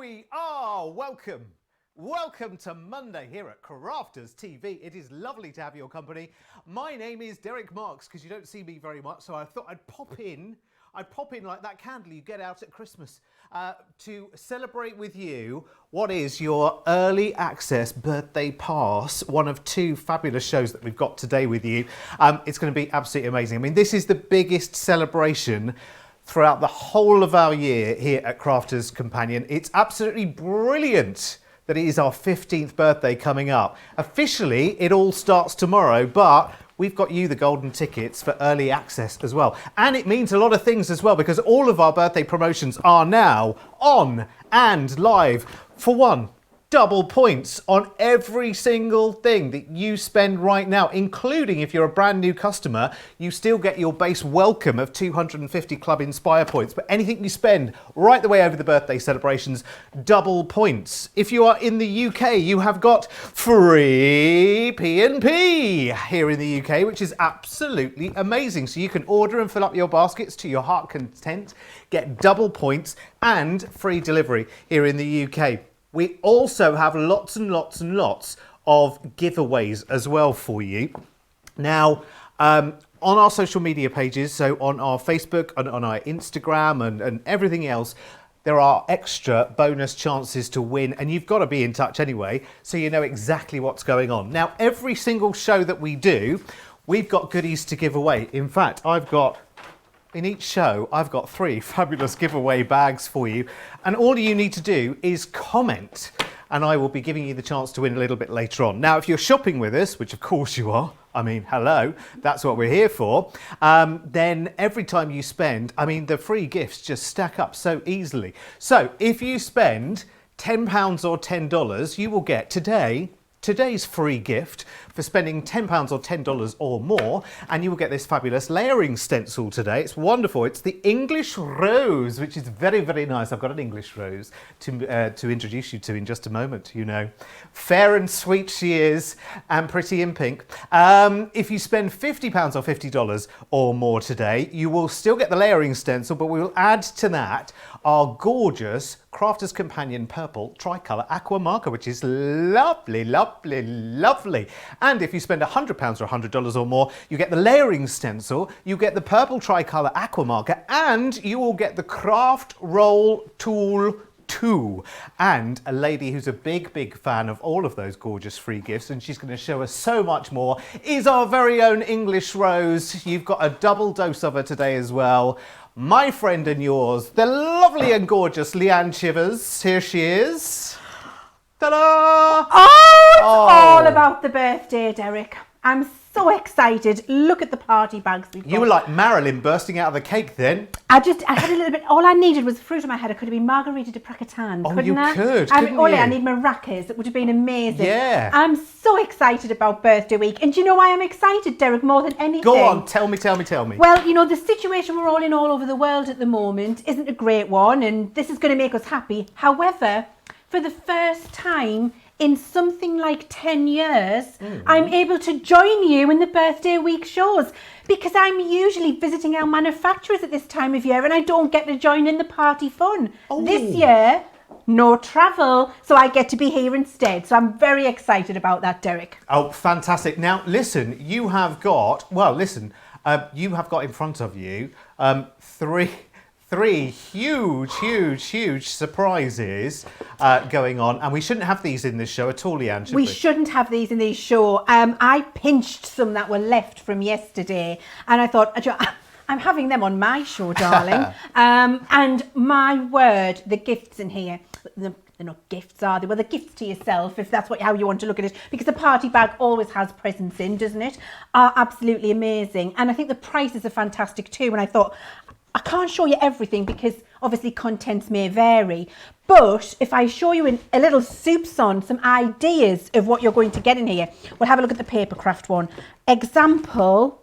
we are. Welcome to Monday here at Crafters TV. It is lovely to have your company. My name is Derek Marks, because you don't see me very much, so I thought I'd pop in like that candle you get out at Christmas to celebrate with you what is your early access birthday pass, one of two fabulous shows that we've got today with you. It's going to be absolutely amazing. I mean, this is the biggest celebration throughout the whole of our year here at Crafters Companion. It's absolutely brilliant that it is our 15th birthday coming up. Officially, it all starts tomorrow, but we've got you the golden tickets for early access as well. And it means a lot of things as well, because all of our birthday promotions are now on and live. For one, double points on every single thing that you spend right now, including if you're a brand new customer, you still get your base welcome of 250 Club Inspire points. But anything you spend right the way over the birthday celebrations, double points. If you are in the UK, you have got free P&P here in the UK, which is absolutely amazing. So you can order and fill up your baskets to your heart content, get double points and free delivery here in the UK. We also have lots and lots and lots of giveaways as well for you. Now, on our social media pages, so on our Facebook and on our Instagram and everything else, there are extra bonus chances to win, and you've got to be in touch anyway, so you know exactly what's going on. Now, every single show that we do, we've got goodies to give away. In fact, in each show, I've got 3 fabulous giveaway bags for you. And all you need to do is comment, and I will be giving you the chance to win a little bit later on. Now, if you're shopping with us, which of course you are, I mean, hello, that's what we're here for, then every time you spend, I mean, the free gifts just stack up so easily. So if you spend £10 or $10, you will get today's free gift for spending £10 or $10 or more, and you will get this fabulous layering stencil today. It's wonderful. It's the English Rose, which is very, very nice. I've got an English Rose to introduce you to in just a moment, you know. Fair and sweet she is, and pretty in pink. If you spend £50 or $50 or more today, you will still get the layering stencil, but we will add to that our gorgeous Crafters Companion Purple Tricolour Aqua Marker, which is lovely, lovely, lovely. And if you spend £100 or $100 or more, you get the layering stencil, you get the Purple Tricolour Aqua Marker, and you will get the Craft Roll Tool 2. And a lady who's a big, big fan of all of those gorgeous free gifts, and she's going to show us so much more, is our very own English Rose. You've got a double dose of her today as well. My friend and yours, the lovely and gorgeous Leann Chivers. Here she is. Ta-da! Oh, it's all about the birthday, Derek. I'm so excited. Look at the party bags we've got. You were like Marilyn bursting out of the cake then. I had a little bit, all I needed was fruit on my head. I could have been Margarita de Pracatan, couldn't you I? Couldn't I need maracas. It would have been amazing. Yeah. I'm so excited about birthday week. And do you know why I'm excited, Derek, more than anything? Go on, tell me. Well, you know, the situation we're all in all over the world at the moment isn't a great one, and this is going to make us happy. However, for the first time in something like 10 years, I'm able to join you in the birthday week shows, because I'm usually visiting our manufacturers at this time of year and I don't get to join in the party fun. This year, no travel, so I get to be here instead. So I'm very excited about that, Derek. Oh, fantastic. Now, listen, you have got in front of you three huge surprises going on, and we shouldn't have these in this show at all, Leann, should we? We shouldn't have these in this show. I pinched some that were left from yesterday, and I thought, I'm having them on my show, darling. And my word, the gifts in here, they're not gifts, are they? Well, they're gifts to yourself, if that's how you want to look at it, because the party bag always has presents in, doesn't it? Are absolutely amazing. And I think the prices are fantastic too, and I thought, I can't show you everything because obviously contents may vary, but if I show you in a little soups on some ideas of what you're going to get in here, we'll have a look at the papercraft one. Example,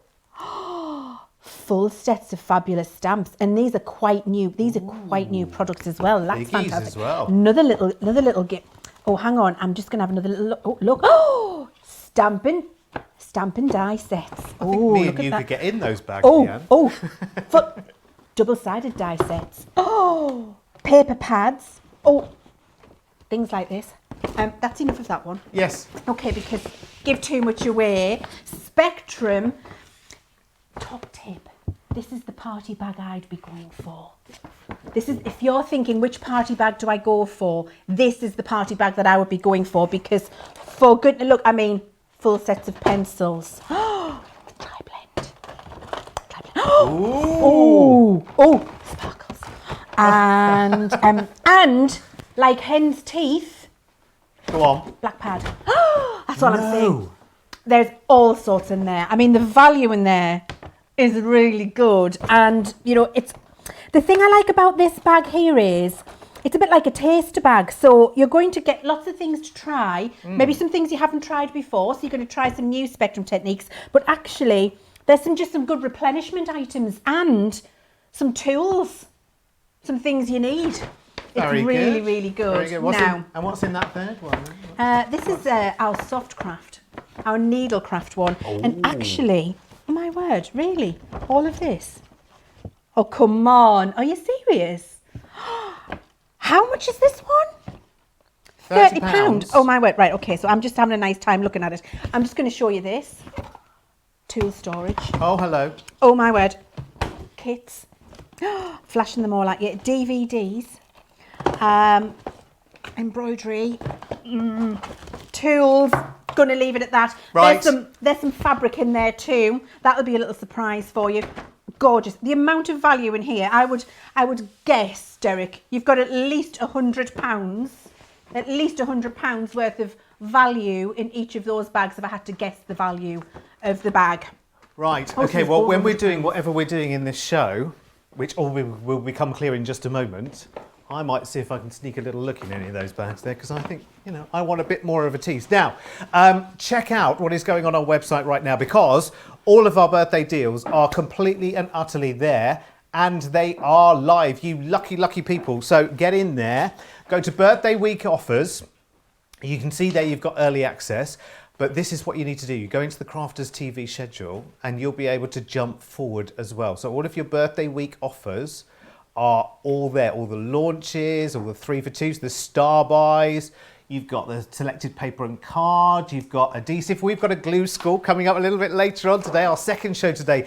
full sets of fabulous stamps, and these are quite new. These are quite new products as well. That's biggies fantastic. As well. Another little gift. Oh, hang on, I'm just going to have another little look. Oh, look. Oh, stamping die sets. I think me and you could get in those bags, Double-sided die sets. Oh, paper pads. Oh, things like this. That's enough of that one. Yes. Okay, because give too much away. Spectrum, top tip. This is the party bag I'd be going for. This is, if you're thinking which party bag do I go for, this is the party bag that I would be going for, because for good look, I mean, full sets of pencils. Tri-blend. Ooh. Oh, sparkles. And like hen's teeth. Go on. Black pad. That's all I'm saying. There's all sorts in there. I mean, the value in there is really good. And, you know, it's the thing I like about this bag here is it's a bit like a taster bag. So you're going to get lots of things to try, maybe some things you haven't tried before. So you're going to try some new Spectrum techniques. But actually, there's just some good replenishment items and some tools, some things you need. It's really, really good. Very good. What's in that third one? This is our soft craft, our needle craft one. Oh. And actually, oh my word, really? All of this? Oh, come on. Are you serious? How much is this one? £30. Oh my word. Right, okay, so I'm just having a nice time looking at it. I'm just going to show you this. Tool storage. Oh, hello. Oh my word. Kits. Flashing them all at you. DVDs. Embroidery. Tools. Gonna leave it at that. Right. There's some fabric in there too. That'll be a little surprise for you. Gorgeous. The amount of value in here, I would guess, Derek, you've got at least £100. At least £100 worth of value in each of those bags if I had to guess the value of the bag. Right. Okay, well, when we're doing whatever we're doing in this show, which all will become clear in just a moment, I might see if I can sneak a little look in any of those bags there, because I think, you know, I want a bit more of a tease. Now, check out what is going on our website right now, because all of our birthday deals are completely and utterly there, and they are live, you lucky, lucky people. So get in there, go to Birthday Week Offers. You can see there you've got early access. But this is what you need to do. You go into the Crafters TV schedule and you'll be able to jump forward as well. So all of your birthday week offers are all there. All the launches, all the 3 for 2s, the star buys. You've got the selected paper and card. You've got adhesive. We've got a glue school coming up a little bit later on today. Our second show today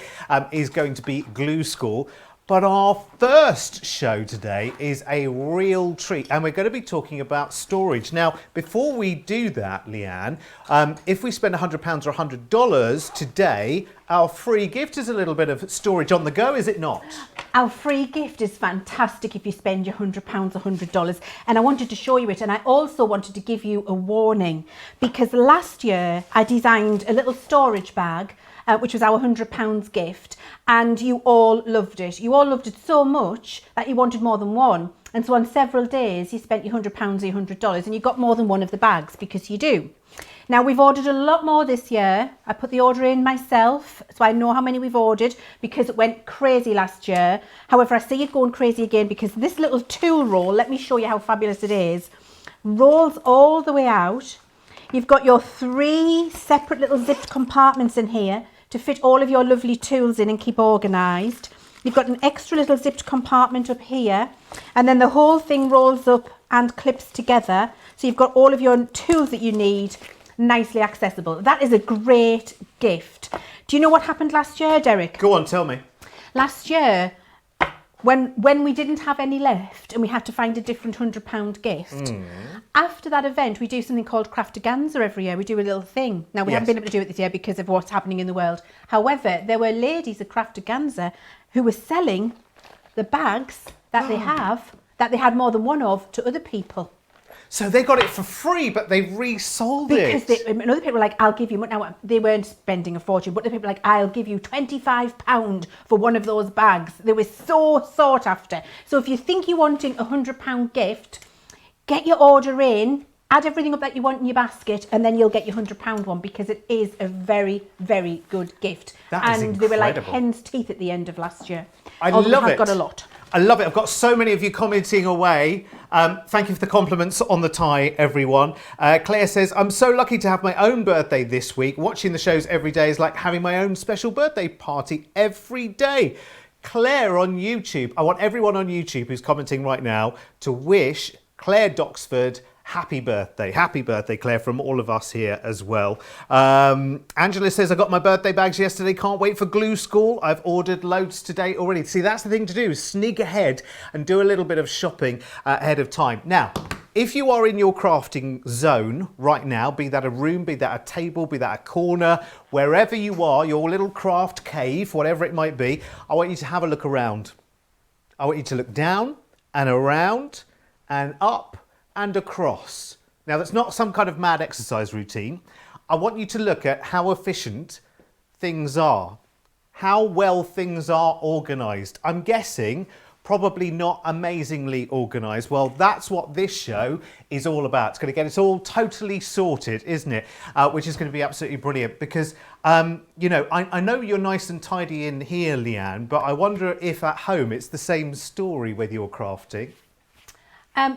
is going to be glue school. But our first show today is a real treat, and we're going to be talking about storage. Now, before we do that, Leanne, if we spend £100 or $100 today, our free gift is a little bit of storage on the go, is it not? Our free gift is fantastic if you spend your £100 or $100, and I wanted to show you it, and I also wanted to give you a warning, because last year I designed a little storage bag which was our £100 gift, and you all loved it. You all loved it so much that you wanted more than one. And so on several days, you spent your £100 or your $100, and you got more than one of the bags, because you do. Now, we've ordered a lot more this year. I put the order in myself, so I know how many we've ordered, because it went crazy last year. However, I see it going crazy again, because this little tool roll, let me show you how fabulous it is, rolls all the way out. You've got your 3 separate little zipped compartments in here to fit all of your lovely tools in and keep organised. You've got an extra little zipped compartment up here, and then the whole thing rolls up and clips together. So you've got all of your tools that you need nicely accessible. That is a great gift. Do you know what happened last year, Derek? Go on, tell me. Last year, when we didn't have any left and we had to find a different £100 gift, after that event, we do something called Craftaganza every year. We do a little thing. Now, we haven't been able to do it this year because of what's happening in the world. However, there were ladies at Craftaganza who were selling the bags that they have, that they had more than one of, to other people. So they got it for free, but they resold it. Because other people were like, I'll give you, now they weren't spending a fortune, but other people were like, I'll give you £25 for one of those bags. They were so sought after. So if you think you're wanting a £100 gift, get your order in, add everything up that you want in your basket, and then you'll get your £100 one, because it is a very, very good gift. That is incredible. They were like hen's teeth at the end of last year. I love it. I've got a lot. I love it. I've got so many of you commenting away. Thank you for the compliments on the tie, everyone. Claire says, I'm so lucky to have my own birthday this week. Watching the shows every day is like having my own special birthday party every day. Claire on YouTube. I want everyone on YouTube who's commenting right now to wish Claire Doxford Happy birthday, Claire, from all of us here as well. Angela says, I got my birthday bags yesterday, can't wait for glue school. I've ordered loads today already. See, that's the thing to do, sneak ahead and do a little bit of shopping ahead of time. Now, if you are in your crafting zone right now, be that a room, be that a table, be that a corner, wherever you are, your little craft cave, whatever it might be, I want you to have a look around. I want you to look down and around and up and across. Now, that's not some kind of mad exercise routine. I want you to look at how efficient things are, how well things are organised. I'm guessing probably not amazingly organised. Well, that's what this show is all about. It's going to get us all totally sorted, isn't it? Which is going to be absolutely brilliant because, you know, I know you're nice and tidy in here, Leann, but I wonder if at home it's the same story with your crafting.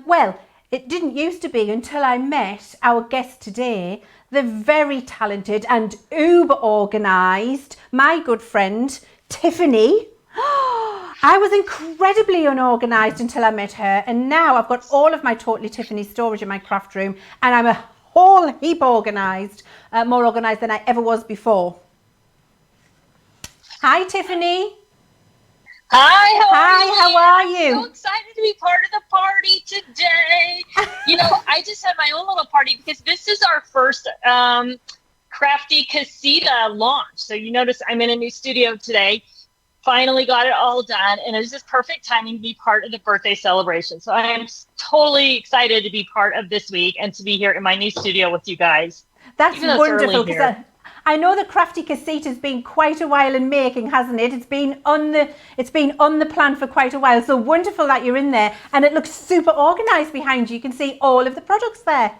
Well, it didn't used to be until I met our guest today, the very talented and uber organised, my good friend, Tiffany. I was incredibly unorganised until I met her, and now I've got all of my Totally Tiffany storage in my craft room, and I'm a whole heap organised, more organised than I ever was before. Hi, Tiffany. Hi, how are you? I'm so excited to be part of the party today. You know, I just had my own little party because this is our first Crafty Casita launch. So you notice I'm in a new studio today. Finally got it all done, and it was just perfect timing to be part of the birthday celebration. So I am totally excited to be part of this week and to be here in my new studio with you guys. That's wonderful, because I know the Crafty Casita has been quite a while in making, hasn't it? It's been on the plan for quite a while. So wonderful that you're in there, and it looks super organised behind you. You can see all of the products there.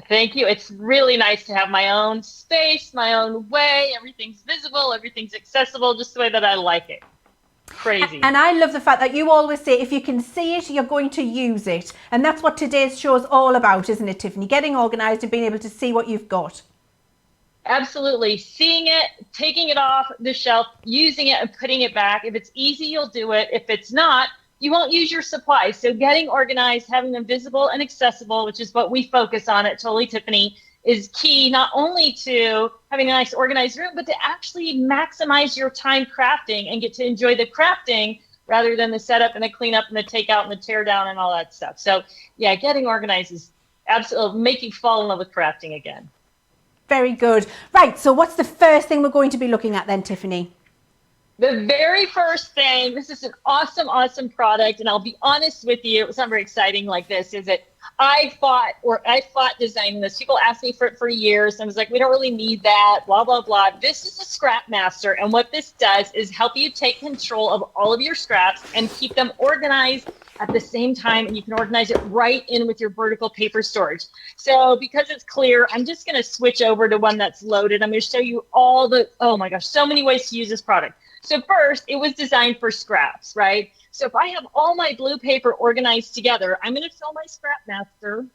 Thank you. It's really nice to have my own space, my own way. Everything's visible, everything's accessible, just the way that I like it. Crazy. And I love the fact that you always say, if you can see it, you're going to use it. And that's what today's show is all about, isn't it, Tiffany? Getting organised and being able to see what you've got. Absolutely. Seeing it, taking it off the shelf, using it and putting it back. If it's easy, you'll do it. If it's not, you won't use your supplies. So getting organized, having them visible and accessible, which is what we focus on at Totally Tiffany, is key, not only to having a nice organized room, but to actually maximize your time crafting and get to enjoy the crafting rather than the setup and the cleanup and the takeout and the tear down and all that stuff. So yeah, getting organized is absolutely make you fall in love with crafting again. Very good. Right, so what's the first thing we're going to be looking at then, Tiffany? The very first thing, this is an awesome, awesome product, and I'll be honest with you, it's not very exciting like this, is it? I fought designing this. People asked me for it for years, and I was like, we don't really need that, blah, blah, blah. This is a scrap master, and what this does is help you take control of all of your scraps and keep them organized at the same time, and you can organize it right in with your vertical paper storage. So because it's clear, I'm just going to switch over to one that's loaded. I'm going to show you all the, oh my gosh, so many ways to use this product. So first, it was designed for scraps, right? So if I have all my blue paper organized together, I'm going to fill my scrap master.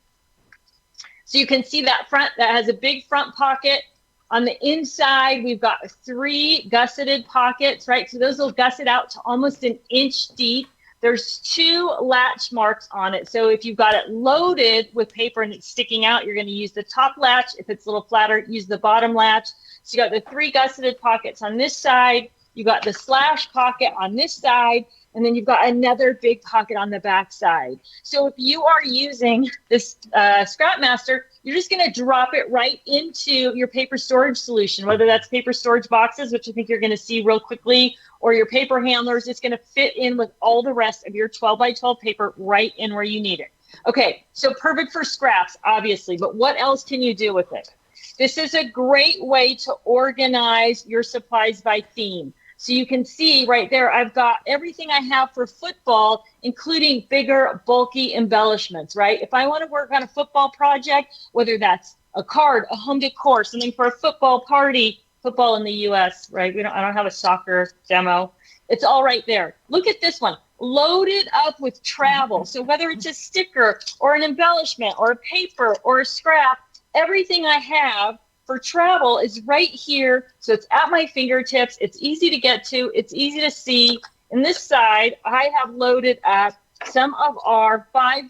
So you can see that front, that has a big front pocket. On the inside, we've got 3 gusseted pockets, right? So those will gusset out to almost an inch deep. There's 2 latch marks on it. So if you've got it loaded with paper and it's sticking out, you're going to use the top latch. If it's a little flatter, use the bottom latch. So you got the 3 gusseted pockets on this side. You got the slash pocket on this side, and then you've got another big pocket on the back side. So if you are using this Scrap Master, you're just going to drop it right into your paper storage solution, whether that's paper storage boxes, which I think you're going to see real quickly, or your paper handlers. It's going to fit in with all the rest of your 12 by 12 paper right in where you need it. Okay, so perfect for scraps, obviously, but what else can you do with it? This is a great way to organize your supplies by theme. So you can see right there, I've got everything I have for football, including bigger, bulky embellishments, right? If I want to work on a football project, whether that's a card, a home decor, something for a football party, football in the US, right? I don't have a soccer demo. It's all right there. Look at this one, loaded up with travel. So whether it's a sticker or an embellishment or a paper or a scrap, everything I have for travel is right here. So it's at my fingertips. It's easy to get to. It's easy to see. In this side, I have loaded up some of our 5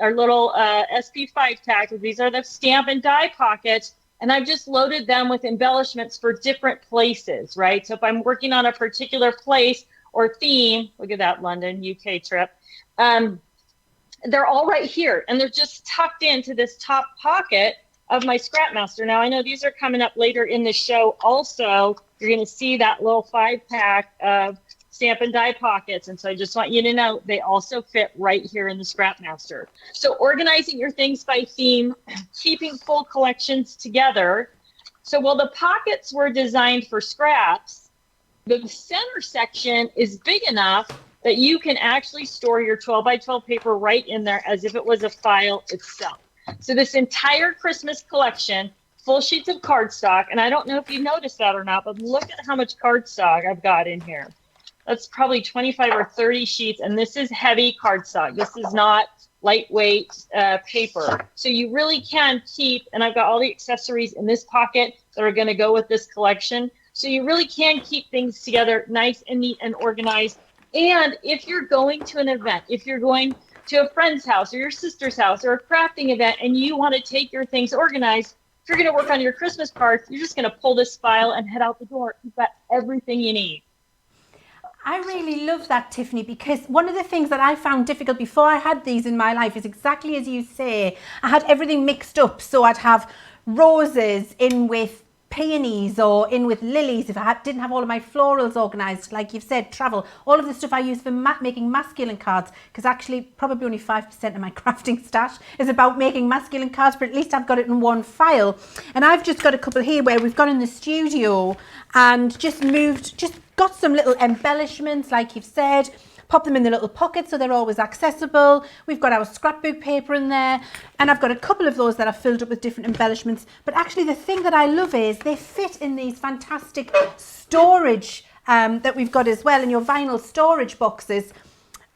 our little SP5 tags. These are the stamp and die pockets. And I've just loaded them with embellishments for different places, right? So if I'm working on a particular place or theme, look at that London, UK trip, they're all right here. And they're just tucked into this top pocket of my Scrapmaster. Now, I know these are coming up later in the show also. You're going to see that little 5-pack of stamp and die pockets. And so I just want you to know they also fit right here in the Scrapmaster. So organizing your things by theme, keeping full collections together. So while the pockets were designed for scraps, the center section is big enough that you can actually store your 12 by 12 paper right in there as if it was a file itself. So this entire Christmas collection, full sheets of cardstock, and I don't know if you noticed that or not, but look at how much cardstock I've got in here. That's probably 25 or 30 sheets, and this is heavy cardstock. This is not lightweight paper. So you really can keep, and I've got all the accessories in this pocket that are going to go with this collection. So you really can keep things together nice and neat and organized. And if you're going to an event, if you're going to a friend's house or your sister's house or a crafting event and you want to take your things organized, if you're going to work on your Christmas cards, you're just going to pull this file and head out the door. You've got everything you need. I really love that, Tiffany, because one of the things that I found difficult before I had these in my life is exactly as you say. I had everything mixed up. So I'd have roses in with peonies or in with lilies if I didn't have all of my florals organised, like you've said, travel, all of the stuff I use for making masculine cards, because actually probably only 5% of my crafting stash is about making masculine cards, but at least I've got it in one file. And I've just got a couple here where we've gone in the studio and just got some little embellishments, like you've said, pop them in the little pockets so they're always accessible. We've got our scrapbook paper in there, and I've got a couple of those that are filled up with different embellishments. But actually the thing that I love is they fit in these fantastic storage that we've got as well in your vinyl storage boxes,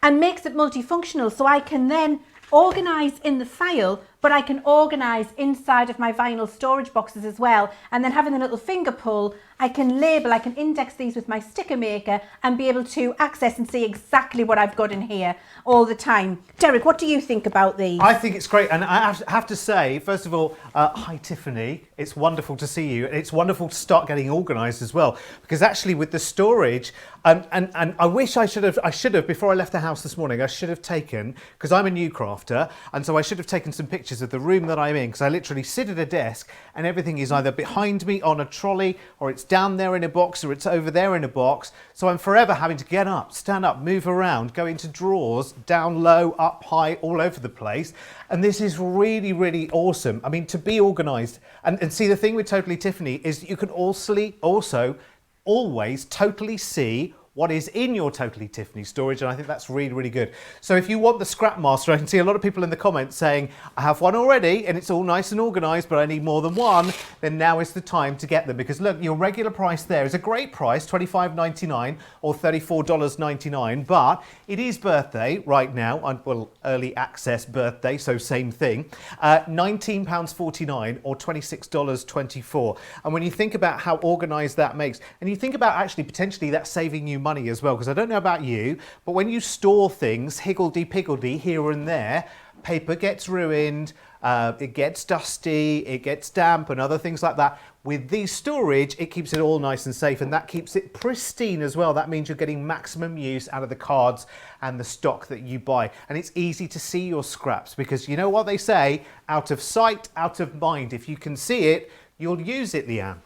and makes it multifunctional. So I can then organise in the file, but I can organise inside of my vinyl storage boxes as well. And then having a little finger pull, I can label, I can index these with my sticker maker and be able to access and see exactly what I've got in here all the time. Derek, what do you think about these? I think it's great, and I have to say, first of all, hi Tiffany, it's wonderful to see you, and it's wonderful to start getting organised as well, because actually with the storage, and I wish I should have, before I left the house this morning, I should have taken, because I'm a new crafter, and so I should have taken some pictures of the room that I'm in, because I literally sit at a desk and everything is either behind me on a trolley, or it's down there in a box, or it's over there in a box. So I'm forever having to get up, stand up, move around, go into drawers, down low, up high, all over the place. And this is really, really awesome. I mean, to be organised. And see, the thing with Totally Tiffany is that you can also always totally see what is in your Totally Tiffany storage, and I think that's really, really good. So if you want the Scrapmaster, I can see a lot of people in the comments saying, I have one already and it's all nice and organised, but I need more than one, then now is the time to get them, because look, your regular price there is a great price, $25.99 or $34.99, but it is birthday right now, well, early access birthday, so same thing, £19.49 or $26.24. And when you think about how organised that makes, and you think about actually potentially that saving you money as well, because I don't know about you, but when you store things higgledy-piggledy here and there, paper gets ruined, it gets dusty, it gets damp and other things like that. With these storage, it keeps it all nice and safe, and that keeps it pristine as well. That means you're getting maximum use out of the cards and the stock that you buy. And it's easy to see your scraps, because you know what they say, out of sight, out of mind. If you can see it, you'll use it, Leanne.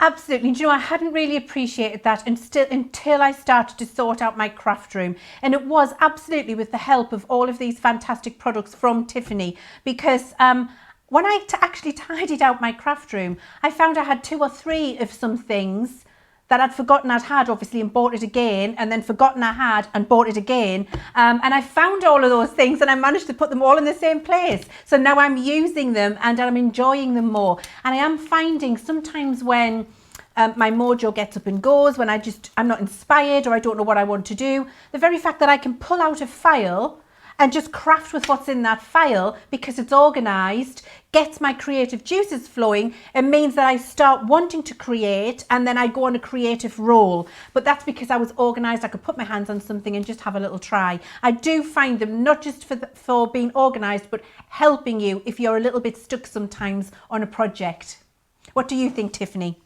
Absolutely. Do you know, I hadn't really appreciated that until I started to sort out my craft room. And it was absolutely with the help of all of these fantastic products from Tiffany, because when I actually tidied out my craft room, I found I had 2 or 3 of some things that I'd forgotten I'd had, obviously, and bought it again, and then forgotten I had and bought it again. And I found all of those things and I managed to put them all in the same place. So now I'm using them and I'm enjoying them more. And I am finding sometimes when my mojo gets up and goes, when I'm not inspired or I don't know what I want to do, the very fact that I can pull out a file and just craft with what's in that file because it's organised, gets my creative juices flowing. It means that I start wanting to create and then I go on a creative roll. But that's because I was organised. I could put my hands on something and just have a little try. I do find them not just for being organised, but helping you if you're a little bit stuck sometimes on a project. What do you think, Tiffany?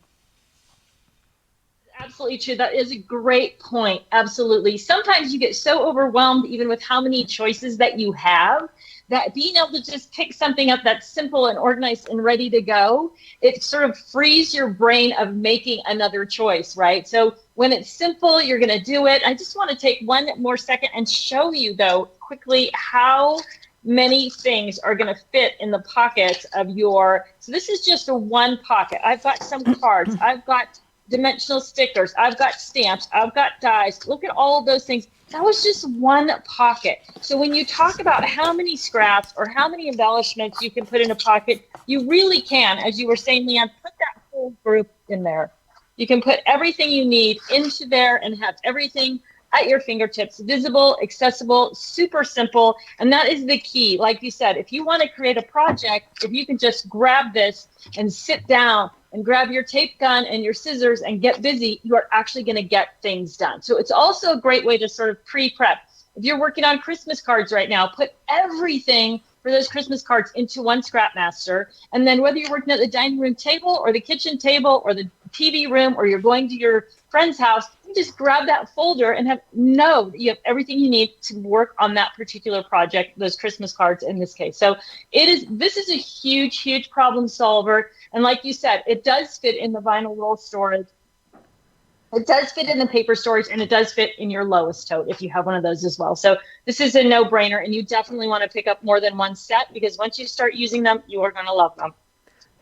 Absolutely true. That is a great point. Absolutely. Sometimes you get so overwhelmed even with how many choices that you have, that being able to just pick something up that's simple and organized and ready to go, it sort of frees your brain of making another choice, right? So when it's simple, you're going to do it. I just want to take one more second and show you, though, quickly how many things are going to fit in the pockets of your, so this is just a one pocket. I've got some cards. I've got dimensional stickers. I've got stamps. I've got dies. Look at all of those things. That was just one pocket. So when you talk about how many scraps or how many embellishments you can put in a pocket, you really can, as you were saying, Leann, put that whole group in there. You can put everything you need into there and have everything at your fingertips, visible, accessible, super simple. And that is the key. Like you said, if you want to create a project, if you can just grab this and sit down and grab your tape gun and your scissors and get busy, you are actually going to get things done. So it's also a great way to sort of pre-prep. If you're working on Christmas cards right now, put everything for those Christmas cards into one scrap master. And then whether you're working at the dining room table or the kitchen table or the TV room, or you're going to your friend's house, you just grab that folder and know that you have everything you need to work on that particular project, those Christmas cards in this case. So this is a huge, huge problem solver. And like you said, it does fit in the vinyl roll storage. It does fit in the paper storage, and it does fit in your lowest tote if you have one of those as well. So this is a no-brainer, and you definitely want to pick up more than one set, because once you start using them, you are going to love them.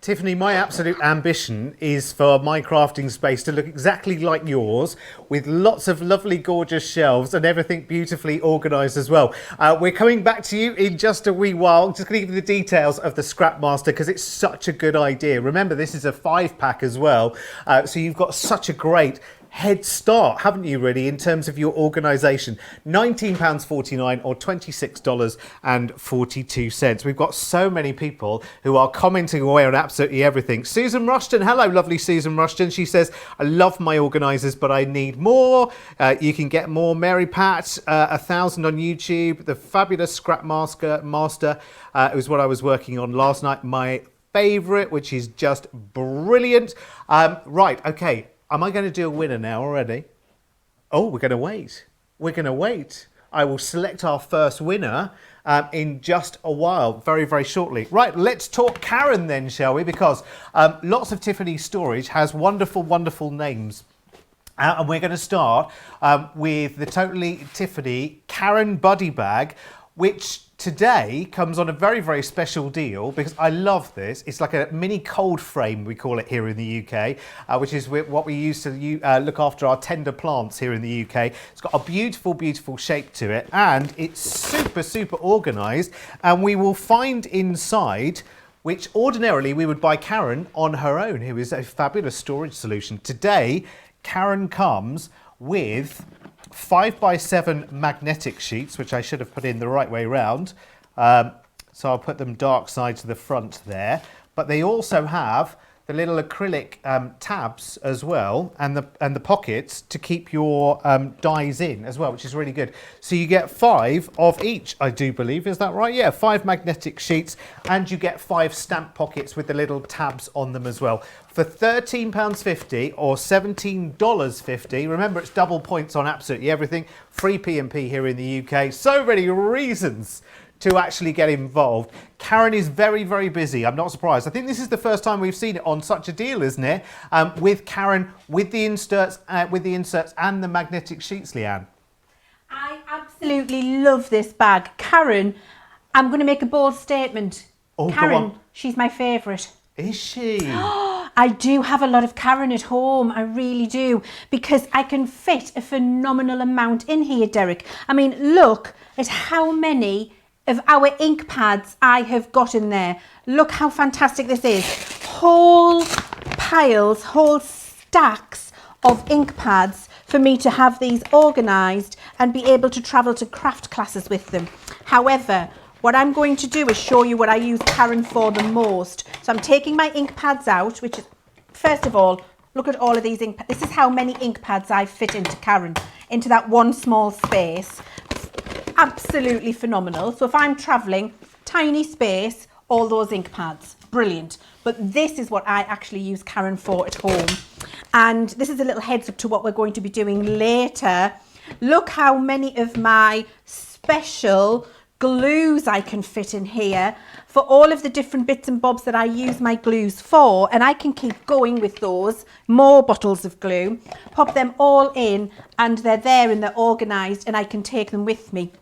Tiffany, my absolute ambition is for my crafting space to look exactly like yours, with lots of lovely, gorgeous shelves and everything beautifully organised as well. We're coming back to you in just a wee while. I'm just going to give you the details of the Scrap Master because it's such a good idea. Remember, this is a 5-pack as well, so you've got such a great head start, haven't you, really, in terms of your organisation. £19.49 or $26.42. We've got so many people who are commenting away on absolutely everything. Susan Rushton, hello, lovely Susan Rushton. She says, I love my organisers, but I need more. You can get more. Mary Pat, 1,000 on YouTube. The fabulous Scrap Master it was what I was working on last night. My favourite, which is just brilliant. Right, okay. Am I going to do a winner now already? Oh, we're going to wait. We're going to wait. I will select our first winner in just a while, very, very shortly. Right, let's talk Karen then, shall we? Because lots of Tiffany's storage has wonderful, wonderful names. And we're going to start with the Totally Tiffany Karen Buddy Bag, which today comes on a very, very special deal because I love this. It's like a mini cold frame, we call it here in the UK, which is what we use to look after our tender plants here in the UK. It's got a beautiful, beautiful shape to it, and it's super, super organised. And we will find inside, which ordinarily we would buy Karen on her own, who is a fabulous storage solution. Today, Karen comes with 5x7 magnetic sheets, which I should have put in the right way round. So I'll put them dark side to the front there. But they also have the little acrylic tabs as well, and the pockets to keep your dies in as well, which is really good. So you get 5 of each, I do believe. Is that right? Yeah, 5 magnetic sheets, and you get 5 stamp pockets with the little tabs on them as well. For £13.50 or $17.50. Remember, it's double points on absolutely everything. Free P&P here in the UK. So many reasons to actually get involved. Karen is very, very busy. I'm not surprised. I think this is the first time we've seen it on such a deal, isn't it? With Karen, with the inserts and the magnetic sheets, Leann. I absolutely love this bag. Karen, I'm going to make a bold statement. Oh, Karen, go on. She's my favourite. Is she? I do have a lot of Karen at home. I really do. Because I can fit a phenomenal amount in here, Derek. I mean, look at how many of our ink pads I have got in there. Look how fantastic this is. Whole piles, whole stacks of ink pads for me to have these organised and be able to travel to craft classes with them. However, what I'm going to do is show you what I use Karen for the most. So I'm taking my ink pads out, which is, first of all, look at all of these ink pads. This is how many ink pads I fit into Karen, into that one small space. Absolutely phenomenal. So if I'm traveling, tiny space, all those ink pads, brilliant. But this is what I actually use Karen for at home. And this is a little heads up to what we're going to be doing later. Look how many of my special glues I can fit in here for all of the different bits and bobs that I use my glues for, and I can keep going with those. More bottles of glue, pop them all in, and they're there and they're organised, and I can take them with me.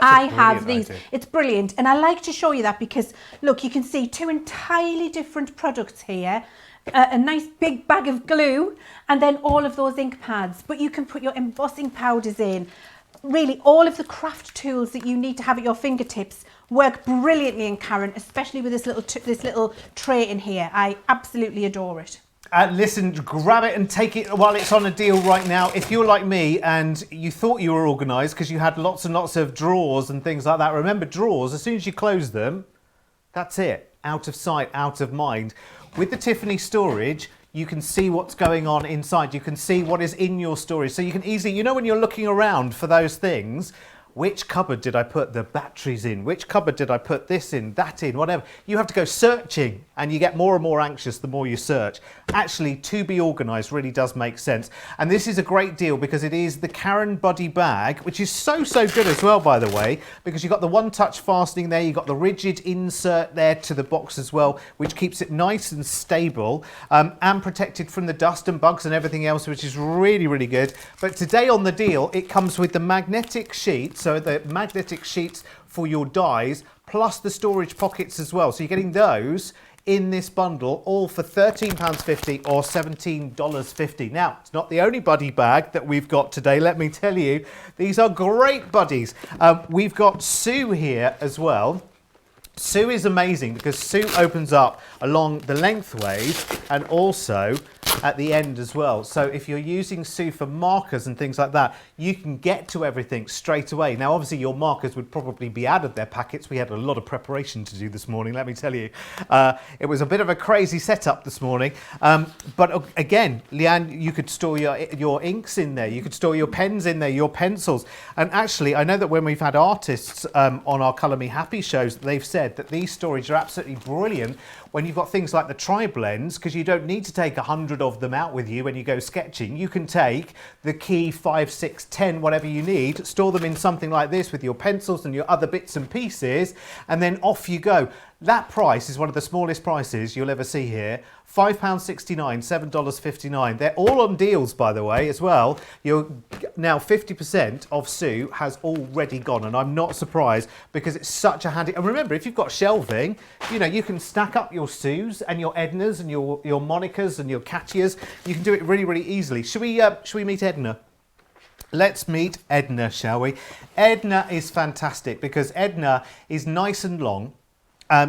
I have these. Idea. It's brilliant, and I like to show you that because look, you can see two entirely different products here. A nice big bag of glue, and then all of those ink pads, but you can put your embossing powders in. Really, all of the craft tools that you need to have at your fingertips work brilliantly in Karen, especially with this little tray in here. I absolutely adore it. Listen, grab it and take it while it's on a deal right now. If you're like me and you thought you were organised because you had lots and lots of drawers and things like that, remember drawers, as soon as you close them, that's it. Out of sight, out of mind. With the Tiffany storage, you can see what's going on inside. You can see what is in your storage. So you can easily, you know, when you're looking around for those things, which cupboard did I put the batteries in? Which cupboard did I put this in, that in, whatever? You have to go searching, and you get more and more anxious the more you search. Actually, to be organised really does make sense. And this is a great deal because it is the Karen Buddy Bag, which is so good as well, by the way, because you've got the one-touch fastening there, you've got the rigid insert there to the box as well, which keeps it nice and stable and protected from the dust and bugs and everything else, which is really good. But today on the deal, it comes with the magnetic sheets. So the magnetic sheets for your dies, plus the storage pockets as well. So you're getting those in this bundle, all for £13.50 or $17.50. Now, it's not the only buddy bag that we've got today, let me tell you. These are great buddies. We've got Sue here as well. Sue is amazing because Sue opens up along the lengthways and also at the end as well. So if you're using Sue for markers and things like that, you can get to everything straight away. Now, obviously, your markers would probably be out of their packets. We had a lot of preparation to do this morning, let me tell you. It was a bit of a crazy setup this morning. But again, Leann, you could store your inks in there. You could store your pens in there, your pencils. And actually, I know that when we've had artists on our Colour Me Happy shows, they've said that these storage are absolutely brilliant when you've got things like the tri-blends, because you don't need to take 100 of them out with you when you go sketching. You can take the key 5, 6, 10, whatever you need, store them in something like this with your pencils and your other bits and pieces, and then off you go. That price is one of the smallest prices you'll ever see here. £5.69, $7.59. They're all on deals, by the way, as well. You're now 50% of Sue has already gone, and I'm not surprised because it's such a handy. And remember, if you've got shelving, you know, you can stack up your Sues and your Ednas and your Monicas and your Katias. You can do it really easily. Should we meet Edna? Let's meet Edna, shall we? Edna is fantastic because Edna is nice and long.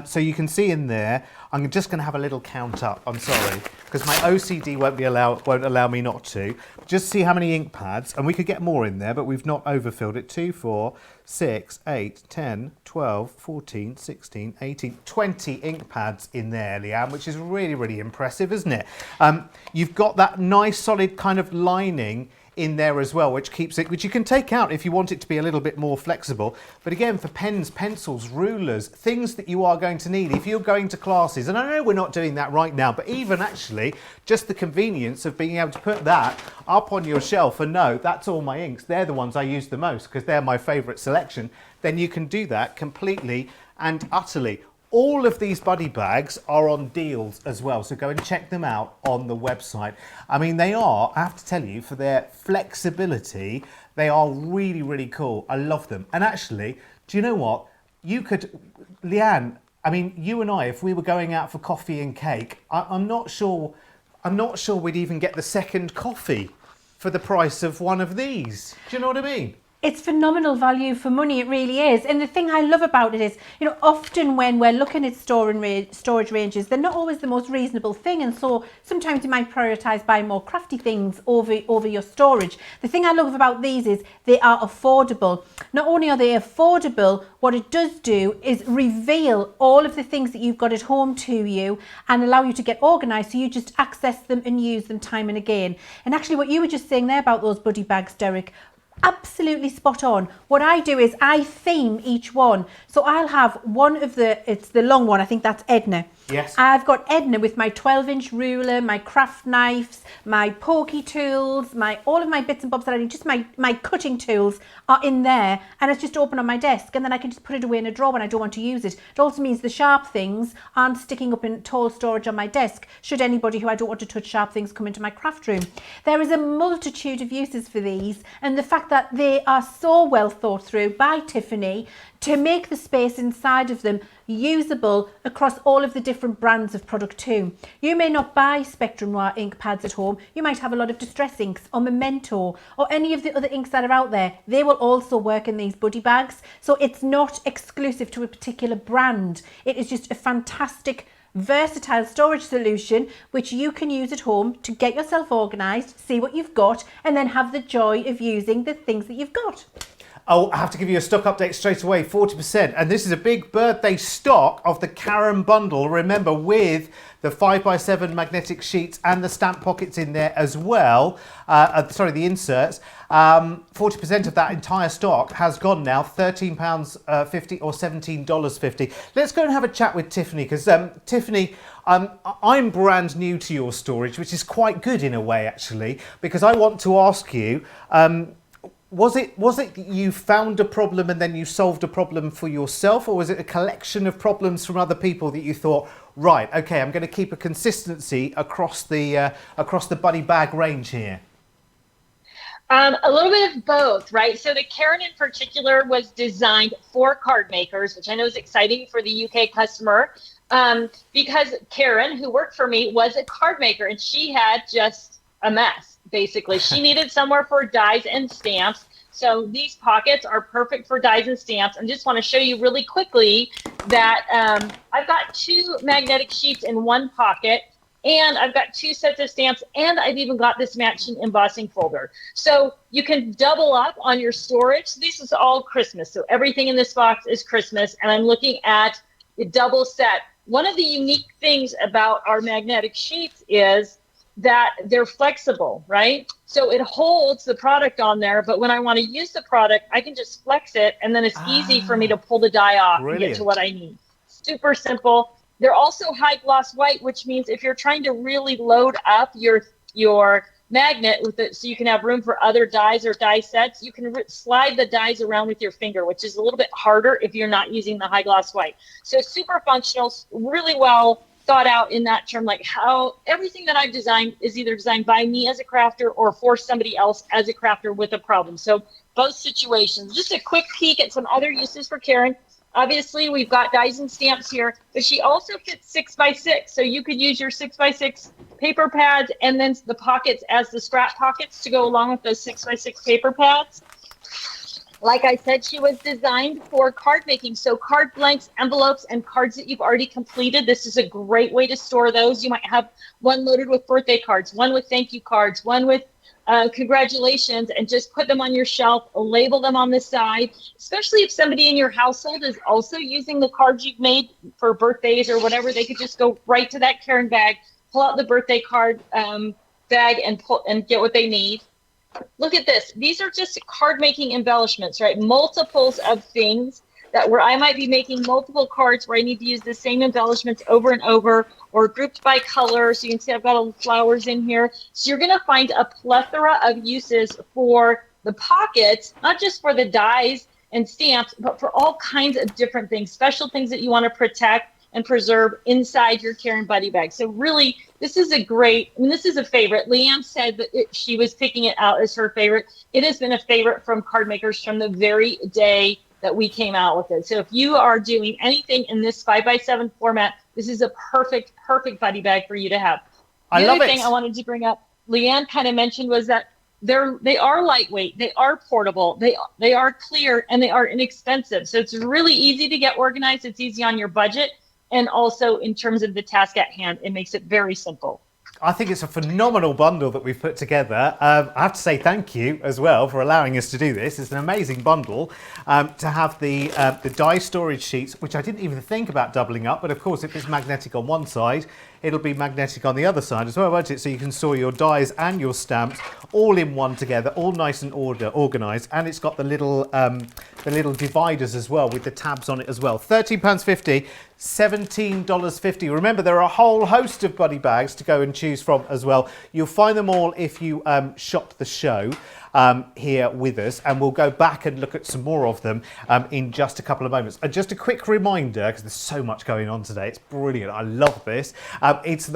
So you can see in there, I'm just going to have a little count up, I'm sorry, because my OCD won't allow me not to. Just see how many ink pads, and we could get more in there, but we've not overfilled it. 2, 4, 6, 8, 10, 12, 14, 16, 18, 20 ink pads in there, Leann, which is really impressive, isn't it? You've got that nice solid kind of lining in there as well, which keeps it, which you can take out if you want it to be a little bit more flexible. But again, for pens, pencils, rulers, things that you are going to need if you're going to classes, and I know we're not doing that right now, but even actually just the convenience of being able to put that up on your shelf and know that's all my inks, they're the ones I use the most because they're my favorite selection, then you can do that completely and utterly. All of these buddy bags are on deals as well, so go and check them out on the website. I mean, they are, I have to tell you, for their flexibility, they are really cool. I love them. And actually, do you know what? You could, Leann, I mean, you and I, if we were going out for coffee and cake, I'm not sure we'd even get the second coffee for the price of one of these. Do you know what I mean? It's phenomenal value for money, it really is. And the thing I love about it is, often when we're looking at storage ranges, they're not always the most reasonable thing. And so sometimes you might prioritise buying more crafty things over your storage. The thing I love about these is they are affordable. Not only are they affordable, what it does do is reveal all of the things that you've got at home to you and allow you to get organised, so you just access them and use them time and again. And actually what you were just saying there about those buddy bags, Derek, absolutely spot on. What I do is I theme each one. So I'll have one of it's the long one, I think that's Edna. Yes. I've got Edna with my 12-inch ruler, my craft knives, my pokey tools, all of my bits and bobs that I need, just my cutting tools are in there, and it's just open on my desk, and then I can just put it away in a drawer when I don't want to use it. It also means the sharp things aren't sticking up in tall storage on my desk, should anybody who I don't want to touch sharp things come into my craft room. There is a multitude of uses for these, and the fact that they are so well thought through by Tiffany to make the space inside of them usable across all of the different brands of product too. You may not buy Spectrum Noir ink pads at home. You might have a lot of Distress inks or Memento or any of the other inks that are out there. They will also work in these buddy bags. So it's not exclusive to a particular brand. It is just a fantastic versatile storage solution which you can use at home to get yourself organised, see what you've got, and then have the joy of using the things that you've got. Oh, I have to give you a stock update straight away, 40%. And this is a big birthday stock of the Karen bundle, remember, with the 5x7 magnetic sheets and the stamp pockets in there as well. The inserts. 40% of that entire stock has gone now, £13.50 or $17.50. Let's go and have a chat with Tiffany, because Tiffany, I'm brand new to your storage, which is quite good in a way, actually, because I want to ask you, was it you found a problem and then you solved a problem for yourself, or was it a collection of problems from other people that you thought, right, okay, I'm going to keep a consistency across the buddy bag range here? A little bit of both, right? So the Karen in particular was designed for card makers, which I know is exciting for the UK customer, because Karen, who worked for me, was a card maker, and she had just a mess. Basically, she needed somewhere for dies and stamps. So these pockets are perfect for dies and stamps. I just want to show you really quickly that I've got 2 magnetic sheets in one pocket, and I've got 2 sets of stamps, and I've even got this matching embossing folder. So you can double up on your storage. This is all Christmas. So everything in this box is Christmas, and I'm looking at the double set. One of the unique things about our magnetic sheets is that they're flexible, right? So it holds the product on there, but when I want to use the product, I can just flex it, and then it's easy for me to pull the die off and get to what I need. Super simple. They're also high gloss white, which means if you're trying to really load up your magnet with it, so you can have room for other dies or die sets, you can slide the dies around with your finger, which is a little bit harder if you're not using the high gloss white. So super functional, really well thought out in that term, like how everything that I've designed is either designed by me as a crafter or for somebody else as a crafter with a problem. So both situations. Just a quick peek at some other uses for Karen. Obviously, we've got dies and stamps here, but she also fits 6x6. So you could use your 6x6 paper pads and then the pockets as the scrap pockets to go along with those 6x6 paper pads. Like I said, she was designed for card making. So card blanks, envelopes, and cards that you've already completed. This is a great way to store those. You might have one loaded with birthday cards, one with thank you cards, one with congratulations, and just put them on your shelf, label them on the side, especially if somebody in your household is also using the cards you've made for birthdays or whatever. They could just go right to that Karen bag, pull out the birthday card bag, and get what they need. Look at this. These are just card making embellishments, right? Multiples of things that where I might be making multiple cards where I need to use the same embellishments over and over, or grouped by color. So you can see I've got flowers in here. So you're going to find a plethora of uses for the pockets, not just for the dies and stamps, but for all kinds of different things, special things that you want to protect and preserve inside your Karen Buddy bag. So really, this is a great, this is a favorite. Leann said that she was picking it out as her favorite. It has been a favorite from card makers from the very day that we came out with it. So if you are doing anything in this 5x7 format, this is a perfect buddy bag for you to have. The other thing I wanted to bring up, Leann kind of mentioned, was that they are lightweight, they are portable, they are clear, and they are inexpensive. So it's really easy to get organized. It's easy on your budget. And also in terms of the task at hand, it makes it very simple. I think it's a phenomenal bundle that we've put together. I have to say thank you as well for allowing us to do this. It's an amazing bundle to have the die storage sheets, which I didn't even think about doubling up. But of course, if it's magnetic on one side, it'll be magnetic on the other side as well, won't it? So you can store your dies and your stamps all in one together, all nice and organised. And it's got the little dividers as well with the tabs on it as well. £13.50, $17.50. Remember, there are a whole host of buddy bags to go and choose from as well. You'll find them all if you shop the show here with us, and we'll go back and look at some more of them in just a couple of moments. Just a quick reminder, because there's so much going on today, it's brilliant, I love this. It's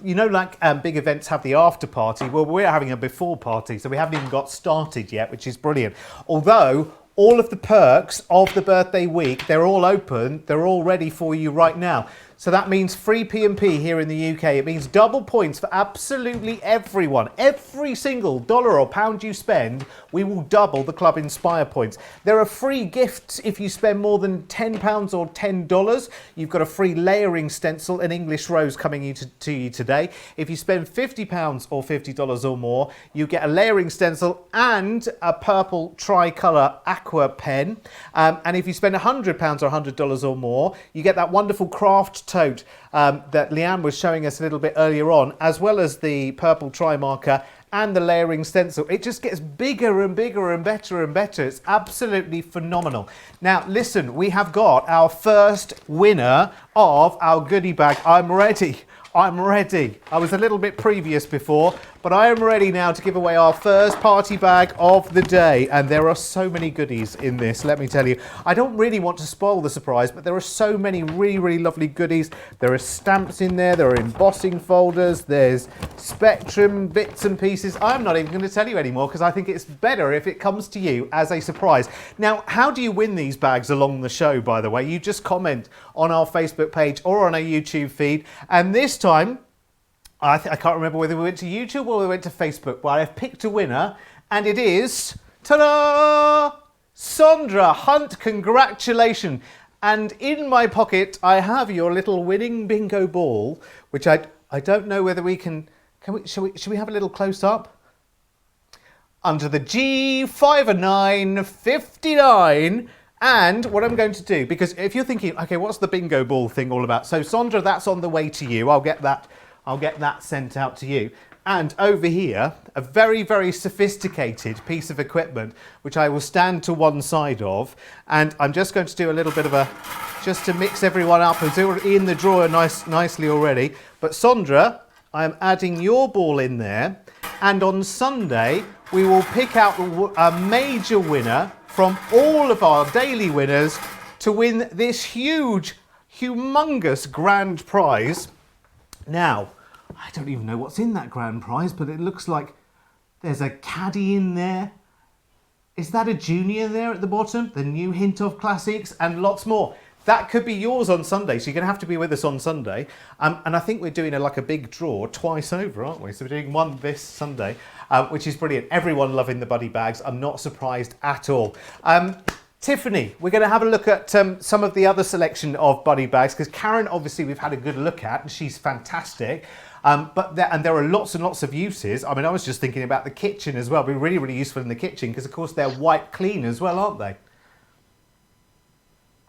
you know, like big events have the after party. Well, we're having a before party, so we haven't even got started yet, which is brilliant. Although all of the perks of the birthday week, they're all open, they're all ready for you right now. So that means free P&P here in the UK. It means double points for absolutely everyone. Every single dollar or pound you spend, we will double the Club Inspire points. There are free gifts if you spend more than £10 or $10. You've got a free layering stencil, an English rose coming to you today. If you spend £50 or $50 or more, you get a layering stencil and a purple tricolour aqua pen. And if you spend £100 or $100 or more, you get that wonderful craft tote that Leann was showing us a little bit earlier on, as well as the purple tri-marker and the layering stencil. It just gets bigger and bigger and better and better. It's absolutely phenomenal. Now, listen, we have got our first winner of our goodie bag. I'm ready. I'm ready. I was a little bit previous before, but I am ready now to give away our first party bag of the day. And there are so many goodies in this, let me tell you. I don't really want to spoil the surprise, but there are so many really, really lovely goodies. There are stamps in there, there are embossing folders, there's Spectrum bits and pieces. I'm not even going to tell you anymore because I think it's better if it comes to you as a surprise. Now, how do you win these bags along the show, by the way? You just comment on our Facebook page or on our YouTube feed. And this time, I can't remember whether we went to YouTube or we went to Facebook, but I've picked a winner, and it is, ta-da! Sandra Hunt, congratulations. And in my pocket, I have your little winning bingo ball, which I don't know whether we can should we have a little close up? Under the G5959. And what I'm going to do, because if you're thinking, okay, what's the bingo ball thing all about? So Sandra, that's on the way to you. I'll get that sent out to you. And over here, a very, very sophisticated piece of equipment, which I will stand to one side of. And I'm just going to do a little bit of just to mix everyone up. It's already in the drawer nicely already. But Sandra, I'm adding your ball in there. And on Sunday, we will pick out a major winner from all of our daily winners to win this huge, humongous grand prize. Now, I don't even know what's in that grand prize, but it looks like there's a caddy in there. Is that a junior there at the bottom? The new hint of classics and lots more. That could be yours on Sunday, so you're going to have to be with us on Sunday. And I think we're doing like a big draw twice over, aren't we? So we're doing one this Sunday, which is brilliant. Everyone loving the buddy bags. I'm not surprised at all. Tiffany, we're going to have a look at some of the other selection of buddy bags, because Karen, obviously, we've had a good look at, and she's fantastic. But there are lots and lots of uses. I mean, I was just thinking about the kitchen as well. It'd be really, really useful in the kitchen, because, of course, they're wipe clean as well, aren't they?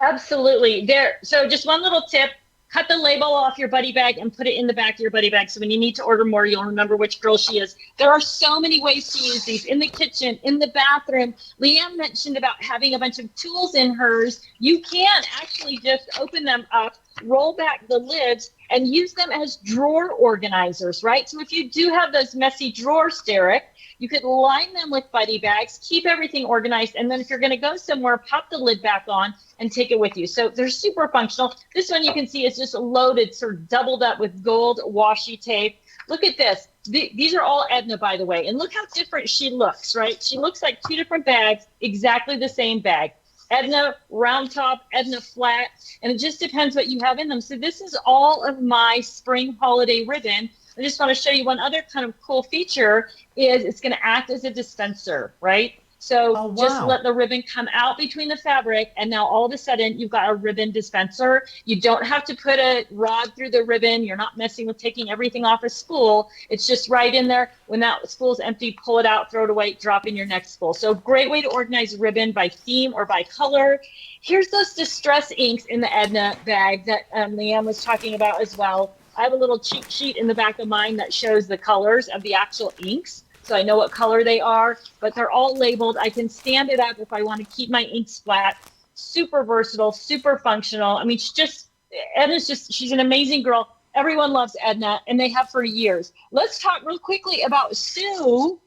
Absolutely. So just one little tip, cut the label off your buddy bag and put it in the back of your buddy bag. So when you need to order more, you'll remember which girl she is. There are so many ways to use these in the kitchen, in the bathroom. Leann mentioned about having a bunch of tools in hers. You can actually just open them up, roll back the lids, and use them as drawer organizers, right? So if you do have those messy drawers, Derek, you could line them with buddy bags, keep everything organized, and then if you're going to go somewhere, pop the lid back on and take it with you. So they're super functional. This one you can see is just loaded, sort of doubled up with gold washi tape. Look at this. These are all Edna, by the way, and look how different she looks, right? She looks like two different bags, exactly the same bag. Edna round top, Edna flat, and it just depends what you have in them. So this is all of my spring holiday ribbon. I just want to show you one other kind of cool feature is it's going to act as a dispenser, right? So just let the ribbon come out between the fabric, and now all of a sudden you've got a ribbon dispenser. You don't have to put a rod through the ribbon. You're not messing with taking everything off a spool. It's just right in there. When that spool's empty, pull it out, throw it away, drop in your next spool. So great way to organize ribbon by theme or by color. Here's those distress inks in the Edna bag that Leann was talking about as well. I have a little cheat sheet in the back of mine that shows the colors of the actual inks. So I know what color they are, but they're all labeled. I can stand it up if I want to keep my inks flat. Super versatile, super functional. I mean, she's an amazing girl. Everyone loves Edna, and they have for years. Let's talk real quickly about Sue.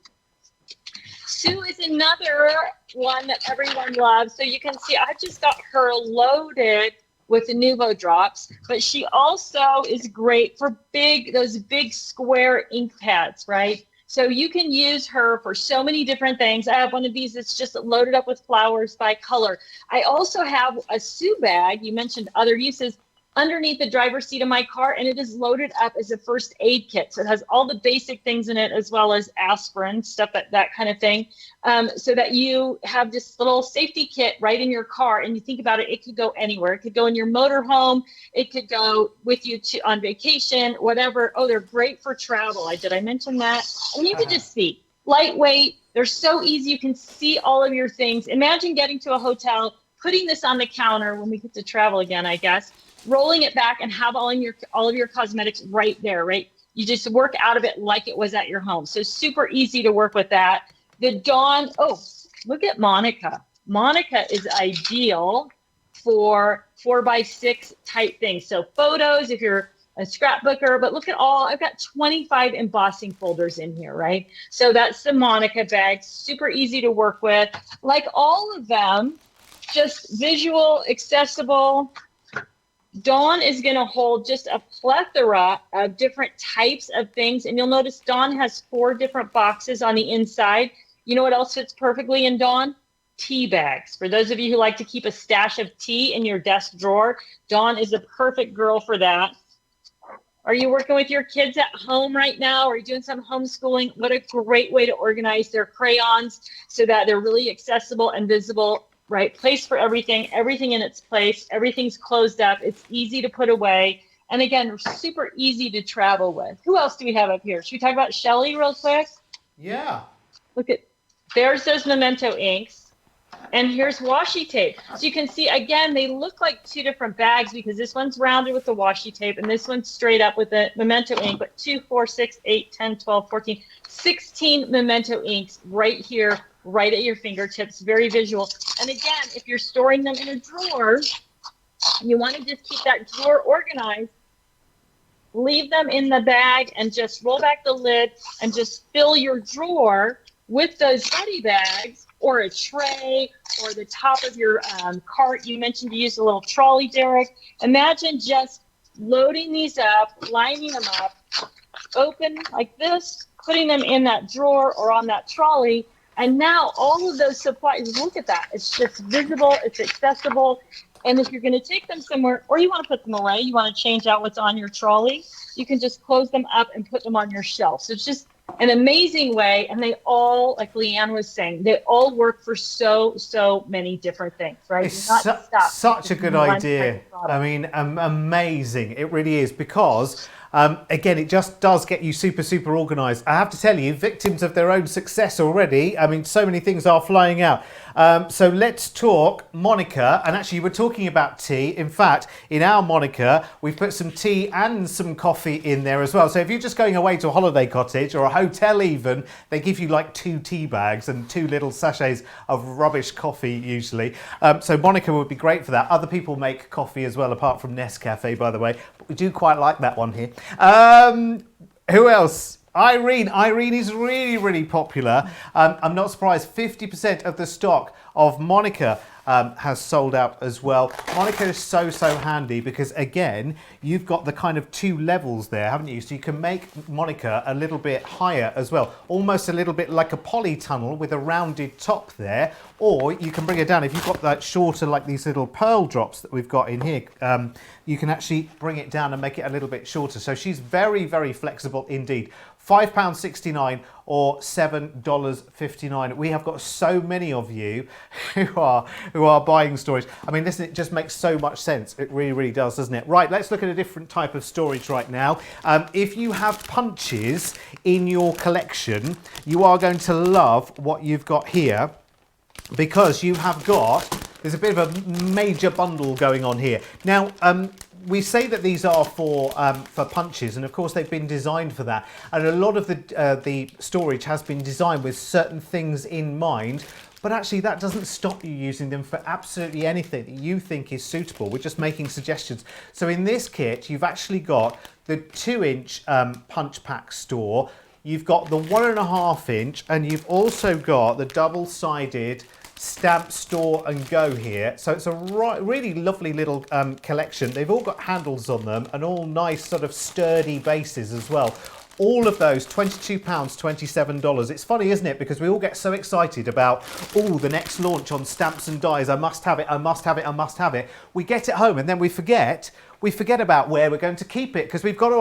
Sue is another one that everyone loves. So you can see I just got her loaded with the Nuvo drops, but she also is great for those big square ink pads, right? So you can use her for so many different things. I have one of these that's just loaded up with flowers by color. I also have a Sue bag. You mentioned other uses underneath the driver's seat of my car, and it is loaded up as a first aid kit. So it has all the basic things in it, as well as aspirin, stuff, that kind of thing, so that you have this little safety kit right in your car. And you think about it, it could go anywhere. It could go in your motorhome. It could go with you on vacation, whatever. Oh, they're great for travel. Did I mention that? And you can just see, lightweight. They're so easy. You can see all of your things. Imagine getting to a hotel, putting this on the counter when we get to travel again, I guess, rolling it back and have all of your cosmetics right there, right? You just work out of it like it was at your home. So super easy to work with that. The Dawn, oh, look at Monica. Monica is ideal for 4x6 type things. So photos, if you're a scrapbooker, but look at I've got 25 embossing folders in here, right? So that's the Monica bag, super easy to work with. Like all of them, just visual, accessible. Dawn is going to hold just a plethora of different types of things. And you'll notice Dawn has 4 different boxes on the inside. You know what else fits perfectly in Dawn? Tea bags. For those of you who like to keep a stash of tea in your desk drawer, Dawn is a perfect girl for that. Are you working with your kids at home right now? Are you doing some homeschooling? What a great way to organize their crayons so that they're really accessible and visible. Right, place for everything in its place, everything's closed up, it's easy to put away, and again, super easy to travel with. Who else do we have up here? Should we talk about Shelly real quick? Yeah. There's those memento inks, and here's washi tape. So you can see, again, they look like 2 different bags because this one's rounded with the washi tape, and this one's straight up with the memento ink, but 2, 4, 6, 8, 10, 12, 14, 16 memento inks right here, right at your fingertips, very visual. And again, if you're storing them in a drawer, you want to just keep that drawer organized, leave them in the bag and just roll back the lid and just fill your drawer with those buddy bags or a tray or the top of your cart. You mentioned you use a little trolley, Derek. Imagine just loading these up, lining them up, open like this, putting them in that drawer or on that trolley. And now all of those supplies, look at that. It's just visible, it's accessible. And if you're going to take them somewhere or you want to put them away, you want to change out what's on your trolley, you can just close them up and put them on your shelf. So it's just an amazing way. And they all, like Leann was saying, they all work for so many different things, right? It's such a good idea. I mean, amazing. It really is because, again, it just does get you super organized. I have to tell you, victims of their own success already. I mean, so many things are flying out. So let's talk Monica. And actually, we're talking about tea. In fact, in our Monica, we've put some tea and some coffee in there as well. So if you're just going away to a holiday cottage or a hotel even, they give you like 2 tea bags and 2 little sachets of rubbish coffee usually. So Monica would be great for that. Other people make coffee as well, apart from Nescafe, by the way. But we do quite like that one here. Who else? Irene. Irene is really popular. I'm not surprised. 50% of the stock of Monica has sold out as well. Monica is so handy because again, you've got the kind of 2 levels there, haven't you? So you can make Monica a little bit higher as well, almost a little bit like a polytunnel with a rounded top there, or you can bring it down. If you've got that shorter, like these little pearl drops that we've got in here, you can actually bring it down and make it a little bit shorter. So she's very flexible indeed. £5.69 or $7.59. We have got so many of you who are buying storage. I mean, listen, it just makes so much sense. It really does, doesn't it? Right, let's look at a different type of storage right now. If you have punches in your collection, you are going to love what you've got here, because you have got, there's a bit of a major bundle going on here. Now, we say that these are for punches, and of course they've been designed for that. And a lot of the storage has been designed with certain things in mind, but actually that doesn't stop you using them for absolutely anything that you think is suitable. We're just making suggestions. So in this kit, you've actually got the 2-inch punch pack store, you've got the 1.5 inch, and you've also got the double-sided stamp store and go here. So it's a really lovely little collection. They've all got handles on them and all nice sort of sturdy bases as well. All of those, £22, $27. It's funny, isn't it? Because we all get so excited about, oh, the next launch on stamps and dies. I must have it, I must have it, I must have it. We get it home and then we forget about where we're going to keep it, because we've got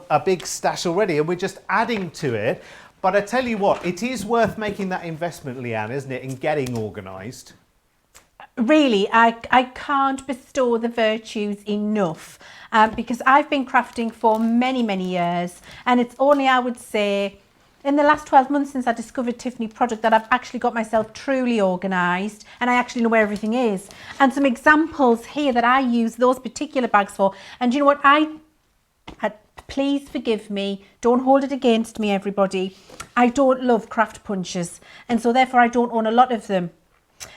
a big stash already and we're just adding to it. But I tell you what, it is worth making that investment, Leanne, isn't it, in getting organised? Really, I can't bestow the virtues enough, because I've been crafting for many years, and it's only, I would say, in the last 12 months since I discovered Tiffany product that I've actually got myself truly organised, and I actually know where everything is. And some examples here that I use those particular bags for. And you know what, please forgive me, don't hold it against me, everybody. I don't love craft punches, and so therefore I don't own a lot of them.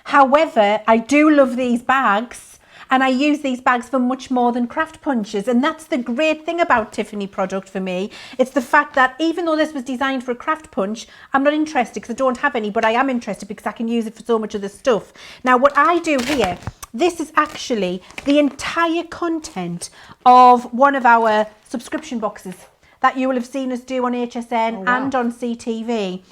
However, I do love these bags, and I use these bags for much more than craft punches, and that's the great thing about Tiffany product for me. It's the fact that even though this was designed for a craft punch, I'm not interested because I don't have any, but I am interested because I can use it for so much other stuff. Now, what I do here, this is actually the entire content of one of our subscription boxes that you will have seen us do on HSN and on CTV.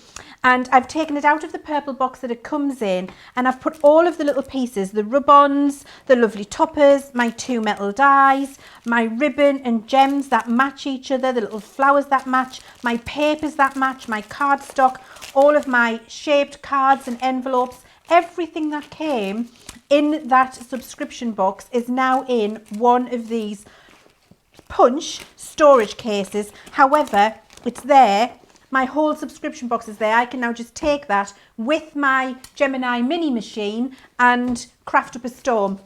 And I've taken it out of the purple box that it comes in, and I've put all of the little pieces, the rub-ons, the lovely toppers, my 2 metal dies, my ribbon and gems that match each other, the little flowers that match, my papers that match, my cardstock, all of my shaped cards and envelopes, everything that came in that subscription box is now in one of these punch storage cases. However, it's there. My whole subscription box is there. I can now just take that with my Gemini mini machine and craft up a storm.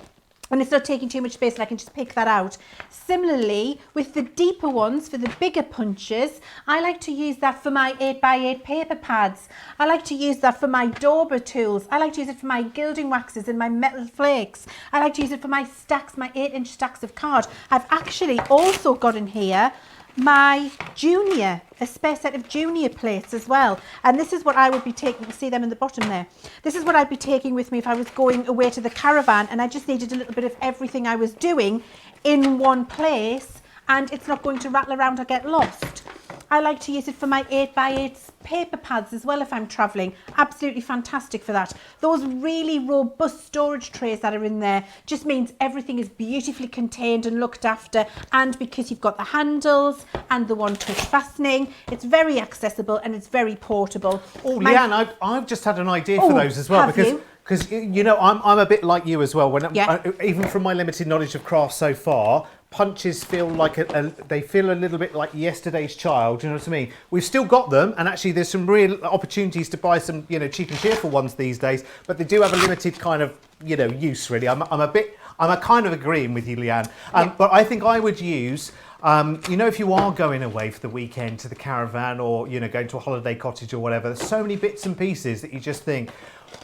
And it's not taking too much space, and I can just pick that out. Similarly, with the deeper ones, for the bigger punches, I like to use that for my 8x8 paper pads. I like to use that for my dauber tools. I like to use it for my gilding waxes and my metal flakes. I like to use it for my stacks, my 8-inch stacks of card. I've actually also got in here my junior, a spare set of junior plates as well. And this is what I would be taking, see them in the bottom there. This is what I'd be taking with me if I was going away to the caravan and I just needed a little bit of everything I was doing in one place, and it's not going to rattle around or get lost. I like to use it for my 8x8 paper pads as well if I'm travelling. Absolutely fantastic for that. Those really robust storage trays that are in there just means everything is beautifully contained and looked after, and because you've got the handles and the one-touch fastening, it's very accessible and it's very portable. Oh, Leanne, I've just had an idea for those as well, because you know I'm a bit like you as well. When even from my limited knowledge of craft so far, punches feel like they feel a little bit like yesterday's child. You know what I mean? We've still got them, and actually there's some real opportunities to buy some, you know, cheap and cheerful ones these days. But they do have a limited kind of, you know, use really. I'm a kind of agreeing with you, Leanne. But I think I would use. You know, if you are going away for the weekend to the caravan, or, you know, going to a holiday cottage or whatever, there's so many bits and pieces that you just think,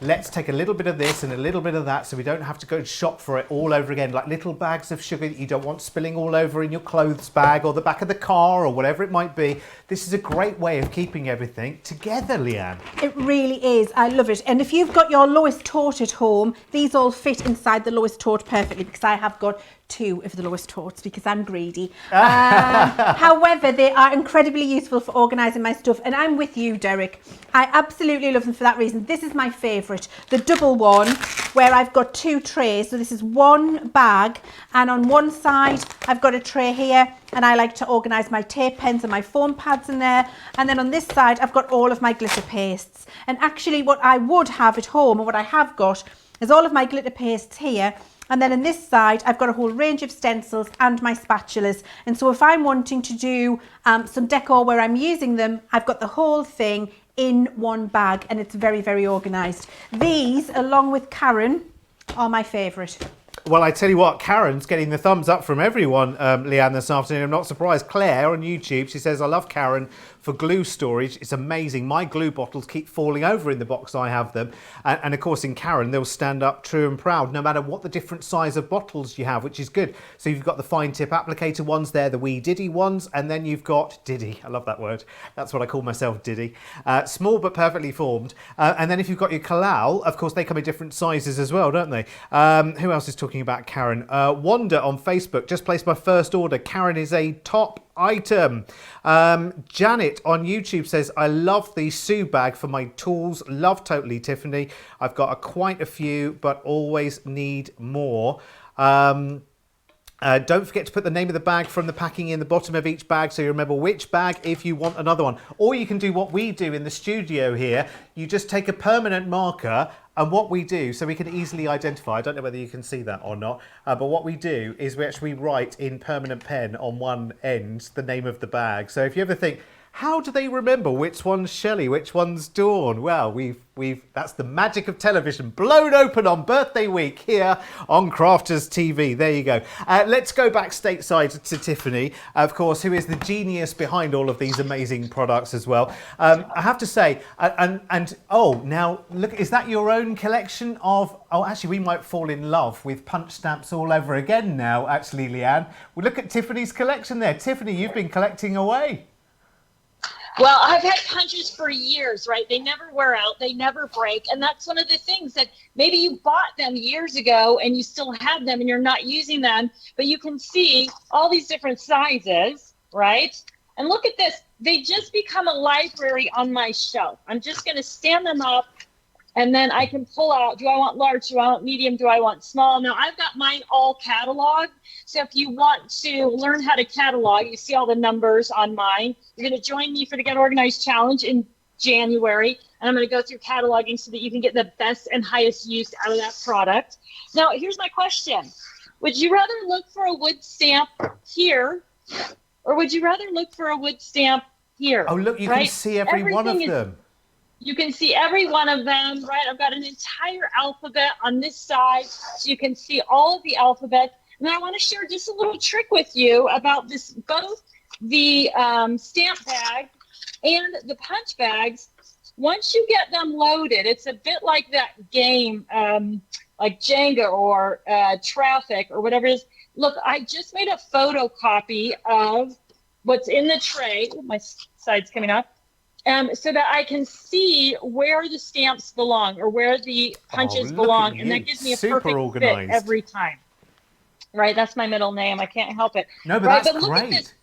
let's take a little bit of this and a little bit of that so we don't have to go shop for it all over again, like little bags of sugar that you don't want spilling all over in your clothes bag or the back of the car or whatever it might be. This is a great way of keeping everything together, Leanne. It really is. I love it. And if you've got your lowest tort at home, these all fit inside the lowest tort perfectly, because I have got 2 of the lowest torts because I'm greedy. However, they are incredibly useful for organising my stuff, and I'm with you, Derek. I absolutely love them for that reason. This is my favourite, the double one, where I've got 2 trays. So this is one bag, and on one side I've got a tray here, and I like to organise my tape pens and my foam pads in there. And then on this side I've got all of my glitter pastes. And actually what I would have at home, or what I have got, is all of my glitter pastes here. And then on this side, I've got a whole range of stencils and my spatulas. And so if I'm wanting to do some decor where I'm using them, I've got the whole thing in one bag, and it's very, very organised. These, along with Karen, are my favourite. Well, I tell you what, Karen's getting the thumbs up from everyone, Leanne, this afternoon. I'm not surprised. Claire on YouTube, she says, I love Karen for glue storage. It's amazing. My glue bottles keep falling over in the box I have them. And of course, in Karen, they'll stand up true and proud, no matter what the different size of bottles you have, which is good. So you've got the fine tip applicator ones there, the wee Diddy ones, and then you've got Diddy. I love that word. That's what I call myself, Diddy. Small but perfectly formed. And then if you've got your Kalal, of course, they come in different sizes as well, don't they? Who else is talking about Karen? Wanda on Facebook, just placed my first order. Karen is a top item. Janet on YouTube says, I love the Sue bag for my tools. Love Totally Tiffany. I've got quite a few, but always need more. Don't forget to put the name of the bag from the packing in the bottom of each bag so you remember which bag if you want another one. Or you can do what we do in the studio here. You just take a permanent marker, and what we do, so we can easily identify, I don't know whether you can see that or not, but what we do is we actually write in permanent pen on one end the name of the bag. So if you ever think, how do they remember which one's Shelley, which one's Dawn? Well, that's the magic of television blown open on birthday week here on Crafters TV. There you go. Let's go back stateside to Tiffany, of course, who is the genius behind all of these amazing products as well. I have to say, now look, is that your own collection of? Oh, actually, we might fall in love with punch stamps all over again now. Actually, Leanne, we look at Tiffany's collection there. Tiffany, you've been collecting away. Well, I've had punches for years, right? They never wear out, they never break. And that's one of the things that maybe you bought them years ago and you still have them and you're not using them, but you can see all these different sizes, right? And look at this. They just become a library on my shelf. I'm just going to stand them up, and then I can pull out, do I want large, do I want medium, do I want small? Now, I've got mine all cataloged. So if you want to learn how to catalog, you see all the numbers on mine. You're going to join me for the Get Organized Challenge in January, and I'm going to go through cataloging so that you can get the best and highest use out of that product. Now, here's my question. Would you rather look for a wood stamp here, or would you rather look for a wood stamp here? Oh, look, you can see every one of them. You can see every one of them, right? I've got an entire alphabet on this side, so you can see all of the alphabet. And I want to share just a little trick with you about this, both the stamp bag and the punch bags. Once you get them loaded, it's a bit like that game, like Jenga or Traffic or whatever it is. Look, I just made a photocopy of what's in the tray. Ooh, my side's coming up. So that I can see where the stamps belong or where the punches belong. And that gives me a perfect fit every time. Right, that's my middle name. I can't help it. No, but right, that's look great. At this.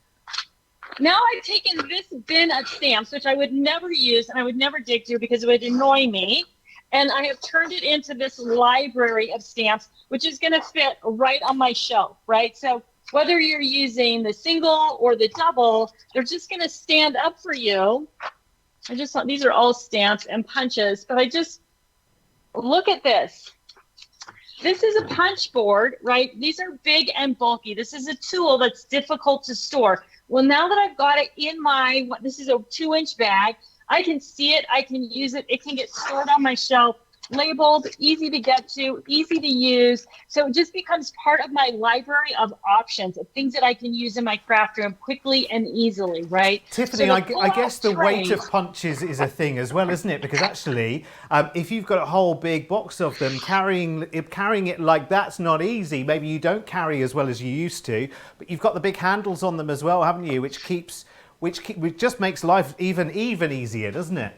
Now I've taken this bin of stamps, which I would never use and I would never dig through because it would annoy me. And I have turned it into this library of stamps, which is going to fit right on my shelf, right? So whether you're using the single or the double, they're just going to stand up for you. These are all stamps and punches, but look at this. This is a punch board, right? These are big and bulky. This is a tool that's difficult to store. Well, now that I've got it in this is a 2-inch bag, I can see it, I can use it, it can get stored on my shelf labeled, easy to get to, easy to use. So it just becomes part of my library of options, of things that I can use in my craft room quickly and easily, right? Tiffany, So I guess the weight of trays, punches is a thing as well, isn't it? Because actually, if you've got a whole big box of them, carrying it like that's not easy. Maybe you don't carry as well as you used to, but you've got the big handles on them as well, haven't you? Which just makes life even easier, doesn't it?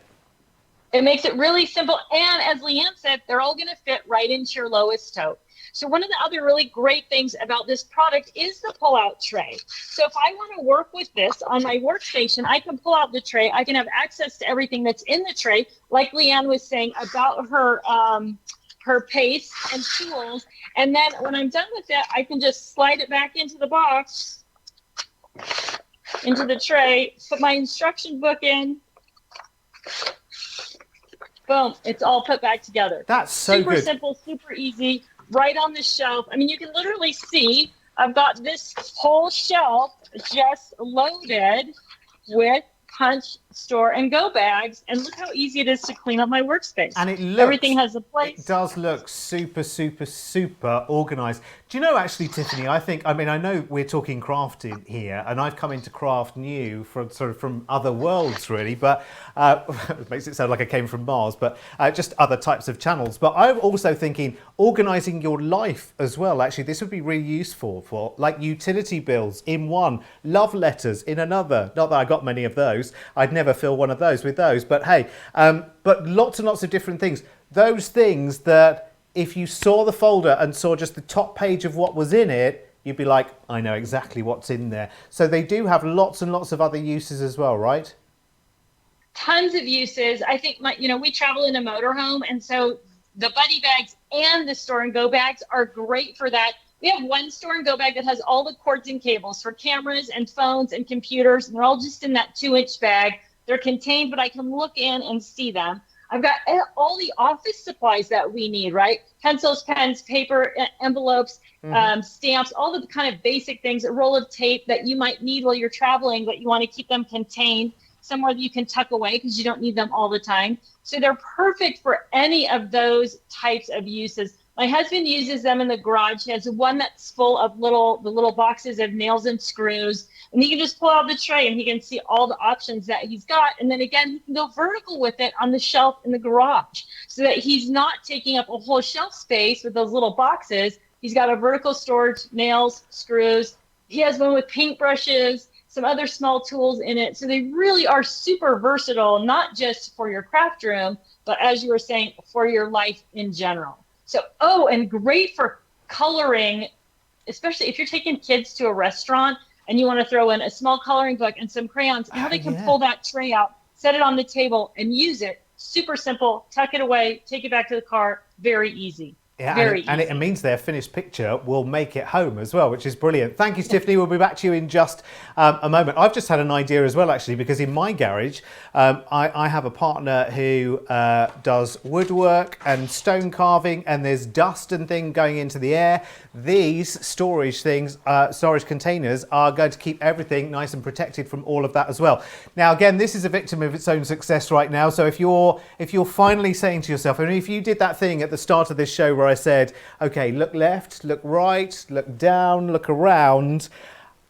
it makes it really simple. And as Leann said, they're all going to fit right into your lowest tote. So one of the other really great things about this product is the pull-out tray. So if I want to work with this on my workstation, I can pull out the tray. I can have access to everything that's in the tray, like Leann was saying about her paste and tools. And then when I'm done with it, I can just slide it back into the box, into the tray, put my instruction book in. Boom, it's all put back together. That's so super good. Super simple, super easy, right on the shelf. I mean, you can literally see I've got this whole shelf just loaded with punch, store, and go bags. And look how easy it is to clean up my workspace. And everything has a place. It does look super, super, super organized. Do you know, actually, Tiffany, I know we're talking crafting here, and I've come into craft new from other worlds, really, but it makes it sound like I came from Mars, but just other types of channels. But I'm also thinking organizing your life as well. Actually, this would be really useful for like utility bills in one, love letters in another. Not that I got many of those. I'd never fill one of those with those, but hey, but lots and lots of different things. Those things that if you saw the folder and saw just the top page of what was in it, you'd be like, I know exactly what's in there. So they do have lots and lots of other uses as well, right? Tons of uses. I think we travel in a motorhome, and so the buddy bags and the store and go bags are great for that. We have one store and go bag that has all the cords and cables for cameras and phones and computers, and they're all just in that 2-inch bag. They're contained, but I can look in and see them. I've got all the office supplies that we need, right? Pencils, pens, paper, envelopes, stamps, all the kind of basic things, a roll of tape that you might need while you're traveling, but you want to keep them contained somewhere that you can tuck away because you don't need them all the time. So they're perfect for any of those types of uses. My husband uses them in the garage. He has one that's full of the little boxes of nails and screws. And he can just pull out the tray and he can see all the options that he's got. And then again, he can go vertical with it on the shelf in the garage so that he's not taking up a whole shelf space with those little boxes. He's got a vertical storage, nails, screws. He has one with paintbrushes, some other small tools in it. So they really are super versatile, not just for your craft room, but as you were saying, for your life in general. So, and great for coloring, especially if you're taking kids to a restaurant and you want to throw in a small coloring book and some crayons. Now they can pull that tray out, set it on the table, and use it. Super simple. Tuck it away, take it back to the car. Very easy. Yeah, Very and it means their finished picture will make it home as well, which is brilliant. Thank you, Tiffany. We'll be back to you in just a moment. I've just had an idea as well, actually, because in my garage, I have a partner who does woodwork and stone carving, and there's dust and thing going into the air. These storage containers are going to keep everything nice and protected from all of that as well. Now, again, this is a victim of its own success right now. So if you're finally saying to yourself, and if you did that thing at the start of this show where I said, okay, look left, look right, look down, look around.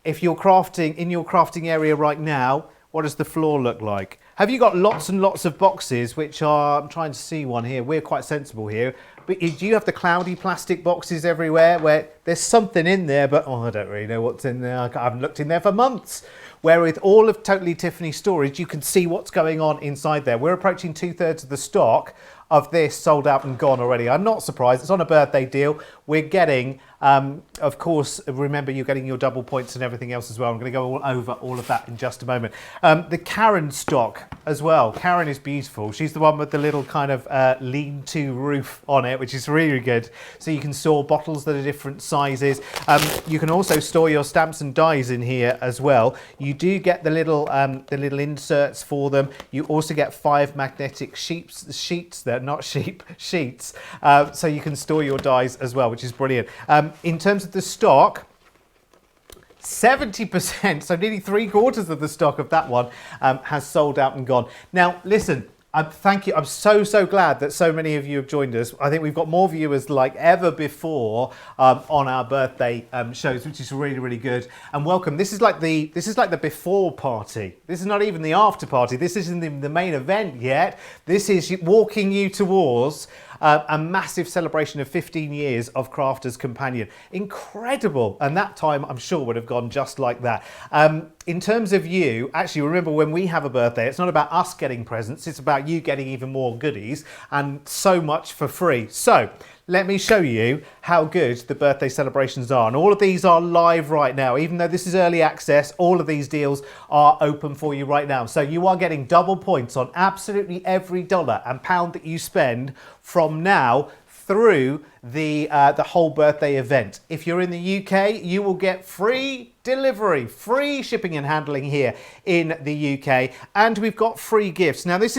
If you're crafting in your crafting area right now, what does the floor look like? Have you got lots and lots of boxes, which are, I'm trying to see one here, we're quite sensible here, but do you have the cloudy plastic boxes everywhere where there's something in there, but I don't really know what's in there, I haven't looked in there for months. Where with all of Totally Tiffany storage, you can see what's going on inside there. We're approaching 2/3 of the stock of this sold out and gone already. I'm not surprised. It's on a birthday deal. We're getting, of course, remember you're getting your double points and everything else as well. I'm going to go over all of that in just a moment. The Karen stock as well. Karen is beautiful. She's the one with the little kind of lean-to roof on it, which is really good. So you can store bottles that are different sizes. You can also store your stamps and dies in here as well. You do get the little inserts for them. You also get 5 magnetic sheets sheets, so you can store your dies as well, which is brilliant. In terms of the stock, 70%, so nearly 3/4 of the stock of that one has sold out and gone. Now, listen, Thank you. I'm so glad that so many of you have joined us. I think we've got more viewers like ever before on our birthday shows, which is really good. And welcome. This is like the before party. This is not even the after party. This isn't even the main event yet. This is walking you towards a massive celebration of 15 years of Crafters Companion. Incredible. And that time, I'm sure, would have gone just like that. In terms of you, actually, remember when we have a birthday, it's not about us getting presents, it's about you getting even more goodies and so much for free. So let me show you how good the birthday celebrations are. And all of these are live right now. Even though this is early access, all of these deals are open for you right now. So you are getting double points on absolutely every dollar and pound that you spend from now through the whole birthday event. If you're in the UK, you will get free delivery, free shipping and handling here in the UK, and we've got free gifts. Now these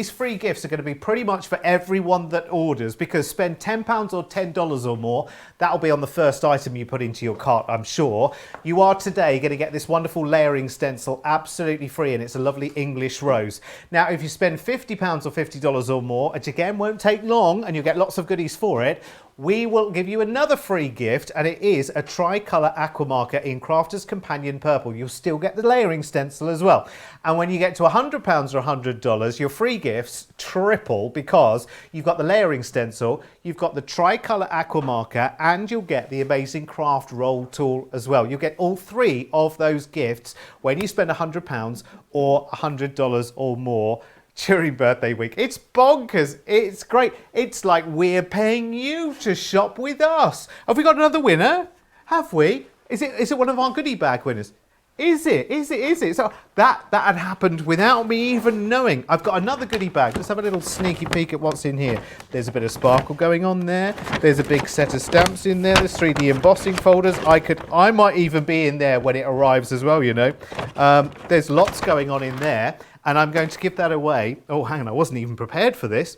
free gifts are going to be pretty much for everyone that orders, because spend £10 or $10 or more, that'll be on the first item you put into your cart, I'm sure. You are today going to get this wonderful layering stencil absolutely free, and it's a lovely English rose. Now if you spend £50 or $50 or more, which again won't take long and you'll get lots of goodies for it, we will give you another free gift, and it is a tricolour aqua marker in Crafters Companion Purple. You'll still get the layering stencil as well. And when you get to £100 or $100, your free gifts triple, because you've got the layering stencil, you've got the tricolour aqua marker, and you'll get the amazing craft roll tool as well. You'll get all three of those gifts when you spend £100 or $100 or more during birthday week. It's bonkers. It's great. It's like we're paying you to shop with us. Have we got another winner? Have we? Is it one of our goodie bag winners? Is it? So that had happened without me even knowing. I've got another goodie bag. Let's have a little sneaky peek at what's in here. There's a bit of sparkle going on there. There's a big set of stamps in there. There's 3D embossing folders. I might even be in there when it arrives as well, you know. There's lots going on in there. And I'm going to give that away. Oh, hang on, I wasn't even prepared for this.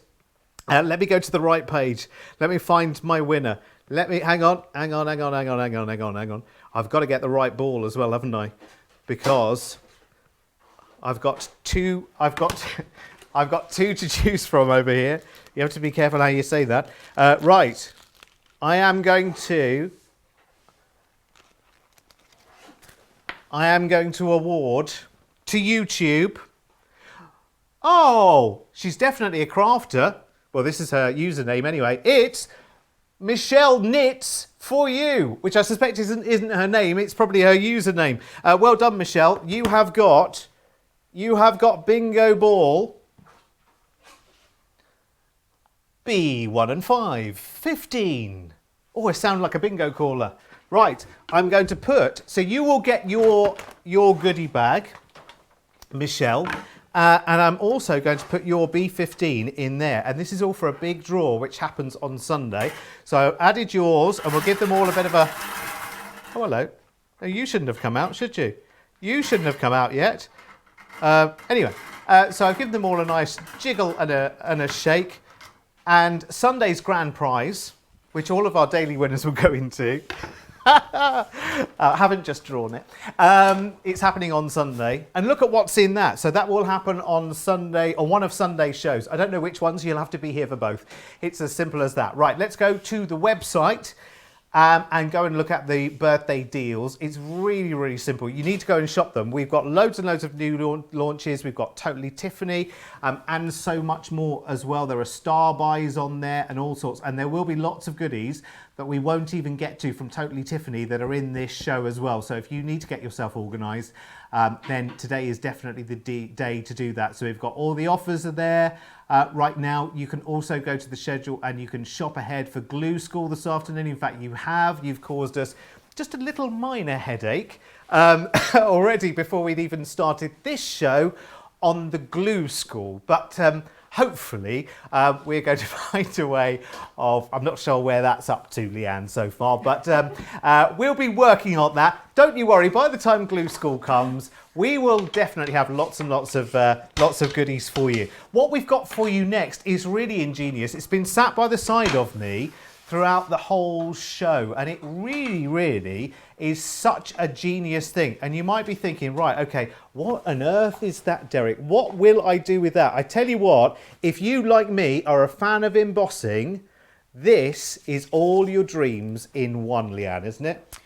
Let me go to the right page. Let me find my winner. Hang on. I've got to get the right ball as well, haven't I? Because I've got two to choose from over here. You have to be careful how you say that. Right. I am going to award to YouTube. Oh, she's definitely a crafter. Well, this is her username anyway. It's Michelle Knits for You, which I suspect isn't her name. It's probably her username. Well done, Michelle. You have got bingo ball B1 and 5, 15. Oh, I sound like a bingo caller. Right, I'm going to put, so you will get your goodie bag, Michelle. And I'm also going to put your B15 in there. And this is all for a big draw, which happens on Sunday. So I've added yours, and we'll give them all a bit of a... Oh, hello. No, you shouldn't have come out, should you? You shouldn't have come out yet. Anyway, so I've given them all a nice jiggle and a shake. And Sunday's grand prize, which all of our daily winners will go into... I haven't just drawn it. It's happening on Sunday. And look at what's in that. So that will happen on Sunday, on one of Sunday's shows. I don't know which ones. You'll have to be here for both. It's as simple as that. Right, let's go to the website and go and look at the birthday deals. It's really simple. You need to go and shop them. We've got loads and loads of new launches. We've got Totally Tiffany and so much more as well. There are star buys on there and all sorts. And there will be lots of goodies that we won't even get to from Totally Tiffany that are in this show as well. So if you need to get yourself organised, then today is definitely the day to do that. So we've got all the offers are there. Right now, you can also go to the schedule and you can shop ahead for Glue School this afternoon. In fact, you've caused us just a little minor headache already before we'd even started this show on the Glue School. But hopefully, we're going to find a way of, I'm not sure where that's up to, Leanne, so far, but we'll be working on that. Don't you worry, by the time Glue School comes, we will definitely have lots and lots of goodies for you. What we've got for you next is really ingenious. It's been sat by the side of me throughout the whole show, and it really is such a genius thing. And you might be thinking, right, okay, what on earth is that, Derek? What will I do with that? I tell you what, if you, like me, are a fan of embossing, this is all your dreams in one, Leann, isn't it?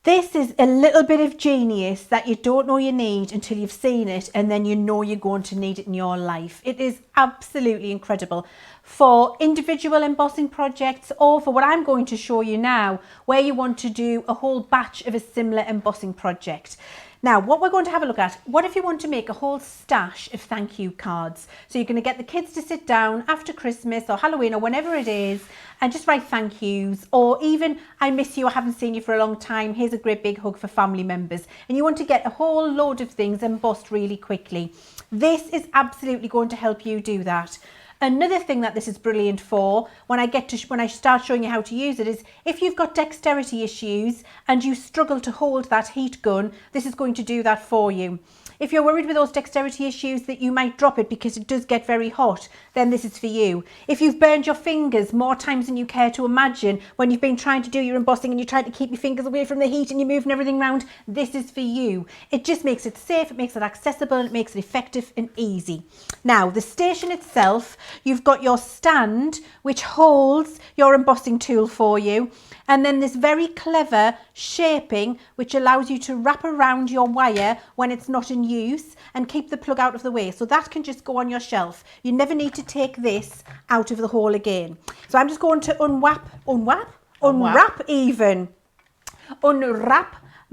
This is a little bit of genius that you don't know you need until you've seen it, and then you know you're going to need it in your life. It is absolutely incredible for individual embossing projects, or for what I'm going to show you now, where you want to do a whole batch of a similar embossing project. Now, what we're going to have a look at, what if you want to make a whole stash of thank you cards? So you're going to get the kids to sit down after Christmas or Halloween or whenever it is and just write thank yous, or even I miss you, I haven't seen you for a long time, here's a great big hug for family members. And you want to get a whole load of things embossed really quickly. This is absolutely going to help you do that. Another thing that this is brilliant for, when I start showing you how to use it, is if you've got dexterity issues and you struggle to hold that heat gun, this is going to do that for you. If you're worried with those dexterity issues that you might drop it because it does get very hot, then this is for you. If you've burned your fingers more times than you care to imagine when you've been trying to do your embossing and you try to keep your fingers away from the heat and you're moving everything around, this is for you. It just makes it safe, it makes it accessible, and it makes it effective and easy. Now, the station itself, you've got your stand which holds your embossing tool for you, and then this very clever shaping which allows you to wrap around your wire when it's not in use and keep the plug out of the way. So that can just go on your shelf. You never need to take this out of the hole again. So I'm just going to unwrap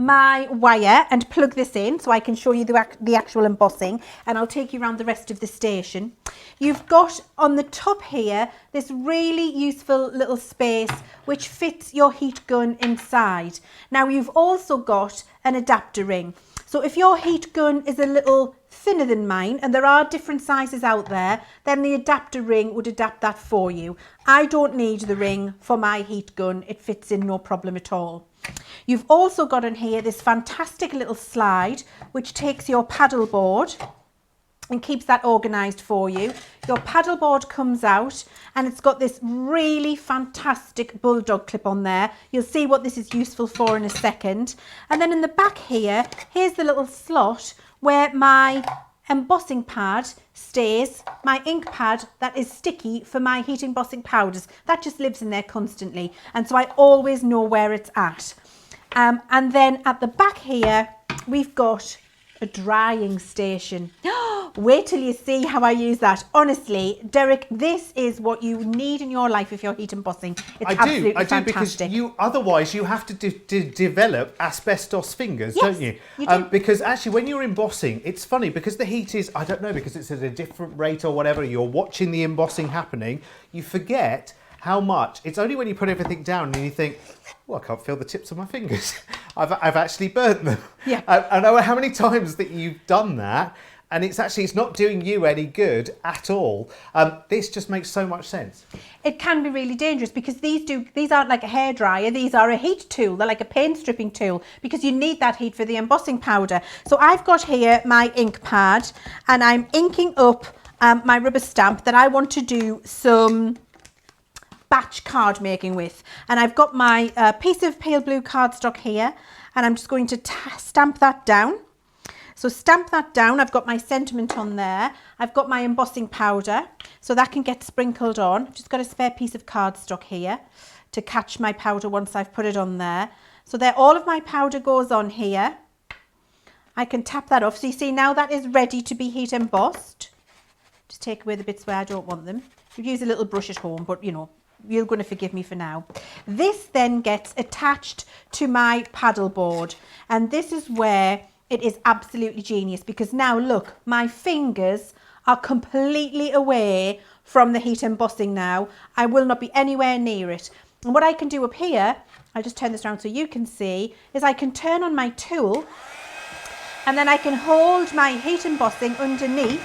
my wire and plug this in so I can show you the actual embossing, and I'll take you around the rest of the station. You've got on the top here this really useful little space which fits your heat gun inside. Now you've also got an adapter ring. So if your heat gun is a little thinner than mine, and there are different sizes out there, then the adapter ring would adapt that for you. I don't need the ring for my heat gun. It fits in no problem at all. You've also got in here this fantastic little slide which takes your paddle board and keeps that organised for you. Your paddle board comes out and it's got this really fantastic bulldog clip on there. You'll see what this is useful for in a second. And then in the back here, here's the little slot where my embossing pad stays, my ink pad that is sticky for my heat embossing powders. That just lives in there constantly, and so I always know where it's at. And then at the back here, we've got a drying station. Wait till you see how I use that. Honestly, Derek, this is what you need in your life if you're heat embossing. It's absolutely fantastic. Because otherwise you have to develop asbestos fingers, yes, don't you? You do. Because actually when you're embossing, it's funny because the heat is, I don't know, because it's at a different rate or whatever, you're watching the embossing happening, you forget how much. It's only when you put everything down and you think, well, I can't feel the tips of my fingers. I've actually burnt them. Yeah. I know how many times that you've done that, and it's not doing you any good at all. This just makes so much sense. It can be really dangerous because these aren't like a hairdryer, these are a heat tool. They're like a paint stripping tool because you need that heat for the embossing powder. So I've got here my ink pad and I'm inking up my rubber stamp that I want to do some batch card making with, and I've got my piece of pale blue cardstock here, and I'm just going to stamp that down. So stamp that down. I've got my sentiment on there. I've got my embossing powder, so that can get sprinkled on. I've just got a spare piece of cardstock here to catch my powder once I've put it on there. So there, all of my powder goes on here. I can tap that off. So you see now that is ready to be heat embossed. Just take away the bits where I don't want them. You use a little brush at home, but you know, you're going to forgive me for now. This then gets attached to my paddle board, and this is where it is absolutely genius because now look, my fingers are completely away from the heat embossing now. I will not be anywhere near it. And what I can do up here, I'll just turn this around so you can see, is I can turn on my tool and then I can hold my heat embossing underneath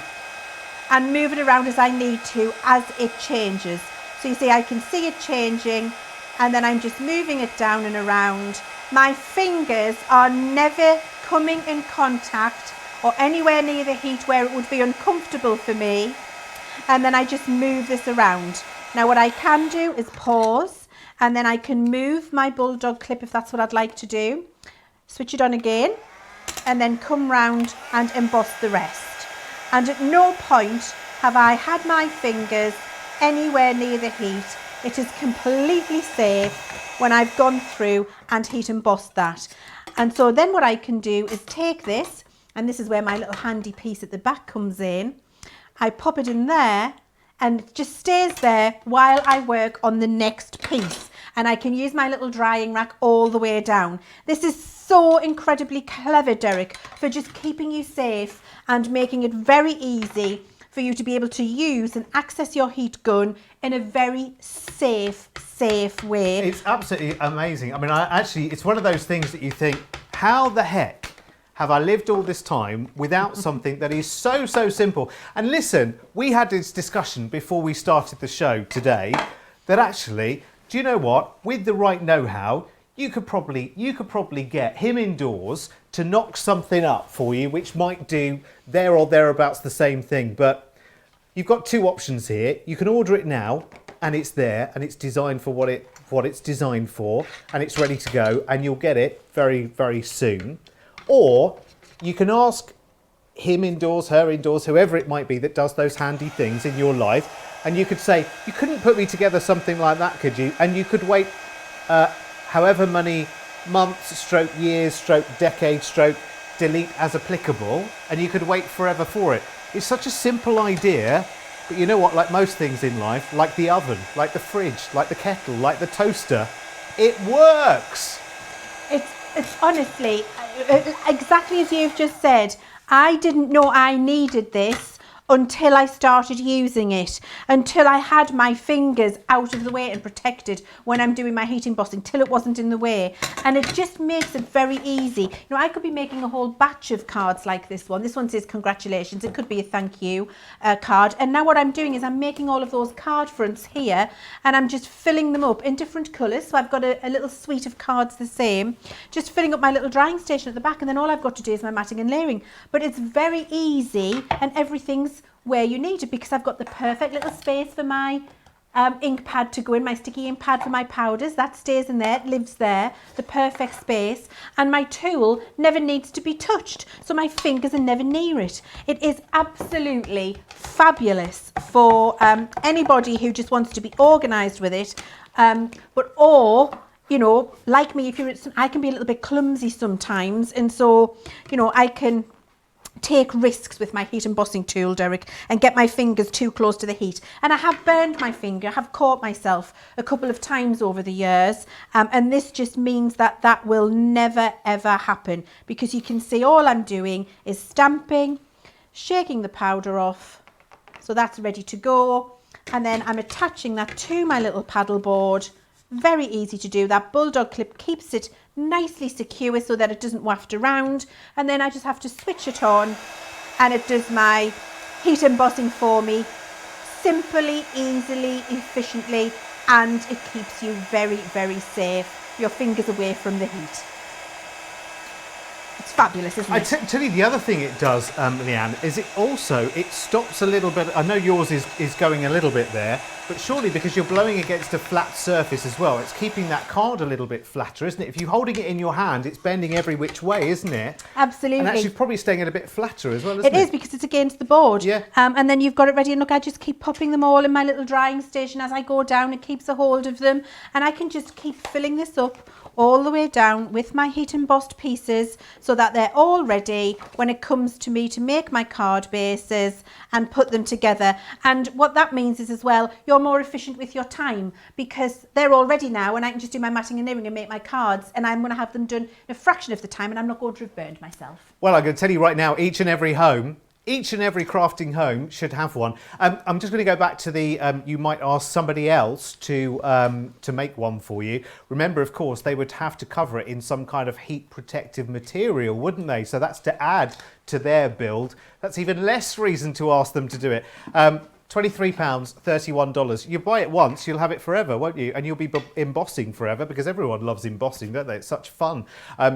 and move it around as I need to as it changes. So you see I can see it changing, and then I'm just moving it down and around. My fingers are never coming in contact or anywhere near the heat where it would be uncomfortable for me. And then I just move this around. Now what I can do is pause, and then I can move my bulldog clip if that's what I'd like to do. Switch it on again, and then come round and emboss the rest. And at no point have I had my fingers anywhere near the heat. It is completely safe when I've gone through and heat embossed that. And so then what I can do is take this, and this is where my little handy piece at the back comes in. I pop it in there, and it just stays there while I work on the next piece. And I can use my little drying rack all the way down. This is so incredibly clever, Derek, for just keeping you safe and making it very easy for you to be able to use and access your heat gun in a very safe way. It's absolutely amazing. I mean, it's one of those things that you think, how the heck have I lived all this time without something that is so simple? And listen, we had this discussion before we started the show today that actually, do you know what? With the right know-how, you could probably get him indoors to knock something up for you, which might do there or thereabouts the same thing. But you've got two options here. You can order it now, and it's there, and it's designed for what it's designed for, and it's ready to go, and you'll get it very soon. Or you can ask him indoors, her indoors, whoever it might be that does those handy things in your life, and you could say, you couldn't put me together something like that, could you? And you could wait however many months, stroke years, stroke decades, stroke delete as applicable, and you could wait forever for it. It's such a simple idea, but you know what, like most things in life, like the oven, like the fridge, like the kettle, like the toaster, it works. It's honestly, exactly as you've just said, I didn't know I needed this until I started using it, until I had my fingers out of the way and protected when I'm doing my heat embossing, till it wasn't in the way. And it just makes it very easy. You know, I could be making a whole batch of cards like this one. This one says congratulations. It could be a thank you card. And now what I'm doing is I'm making all of those card fronts here, and I'm just filling them up in different colours. So I've got a little suite of cards the same, just filling up my little drying station at the back, and then all I've got to do is my matting and layering. But it's very easy, and everything's where you need it, because I've got the perfect little space for my ink pad to go in, my sticky ink pad for my powders, that stays in there, it lives there, the perfect space, and my tool never needs to be touched, so my fingers are never near it. It is absolutely fabulous for anybody who just wants to be organised with it, or you know, like me, I can be a little bit clumsy sometimes, and so, you know, I can take risks with my heat embossing tool, Derek, and get my fingers too close to the heat. And I have burned my finger, I have caught myself a couple of times over the years, and this just means that will never ever happen, because you can see all I'm doing is stamping, shaking the powder off, so that's ready to go, and then I'm attaching that to my little paddle board. Very easy to do. That bulldog clip keeps it nicely secure so that it doesn't waft around, and then I just have to switch it on and it does my heat embossing for me simply, easily, efficiently, and it keeps you very safe, your fingers away from the heat. It's fabulous, isn't it? Tell you the other thing it does, Leanne, is it stops a little bit. I know yours is going a little bit there, but surely because you're blowing against a flat surface as well, it's keeping that card a little bit flatter, isn't it? If you're holding it in your hand, it's bending every which way, isn't it? Absolutely. And actually probably staying a bit flatter as well, isn't it? It is, because it's against the board. Yeah. And then you've got it ready, and look, I just keep popping them all in my little drying station as I go down. It keeps a hold of them, and I can just keep filling this up all the way down with my heat embossed pieces, so that they're all ready when it comes to me to make my card bases and put them together. And what that means is, as well, you're more efficient with your time, because they're all ready now, and I can just do my matting and layering and make my cards, and I'm going to have them done in a fraction of the time, and I'm not going to have burned myself. Well, I'm going to tell you right now, each and every crafting home should have one. I'm just going to go back to the, you might ask somebody else to make one for you. Remember, of course, they would have to cover it in some kind of heat protective material, wouldn't they? So that's to add to their build. That's even less reason to ask them to do it. £23, $31. You buy it once, you'll have it forever, won't you? And you'll be embossing forever because everyone loves embossing, don't they? It's such fun.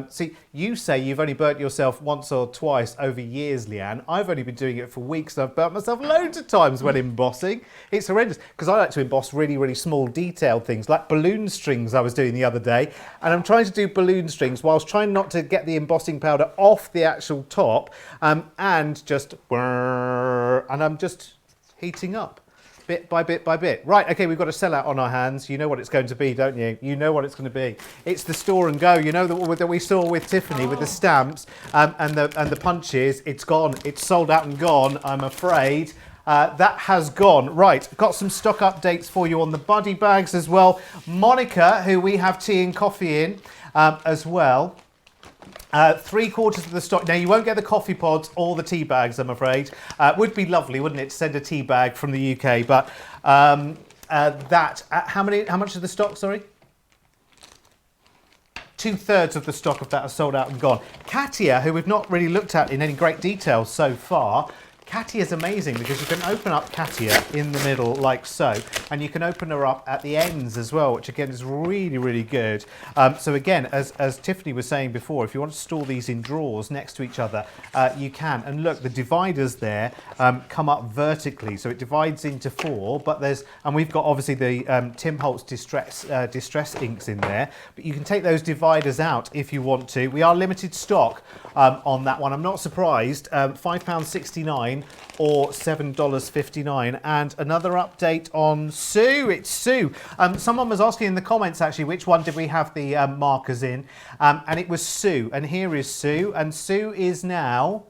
See, you say you've only burnt yourself once or twice over years, Leanne. I've only been doing it for weeks and I've burnt myself loads of times when embossing. It's horrendous because I like to emboss really, really small detailed things like balloon strings I was doing the other day. And I'm trying to do balloon strings whilst trying not to get the embossing powder off the actual top and just... And I'm just heating up bit by bit by bit. Right, okay, we've got a sellout on our hands. You know what it's going to be, don't you? You know what it's going to be. It's the store and go. You know that we saw with Tiffany with the stamps and the punches. It's gone. It's sold out and gone, I'm afraid. That has gone. Right, got some stock updates for you on the buddy bags as well. Monica, who we have tea and coffee in as well. 3/4 of the stock. Now, you won't get the coffee pods or the tea bags, I'm afraid. Would be lovely, wouldn't it, to send a tea bag from the UK? But how much of the stock, sorry? 2/3 of the stock of that are sold out and gone. Katia, who we've not really looked at in any great detail so far. Katia is amazing because you can open up Katia in the middle like so, and you can open her up at the ends as well, which again is really, really good. So again, as Tiffany was saying before, if you want to store these in drawers next to each other, you can. And look, the dividers there come up vertically, so it divides into 4. But and we've got obviously the Tim Holtz distress inks in there, but you can take those dividers out if you want to. We are limited stock on that one. I'm not surprised. £5.69 or $7.59. And another update on Sue. It's Sue. Someone was asking in the comments actually which one did we have the markers in, and it was Sue. And here is Sue, and Sue is now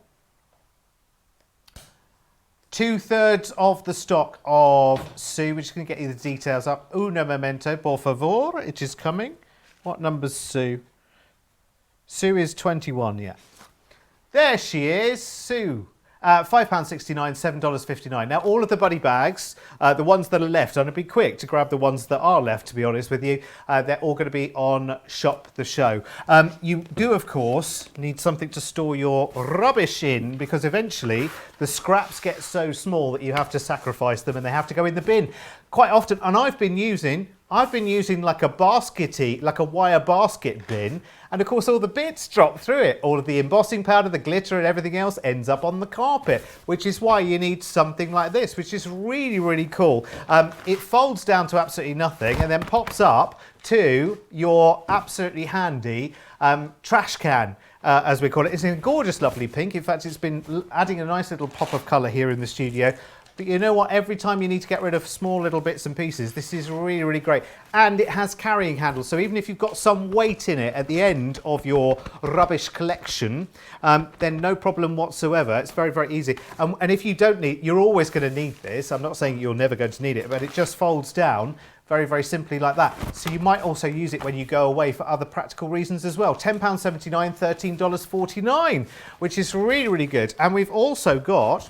2/3 of the stock of Sue. We're just going to get you the details up. Uno momento, por favor. It is coming. What number's Sue? Sue is 21, yeah. There she is, Sue. £5.69, $7.59. Now, all of the buddy bags, the ones that are left, I'm going to be quick to grab the ones that are left, to be honest with you. They're all going to be on Shop the Show. You do, of course, need something to store your rubbish in, because eventually the scraps get so small that you have to sacrifice them and they have to go in the bin quite often. And I've been using like a baskety, like a wire basket bin, and of course all the bits drop through it. All of the embossing powder, the glitter and everything else ends up on the carpet, which is why you need something like this, which is really, really cool. It folds down to absolutely nothing and then pops up to your absolutely handy trash can, as we call it. It's in a gorgeous, lovely pink. In fact, it's been adding a nice little pop of colour here in the studio. But you know what? Every time you need to get rid of small little bits and pieces, this is really, really great. And it has carrying handles. So even if you've got some weight in it at the end of your rubbish collection, then no problem whatsoever. It's very, very easy. And if you don't need, you're always going to need this. I'm not saying you're never going to need it, but it just folds down very, very simply like that. So you might also use it when you go away for other practical reasons as well. £10.79, $13.49, which is really, really good. And we've also got...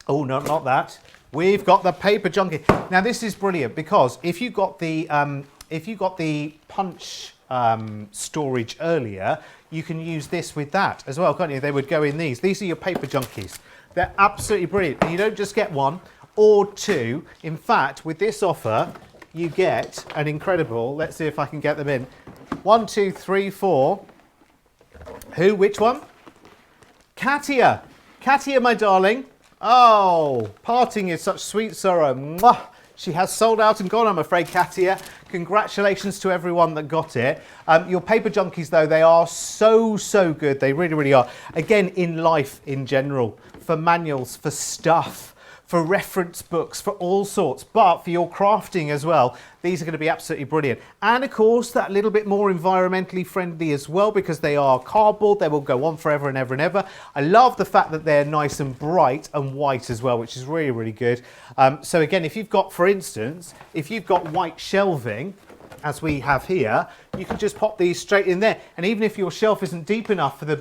Oh, no, not that. We've got the paper junkie. Now, this is brilliant because if you got the punch storage earlier, you can use this with that as well, can't you? They would go in these. These are your paper junkies. They're absolutely brilliant. And you don't just get one or two. In fact, with this offer, you get an incredible, let's see if I can get them in. 1, 2, 3, 4. Who? Which one? Katia. Katia, my darling. Oh, parting is such sweet sorrow. Mwah! She has sold out and gone, I'm afraid, Katia. Congratulations to everyone that got it. Your paper junkies, though, they are so, so good. They really, really are. Again, in life in general, for manuals, for stuff, for reference books, for all sorts, but for your crafting as well, these are going to be absolutely brilliant. And of course, that little bit more environmentally friendly as well, because they are cardboard. They will go on forever and ever and ever. I love the fact that they're nice and bright and white as well, which is really, really good. So again, if you've got, for instance, if you've got white shelving, as we have here, you can just pop these straight in there. And even if your shelf isn't deep enough for the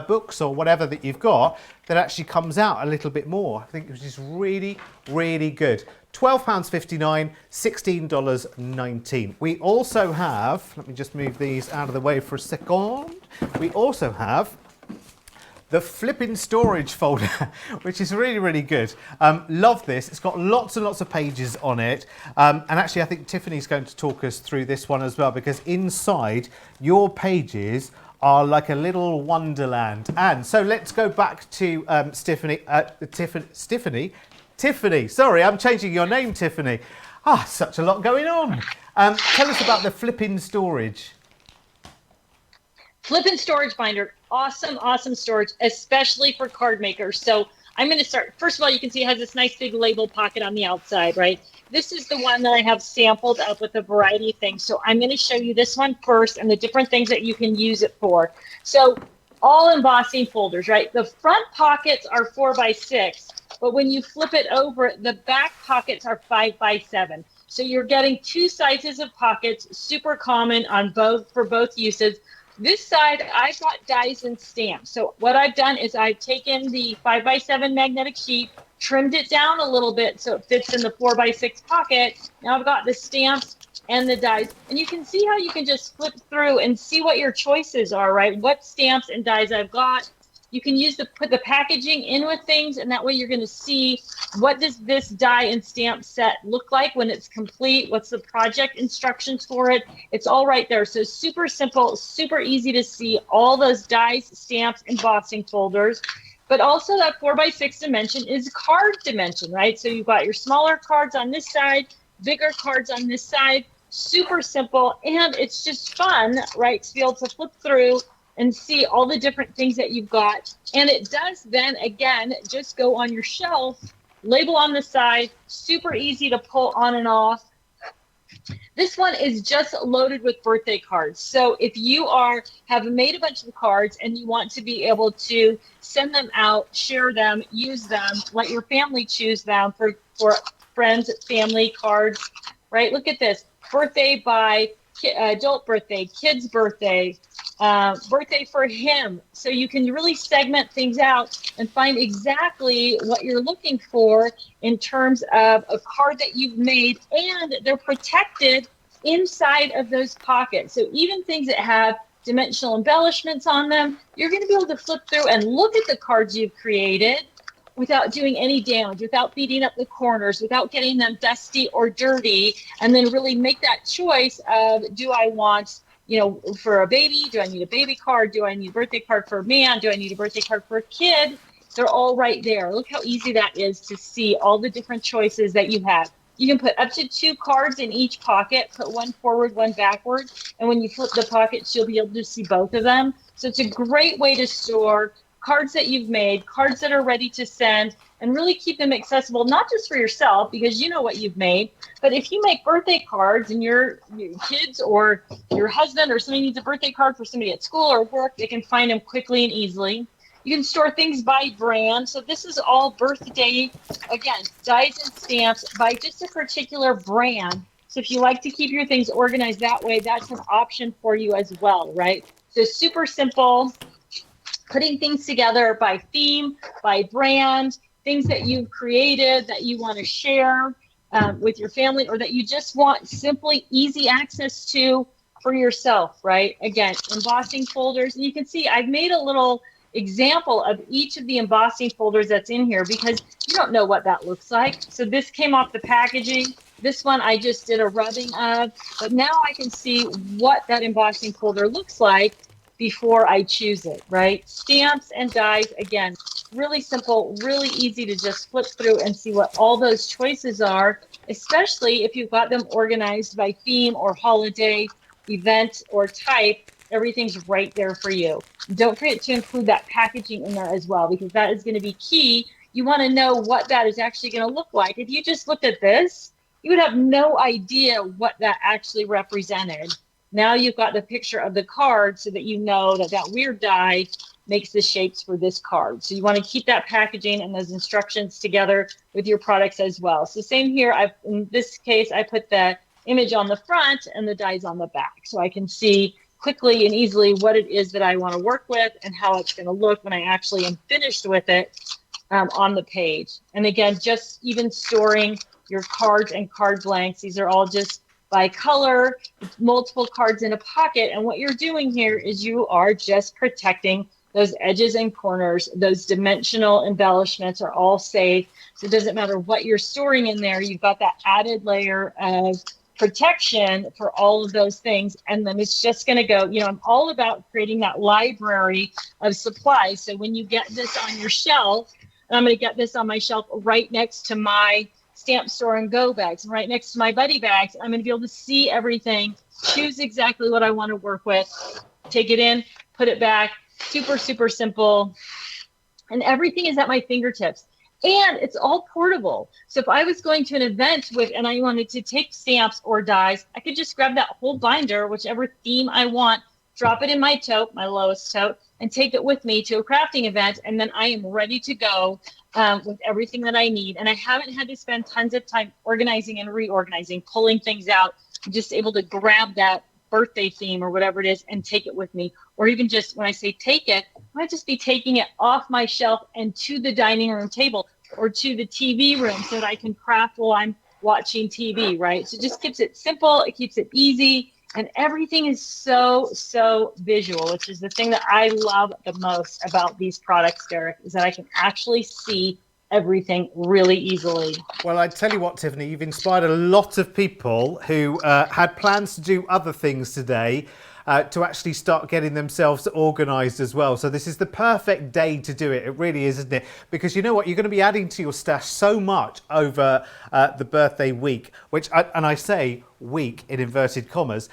books or whatever that you've got, that actually comes out a little bit more. I think it's just really, really good. £12.59, $16.19. We also have, let me just move these out of the way for a second. We also have the flipping storage folder, which is really, really good. Love this. It's got lots and lots of pages on it. And actually, I think Tiffany's going to talk us through this one as well, because inside your pages are like a little wonderland. And so let's go back to Tiffany. Sorry, I'm changing your name, Tiffany. Such a lot going on. Tell us about the flipping storage. Flippin' storage binder, awesome storage, especially for card makers. So I'm going to start. First of all, you can see it has this nice big label pocket on the outside, right? This is the one that I have sampled up with a variety of things. So I'm going to show you this one first and the different things that you can use it for. So all embossing folders, right? The front pockets are 4x6, but when you flip it over, the back pockets are 5x7. So you're getting two sizes of pockets, super common on for both uses. This side, I've got dies and stamps. So what I've done is I've taken the 5x7 magnetic sheet, trimmed it down a little bit so it fits in the 4x6 pocket. Now I've got the stamps and the dies. And you can see how you can just flip through and see what your choices are, right? What stamps and dies I've got. You can put the packaging in with things, and that way you're going to see what does this die and stamp set look like when it's complete, what's the project instructions for it. It's all right there. So super simple, super easy to see all those dies, stamps, embossing folders. But also that 4x6 dimension is card dimension, right? So you've got your smaller cards on this side, bigger cards on this side, super simple. And it's just fun, right, to be able to flip through and see all the different things that you've got. And it does then, again, just go on your shelf, label on the side, super easy to pull on and off. This one is just loaded with birthday cards. So if you have made a bunch of cards and you want to be able to send them out, share them, use them, let your family choose them for friends, family cards, right? Look at this, birthday by adult birthday, kid's birthday, birthday for him. So you can really segment things out and find exactly what you're looking for in terms of a card that you've made, and they're protected inside of those pockets. So even things that have dimensional embellishments on them, you're going to be able to flip through and look at the cards you've created without doing any damage, without beating up the corners, without getting them dusty or dirty, and then really make that choice of, do I want, for a baby, do I need a baby card? Do I need a birthday card for a man? Do I need a birthday card for a kid? They're all right there. Look how easy that is to see all the different choices that you have. You can put up to 2 cards in each pocket, put one forward, one backward, and when you flip the pockets, you'll be able to see both of them. So it's a great way to store cards that you've made, cards that are ready to send, and really keep them accessible, not just for yourself, because you know what you've made, but if you make birthday cards and your kids or your husband or somebody needs a birthday card for somebody at school or work, they can find them quickly and easily. You can store things by brand. So this is all birthday, again, dies and stamps by just a particular brand. So if you like to keep your things organized that way, that's an option for you as well, right? So super simple. Putting things together by theme, by brand, things that you've created that you want to share with your family, or that you just want simply easy access to for yourself, right? Again, embossing folders. And you can see I've made a little example of each of the embossing folders that's in here, because you don't know what that looks like. So this came off the packaging. This one I just did a rubbing of, but now I can see what that embossing folder looks like before I choose it, right? Stamps and dies, again, really simple, really easy to just flip through and see what all those choices are, especially if you've got them organized by theme or holiday, event, or type. Everything's right there for you. Don't forget to include that packaging in there as well, because that is going to be key. You want to know what that is actually going to look like. If you just looked at this, you would have no idea what that actually represented. Now you've got the picture of the card so that you know that that weird die makes the shapes for this card. So you want to keep that packaging and those instructions together with your products as well. So same here, in this case, I put the image on the front and the dies on the back, so I can see quickly and easily what it is that I want to work with and how it's going to look when I actually am finished with it on the page. And again, just even storing your cards and card blanks, these are all just by color, multiple cards in a pocket. And what you're doing here is you are just protecting those edges and corners, those dimensional embellishments are all safe. So it doesn't matter what you're storing in there, you've got that added layer of protection for all of those things. And then it's just going to go, I'm all about creating that library of supplies. So when you get this on your shelf, and I'm going to get this on my shelf right next to my stamp store and go bags, and right next to my buddy bags, I'm going to be able to see everything, choose exactly what I want to work with, take it in, put it back. Super, super simple. And everything is at my fingertips. And it's all portable. So if I was going to an event and I wanted to take stamps or dies, I could just grab that whole binder, whichever theme I want, drop it in my tote, my lowest tote, and take it with me to a crafting event. And then I am ready to go with everything that I need. And I haven't had to spend tons of time organizing and reorganizing, pulling things out. I'm just able to grab that birthday theme or whatever it is and take it with me. Or even just when I say take it, I might just be taking it off my shelf and to the dining room table or to the TV room so that I can craft while I'm watching TV, right? So it just keeps it simple, it keeps it easy, and everything is so visual, which is the thing that I love the most about these products, Derek, is that I can actually see everything really easily. Well, I tell you what, Tiffany, you've inspired a lot of people who had plans to do other things today to actually start getting themselves organised as well. So this is the perfect day to do it. It really is, isn't it? Because you know what? You're going to be adding to your stash so much over the birthday week, and I say week in inverted commas,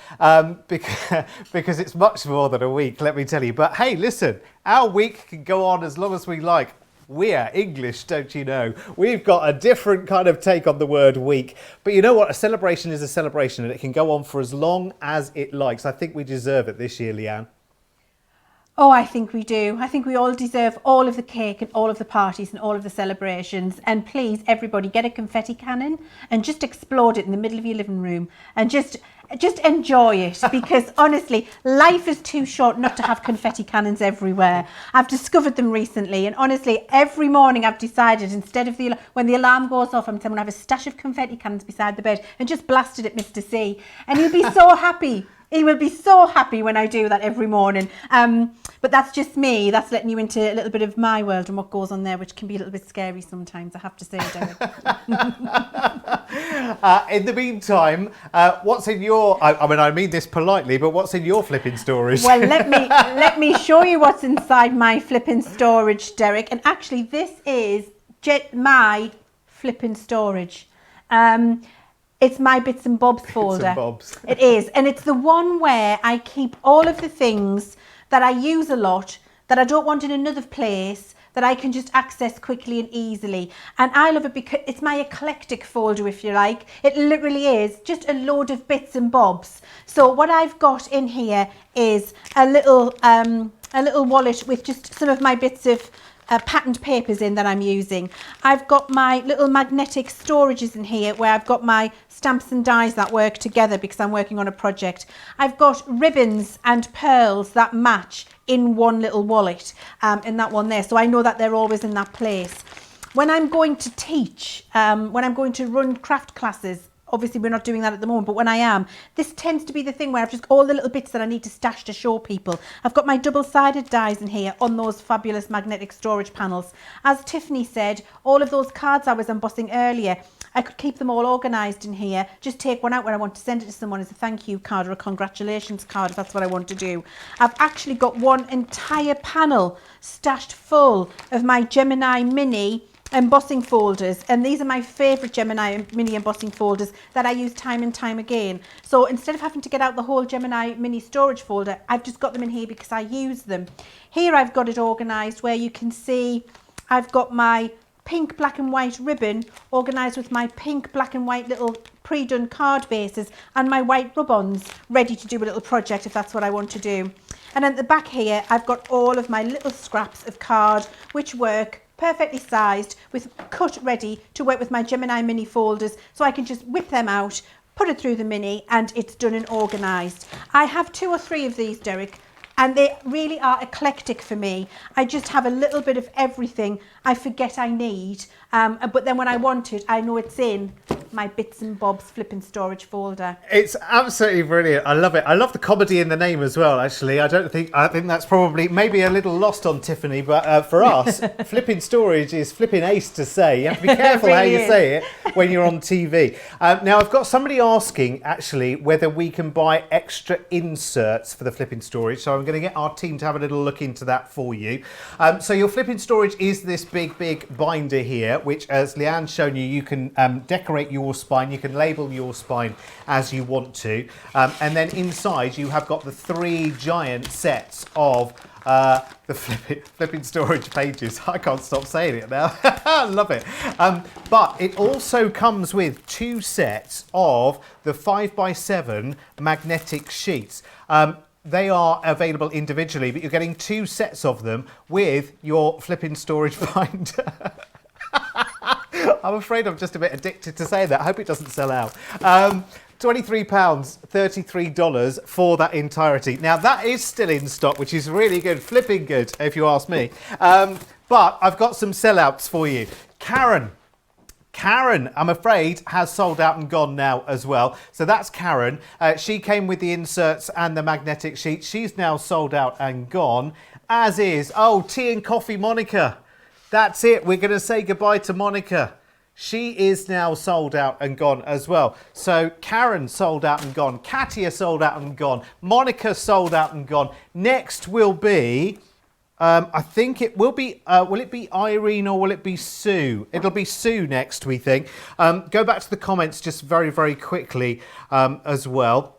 because it's much more than a week, let me tell you. But hey, listen, our week can go on as long as we like. We're English, don't you know? We've got a different kind of take on the word week. But you know what? A celebration is a celebration, and it can go on for as long as it likes. I think we deserve it this year, Leann. Oh, I think we do. I think we all deserve all of the cake and all of the parties and all of the celebrations. And please, everybody, get a confetti cannon and just explode it in the middle of your living room and just enjoy it, because honestly, life is too short not to have confetti cannons everywhere. I've discovered them recently, and honestly, every morning I've decided, instead of when the alarm goes off, I'm going to have a stash of confetti cannons beside the bed and just blast it at Mr. C. And he'll be so happy. He will be so happy when I do that every morning. But that's just me. That's letting you into a little bit of my world and what goes on there, which can be a little bit scary sometimes, I have to say, Derek. In the meantime, what's in your... I mean this politely, but what's in your flipping storage? Well, let me show you what's inside my flipping storage, Derek. And actually, this is my flipping storage. It's my bits and bobs folder. Bits and bobs. It is. And it's the one where I keep all of the things that I use a lot, that I don't want in another place, that I can just access quickly and easily. And I love it because it's my eclectic folder, if you like. It literally is just a load of bits and bobs. So what I've got in here is a little wallet with just some of my bits of patterned papers in that I'm using. I've got my little magnetic storages in here where I've got my stamps and dies that work together because I'm working on a project. I've got ribbons and pearls that match in one little wallet, in that one there. So I know that they're always in that place. When I'm going to teach, when I'm going to run craft classes, obviously we're not doing that at the moment, but when I am, this tends to be the thing where I've just got all the little bits that I need to stash to show people. I've got my double-sided dies in here on those fabulous magnetic storage panels. As Tiffany said, all of those cards I was embossing earlier, I could keep them all organised in here, just take one out when I want to send it to someone as a thank you card or a congratulations card if that's what I want to do. I've actually got one entire panel stashed full of my Gemini Mini embossing folders, and these are my favourite Gemini Mini embossing folders that I use time and time again. So instead of having to get out the whole Gemini Mini storage folder, I've just got them in here because I use them. Here I've got it organised where you can see I've got my pink, black and white ribbon organised with my pink, black and white little pre-done card bases and my white rub-ons ready to do a little project if that's what I want to do. And at the back here I've got all of my little scraps of card which work perfectly sized, with cut ready to work with my Gemini Mini folders, so I can just whip them out, put it through the Mini, and it's done and organised. I have 2 or 3 of these, Derek, and they really are eclectic for me. I just have a little bit of everything I forget I need, but then when I want it, I know it's in my bits and bobs flipping storage folder. It's absolutely brilliant. I love it. I love the comedy in the name as well, actually. I think that's probably maybe a little lost on Tiffany, but for us, flipping storage is flipping ace to say. You have to be careful how you say it when you're on TV. Now, I've got somebody asking, actually, whether we can buy extra inserts for the flipping storage. So I'm going to get our team to have a little look into that for you. So your flipping storage is this big binder here, which, as Leanne's shown you, you can decorate your spine, you can label your spine as you want to, and then inside you have got the 3 giant sets of the flipping storage pages. I can't stop saying it now. I love it. But it also comes with 2 sets of the 5x7 magnetic sheets. They are available individually, but you're getting 2 sets of them with your flipping storage binder. I'm afraid I'm just a bit addicted to saying that. I hope it doesn't sell out. £23, $33 for that entirety. Now, that is still in stock, which is really good, flipping good, if you ask me. But I've got some sellouts for you. Karen, I'm afraid, has sold out and gone now as well. So that's Karen. She came with the inserts and the magnetic sheet. She's now sold out and gone, as is, Tea and Coffee Monica. That's it. We're going to say goodbye to Monica. She is now sold out and gone as well. So Karen sold out and gone. Katia sold out and gone. Monica sold out and gone. Next will be, I think it will be, will it be Irene or will it be Sue? It'll be Sue next, we think. Go back to the comments just very quickly as well.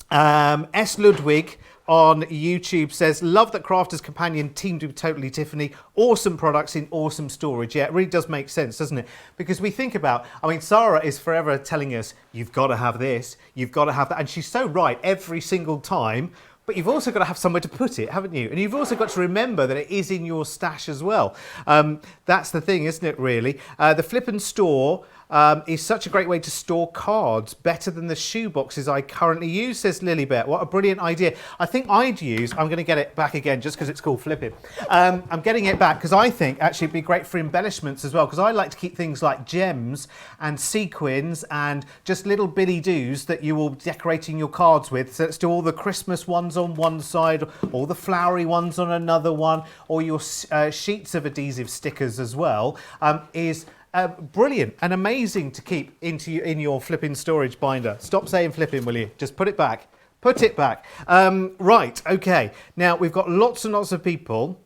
S. Ludwig on YouTube says, love that Crafters Companion teamed with Totally Tiffany. Awesome products in awesome storage. Yeah, it really does make sense, doesn't it? Because we think about, Sarah is forever telling us, you've got to have this, you've got to have that. And she's so right every single time. But you've also got to have somewhere to put it, haven't you? And you've also got to remember that it is in your stash as well. That's the thing, isn't it, really? The Flip and Store is such a great way to store cards, better than the shoe boxes I currently use, says Lilybet. What a brilliant idea. I think I'm going to get it back again just because it's called flipping. I'm getting it back because I think actually it'd be great for embellishments as well, because I like to keep things like gems and sequins and just little billy-doos that you will be decorating your cards with. So let's do all the Christmas ones on one side, all the flowery ones on another one, or your sheets of adhesive stickers as well, is brilliant and amazing to keep in your flipping storage binder. Stop saying flipping, will you? Just put it back. Put it back. Right, okay. Now, we've got lots and lots of people.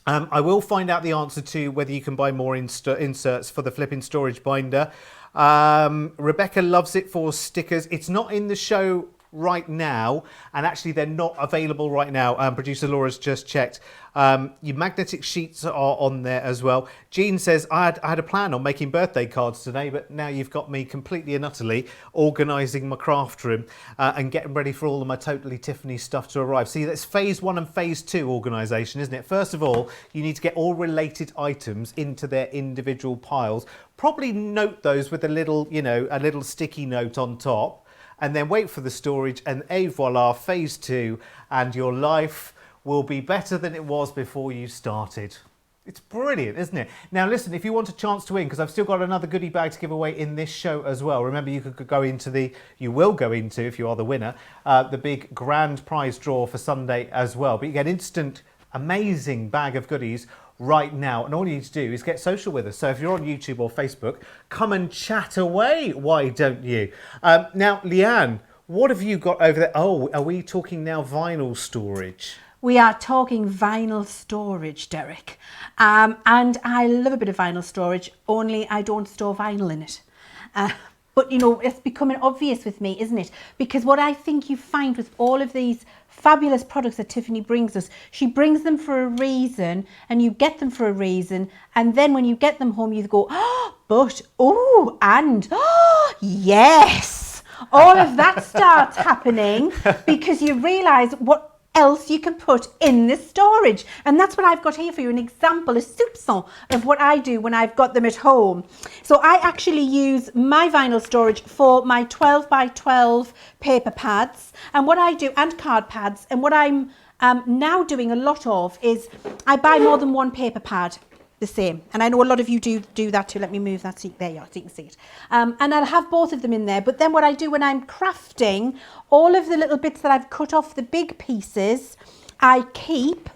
I will find out the answer to whether you can buy more inserts for the flipping storage binder. Rebecca loves it for stickers. It's not in the show right now, and actually they're not available right now. Producer Laura's just checked. Your magnetic sheets are on there as well. Jean says, I had a plan on making birthday cards today, but now you've got me completely and utterly organising my craft room and getting ready for all of my Totally Tiffany stuff to arrive. See, that's phase 1 and phase 2 organisation, isn't it? First of all, you need to get all related items into their individual piles. Probably note those with a little sticky note on top, and then wait for the storage, and voila, phase 2, and your life will be better than it was before you started. It's brilliant, isn't it? Now listen, if you want a chance to win, because I've still got another goodie bag to give away in this show as well. Remember, you will go into, if you are the winner, the big grand prize draw for Sunday as well. But you get instant, amazing bag of goodies right now, and all you need to do is get social with us. So if you're on YouTube or Facebook, come and chat away, why don't you? Now, Leanne, what have you got over there? Oh, are we talking now vinyl storage? We are talking vinyl storage, Derek. And I love a bit of vinyl storage, only I don't store vinyl in it. But, it's becoming obvious with me, isn't it? Because what I think you find with all of these fabulous products that Tiffany brings us, she brings them for a reason, and you get them for a reason, and then when you get them home, you go, yes! All of that starts happening because you realise what else you can put in this storage. And that's what I've got here for you, an example, a soupçon of what I do when I've got them at home. So I actually use my vinyl storage for my 12 by 12 paper pads, and what I do, and card pads, and what I'm now doing a lot of is I buy more than one paper pad. the same. And I know a lot of you do that too. Let me move that seat. There you are, so you can see it. And I'll have both of them in there. But then what I do when I'm crafting, all of the little bits that I've cut off the big pieces, I keep.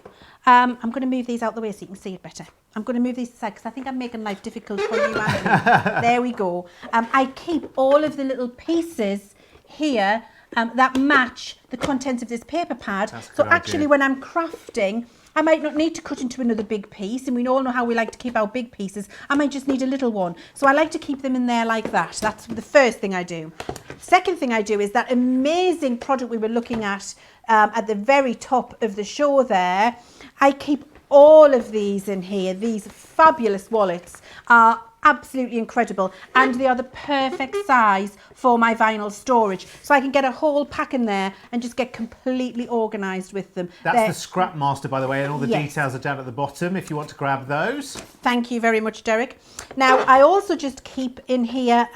I'm going to move these out the way so you can see it better. I'm going to move these aside because I think I'm making life difficult for you, Anthony. There we go. I keep all of the little pieces here that match the contents of this paper pad. So actually when I'm crafting, I might not need to cut into another big piece, and we all know how we like to keep our big pieces. I might just need a little one. So I like to keep them in there like that. That's the first thing I do. Second thing I do is that amazing product we were looking at the very top of the show there. I keep all of these in here. These fabulous wallets are absolutely incredible, and they are the perfect size for my vinyl storage, so I can get a whole pack in there and just get completely organised with them. That's the Scrap Master, by the way, and all the details are down at the bottom if you want to grab those. Thank you very much, Derek. Now I also just keep in here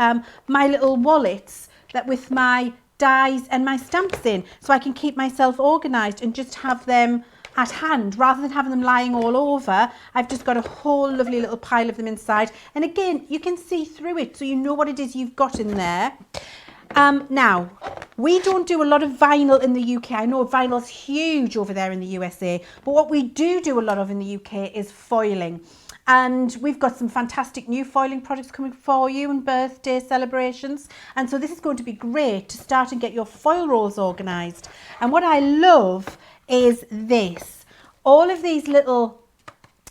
my little wallets that with my dies and my stamps in, so I can keep myself organised and just have them at hand rather than having them lying all over. I've just got a whole lovely little pile of them inside, and again you can see through it so you know what it is you've got in there. Now we don't do a lot of vinyl in the UK. I know vinyl's huge over there in the USA, but what we do a lot of in the UK is foiling, and we've got some fantastic new foiling products coming for you and birthday celebrations, and so this is going to be great to start and get your foil rolls organised. And what I love is this, all of these little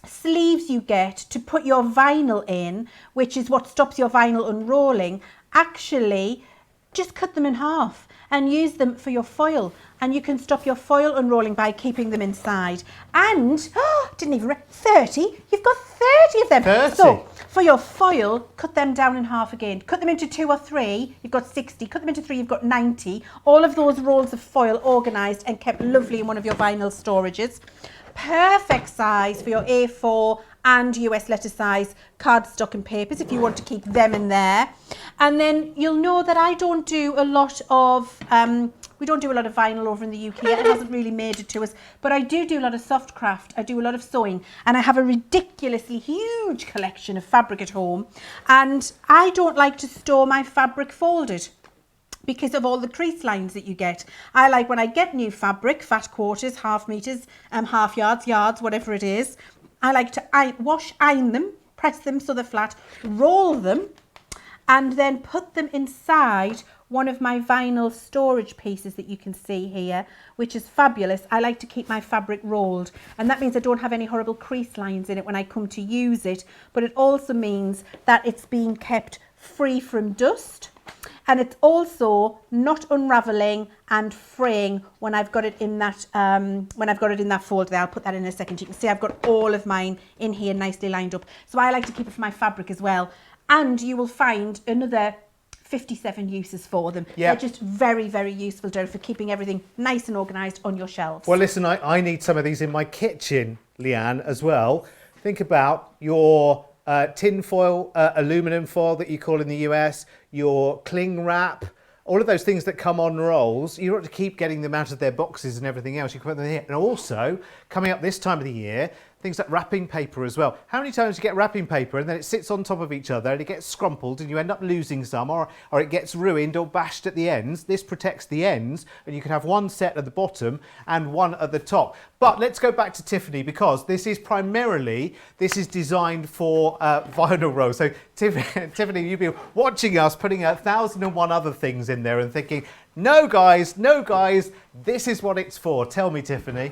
sleeves you get to put your vinyl in, which is what stops your vinyl unrolling. Actually just cut them in half and use them for your foil, and you can stop your foil unrolling by keeping them inside. And didn't even 30, you've got 30 of them. 30. So for your foil, cut them down in half again, cut them into 2 or 3, you've got 60, cut them into 3, you've got 90. All of those rolls of foil organised and kept lovely in one of your vinyl storages. Perfect size for your A4 and US letter size cardstock and papers if you want to keep them in there. And then you'll know that I don't do a lot of we don't do a lot of vinyl over in the UK. It hasn't really made it to us, but I do a lot of soft craft. I do a lot of sewing, and I have a ridiculously huge collection of fabric at home, and I don't like to store my fabric folded because of all the crease lines that you get. I like when I get new fabric, fat quarters, half meters, half yards, whatever it is, I like to iron them, press them so they're flat, roll them, and then put them inside one of my vinyl storage pieces that you can see here, which is fabulous. I like to keep my fabric rolled, and that means I don't have any horrible crease lines in it when I come to use it, but it also means that it's being kept free from dust, and it's also not unraveling and fraying when I've got it in that folder there. I'll put that in a second. You can see I've got all of mine in here nicely lined up. So I like to keep it for my fabric as well. And you will find another 57 uses for them. Yep. They're just very, very useful, Derek, for keeping everything nice and organised on your shelves. Well, listen, I need some of these in my kitchen, Leanne, as well. Think about your tin foil, aluminum foil that you call in the US, your cling wrap, all of those things that come on rolls. You don't have to keep getting them out of their boxes and everything else. You can put them in here. And also, coming up this time of the year, things like wrapping paper as well. How many times do you get wrapping paper and then it sits on top of each other and it gets scrumpled and you end up losing some, or it gets ruined or bashed at the ends? This protects the ends, and you can have one set at the bottom and one at the top. But let's go back to Tiffany, because this is designed for vinyl rolls. So Tiffany, you've been watching us putting 1,001 other things in there and thinking, no guys, this is what it's for. Tell me, Tiffany.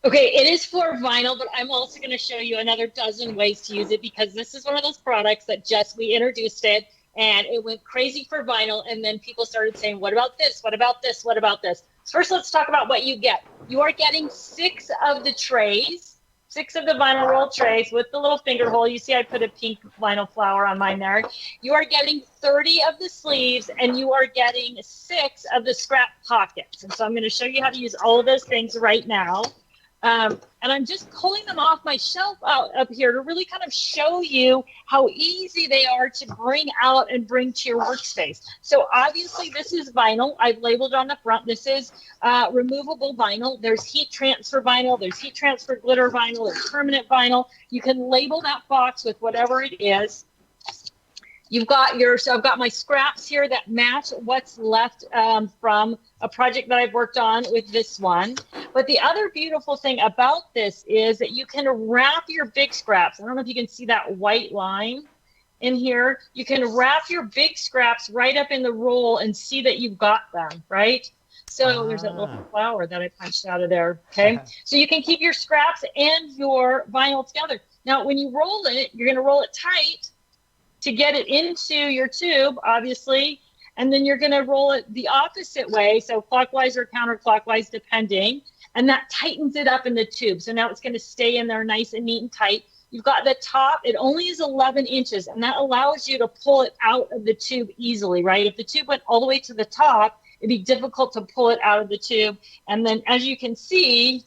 Okay, it is for vinyl, but I'm also going to show you another dozen ways to use it, because this is one of those products that we introduced it and it went crazy for vinyl, and then people started saying, what about this? What about this? What about this? So first, let's talk about what you get. You are getting 6 of the trays, 6 of the vinyl roll trays with the little finger hole. You see I put a pink vinyl flower on mine there. You are getting 30 of the sleeves, and you are getting 6 of the scrap pockets. And so I'm going to show you how to use all of those things right now. And I'm just pulling them off my shelf out up here to really kind of show you how easy they are to bring out and bring to your workspace. So obviously this is vinyl. I've labeled it on the front. This is removable vinyl. There's heat transfer vinyl. There's heat transfer glitter vinyl. There's permanent vinyl. You can label that box with whatever it is. You've got so I've got my scraps here that match what's left from a project that I've worked on with this one. But the other beautiful thing about this is that you can wrap your big scraps. I don't know if you can see that white line in here. You can wrap your big scraps right up in the roll and see that you've got them, right? So there's that little flower that I punched out of there, okay? So you can keep your scraps and your vinyl together. Now, when you roll it, you're gonna roll it tight to get it into your tube, obviously, and then you're gonna roll it the opposite way, so clockwise or counterclockwise, depending, and that tightens it up in the tube. So now it's gonna stay in there nice and neat and tight. You've got the top, it only is 11 inches, and that allows you to pull it out of the tube easily, right? If the tube went all the way to the top, it'd be difficult to pull it out of the tube. And then as you can see,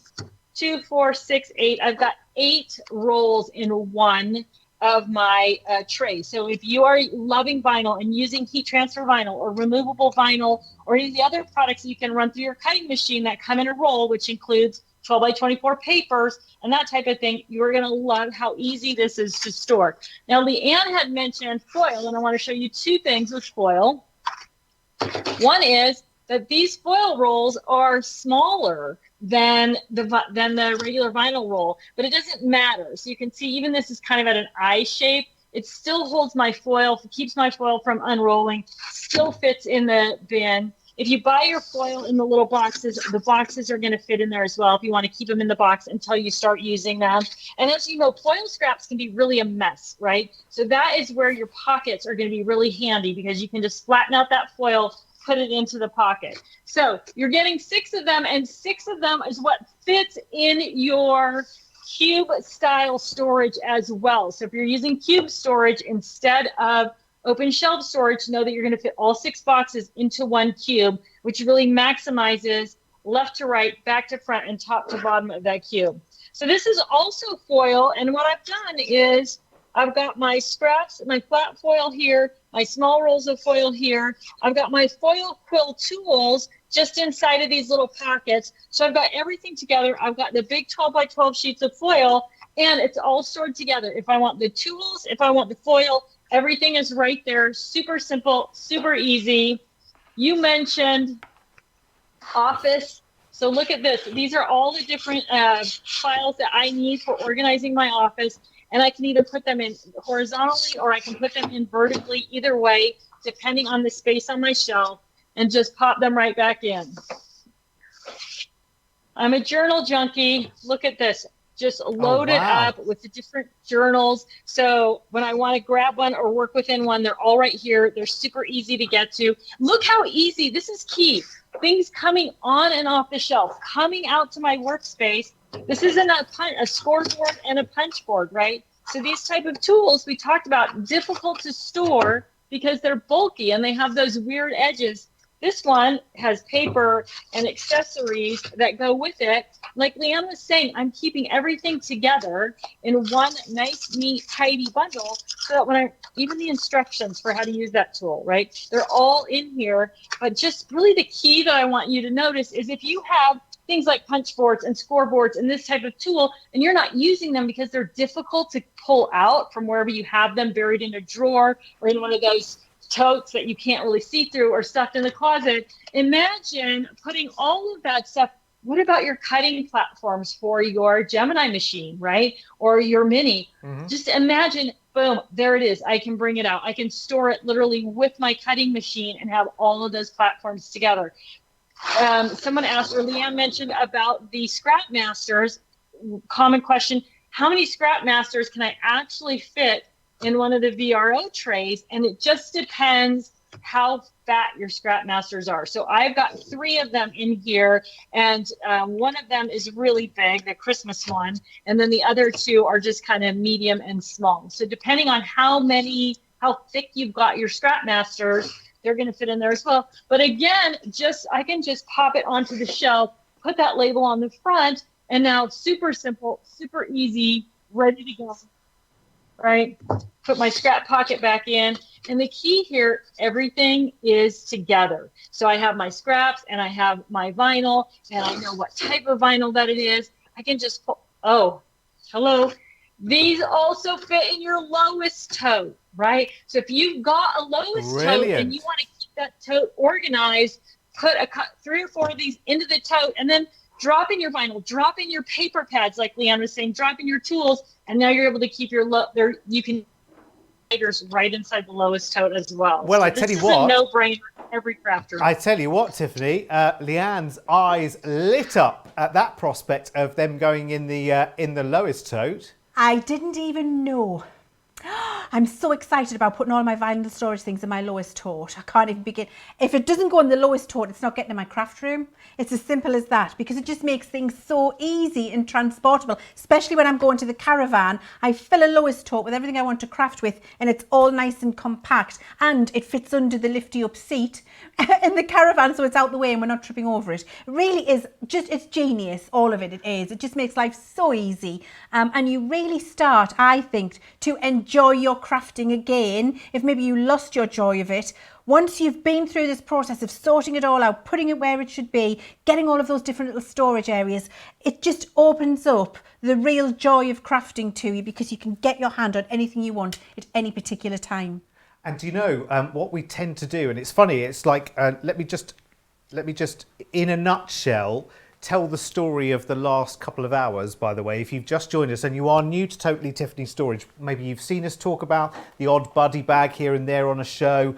2, 4, 6, 8, I've got 8 rolls in one of my tray. So if you are loving vinyl and using heat transfer vinyl or removable vinyl or any of the other products that you can run through your cutting machine that come in a roll, which includes 12 by 24 papers and that type of thing, you're going to love how easy this is to store. Now, Leann had mentioned foil, and I want to show you 2 things with foil. One is that these foil rolls are smaller than the regular vinyl roll, but it doesn't matter. So you can see even this is kind of at an I shape. It still holds my foil, keeps my foil from unrolling, still fits in the bin. If you buy your foil in the little boxes, the boxes are going to fit in there as well if you want to keep them in the box until you start using them. And as you know, foil scraps can be really a mess, right? So that is where your pockets are going to be really handy because you can just flatten out that foil, put it into the pocket. So you're getting 6 of them, and 6 of them is what fits in your cube style storage as well. So if you're using cube storage instead of open shelf storage, know that you're going to fit all 6 boxes into one cube, which really maximizes left to right, back to front, and top to bottom of that cube. So this is also foil, and what I've done is I've got my scraps, my flat foil here, my small rolls of foil here. I've got my foil quill tools just inside of these little pockets. So I've got everything together. I've got the big 12 by 12 sheets of foil, and it's all stored together. If I want the tools, if I want the foil, everything is right there. Super simple, super easy. You mentioned office. So look at this. These are all the different files that I need for organizing my office. And I can either put them in horizontally or I can put them in vertically, either way, depending on the space on my shelf, and just pop them right back in. I'm a journal junkie. Look at this. Just load it up with the different journals. So when I want to grab one or work within one, they're all right here. They're super easy to get to. Look how easy. This is key. Things coming on and off the shelf, coming out to my workspace. This isn't a scoreboard and a punch board, right? So these type of tools we talked about, difficult to store because they're bulky and they have those weird edges. This one has paper and accessories that go with it. Like Leann was saying, I'm keeping everything together in one nice, neat, tidy bundle so that when even the instructions for how to use that tool, right? They're all in here. But just really the key that I want you to notice is if you have things like punch boards and scoreboards and this type of tool, and you're not using them because they're difficult to pull out from wherever you have them buried in a drawer or in one of those totes that you can't really see through or stuffed in the closet. Imagine putting all of that stuff. What about your cutting platforms for your Gemini machine, right? Or your Mini? Just imagine, boom, there it is. I can bring it out. I can store it literally with my cutting machine and have all of those platforms together. Someone asked, or Leann mentioned about the Scrap Masters. Common question, how many Scrap Masters can I actually fit in one of the VRO trays? And it just depends how fat your Scrap Masters are. So I've got 3 of them in here, and one of them is really big, the Christmas one, and then the other 2 are just kind of medium and small. So depending on how thick you've got your Scrap Masters, they're going to fit in there as well. But again, I can just pop it onto the shelf, put that label on the front, And now it's super simple, super easy, ready to go, right? Put my scrap pocket back in. And the key here, everything is together. So I have my scraps and I have my vinyl and I know what type of vinyl that it is. I can just pull, oh, hello. These also fit in your lowest tote, right? So if you've got a lowest tote and you want to keep that tote organized, put 3 or 4 of these into the tote and then drop in your vinyl, drop in your paper pads, like Leann was saying, drop in your tools, and now you're able to keep your you can right inside the lowest tote as well. Well, so I tell you this what, is a no-brainer for every crafter. I tell you what, Tiffany, Leann's eyes lit up at that prospect of them going in the lowest tote. I didn't even know. I'm so excited about putting all my vinyl storage things in my lowest tote. I can't even begin. If it doesn't go in the lowest tote, it's not getting in my craft room. It's as simple as that, because it just makes things so easy and transportable, especially when I'm going to the caravan. I fill a lowest tote with everything I want to craft with, and it's all nice and compact, and it fits under the lifty up seat in the caravan, so it's out the way and we're not tripping over it. It really is just, it's genius, all of it. It is. It just makes life so easy, and you really start, I think, to enjoy your crafting again. If maybe you lost your joy of it, once you've been through this process of sorting it all out, putting it where it should be, getting all of those different little storage areas, it just opens up the real joy of crafting to you, because you can get your hand on anything you want at any particular time. And do you know what we tend to do? And it's funny. It's like let me just in a nutshell tell the story of the last couple of hours. By the way, if you've just joined us and you are new to Totally Tiffany Storage, maybe you've seen us talk about the odd buddy bag here and there on a show.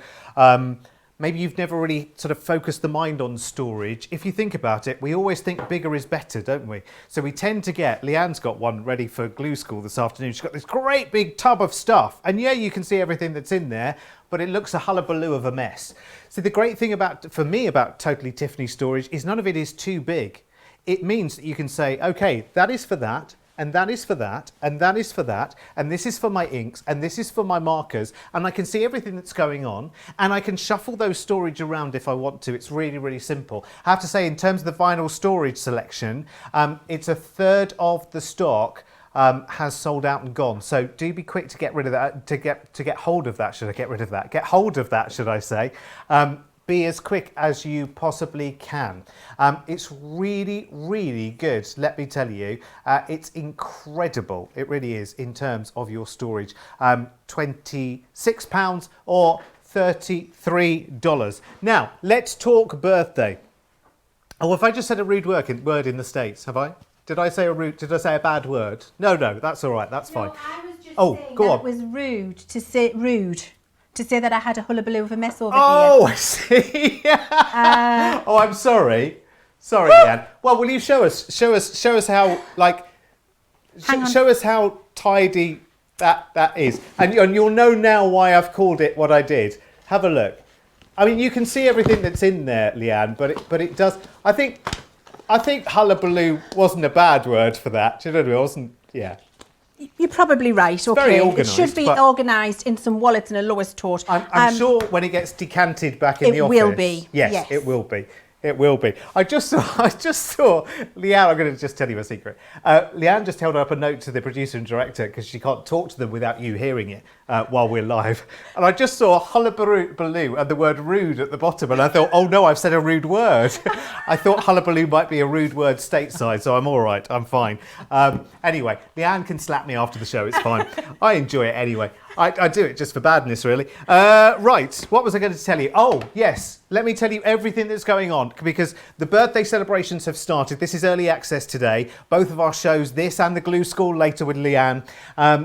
Maybe you've never really sort of focused the mind on storage. If you think about it, we always think bigger is better, don't we? So we tend to get, Leann's got one ready for glue school this afternoon. She's got this great big tub of stuff. And yeah, you can see everything that's in there, but it looks a hullabaloo of a mess. So the great thing for me about Totally Tiffany Storage is none of it is too big. It means that you can say, okay, that is for that, and that is for that, and that is for that, and this is for my inks, and this is for my markers, and I can see everything that's going on, and I can shuffle those storage around if I want to. It's really, really simple. I have to say, in terms of the vinyl storage selection, it's a third of the stock has sold out and gone. So do be quick to get rid of that, to get hold of that. Get hold of that, should I say. Be as quick as you possibly can. It's really, really good, let me tell you. It's incredible, it really is, in terms of your storage. £26 or $33. Now, let's talk birthday. Oh, have I just said a rude word in the States, have I? Did I say a bad word? No, that's all right, that's fine. No, I was just saying go that on. it was rude to say that I had a hullabaloo of a mess over Oh, here. I see. Oh, I'm sorry. Sorry, Leann. Well, will you show us how, like, show us how tidy that is. And you'll know now why I've called it what I did. Have a look. I mean, you can see everything that's in there, Leann, but it does. I think hullabaloo wasn't a bad word for that. Do you know what I mean? It wasn't, yeah. You're probably right. Okay, very organised, it should be organised in some wallets and a lowest tote. I'm sure when it gets decanted back in the office, it will be. Yes, it will be. It will be. I just saw Leann. I'm going to just tell you a secret. Leann just held up a note to the producer and director because she can't talk to them without you hearing it while we're live. And I just saw hullabaloo and the word rude at the bottom, and I thought, oh no, I've said a rude word. I thought hullabaloo might be a rude word stateside, so I'm all right. I'm fine. Anyway, Leann can slap me after the show. It's fine. I enjoy it anyway. I do it just for badness, really. Right, what was I going to tell you? Oh, yes. Let me tell you everything that's going on, because the birthday celebrations have started. This is early access today. Both of our shows, this and the Glue School later with Leann,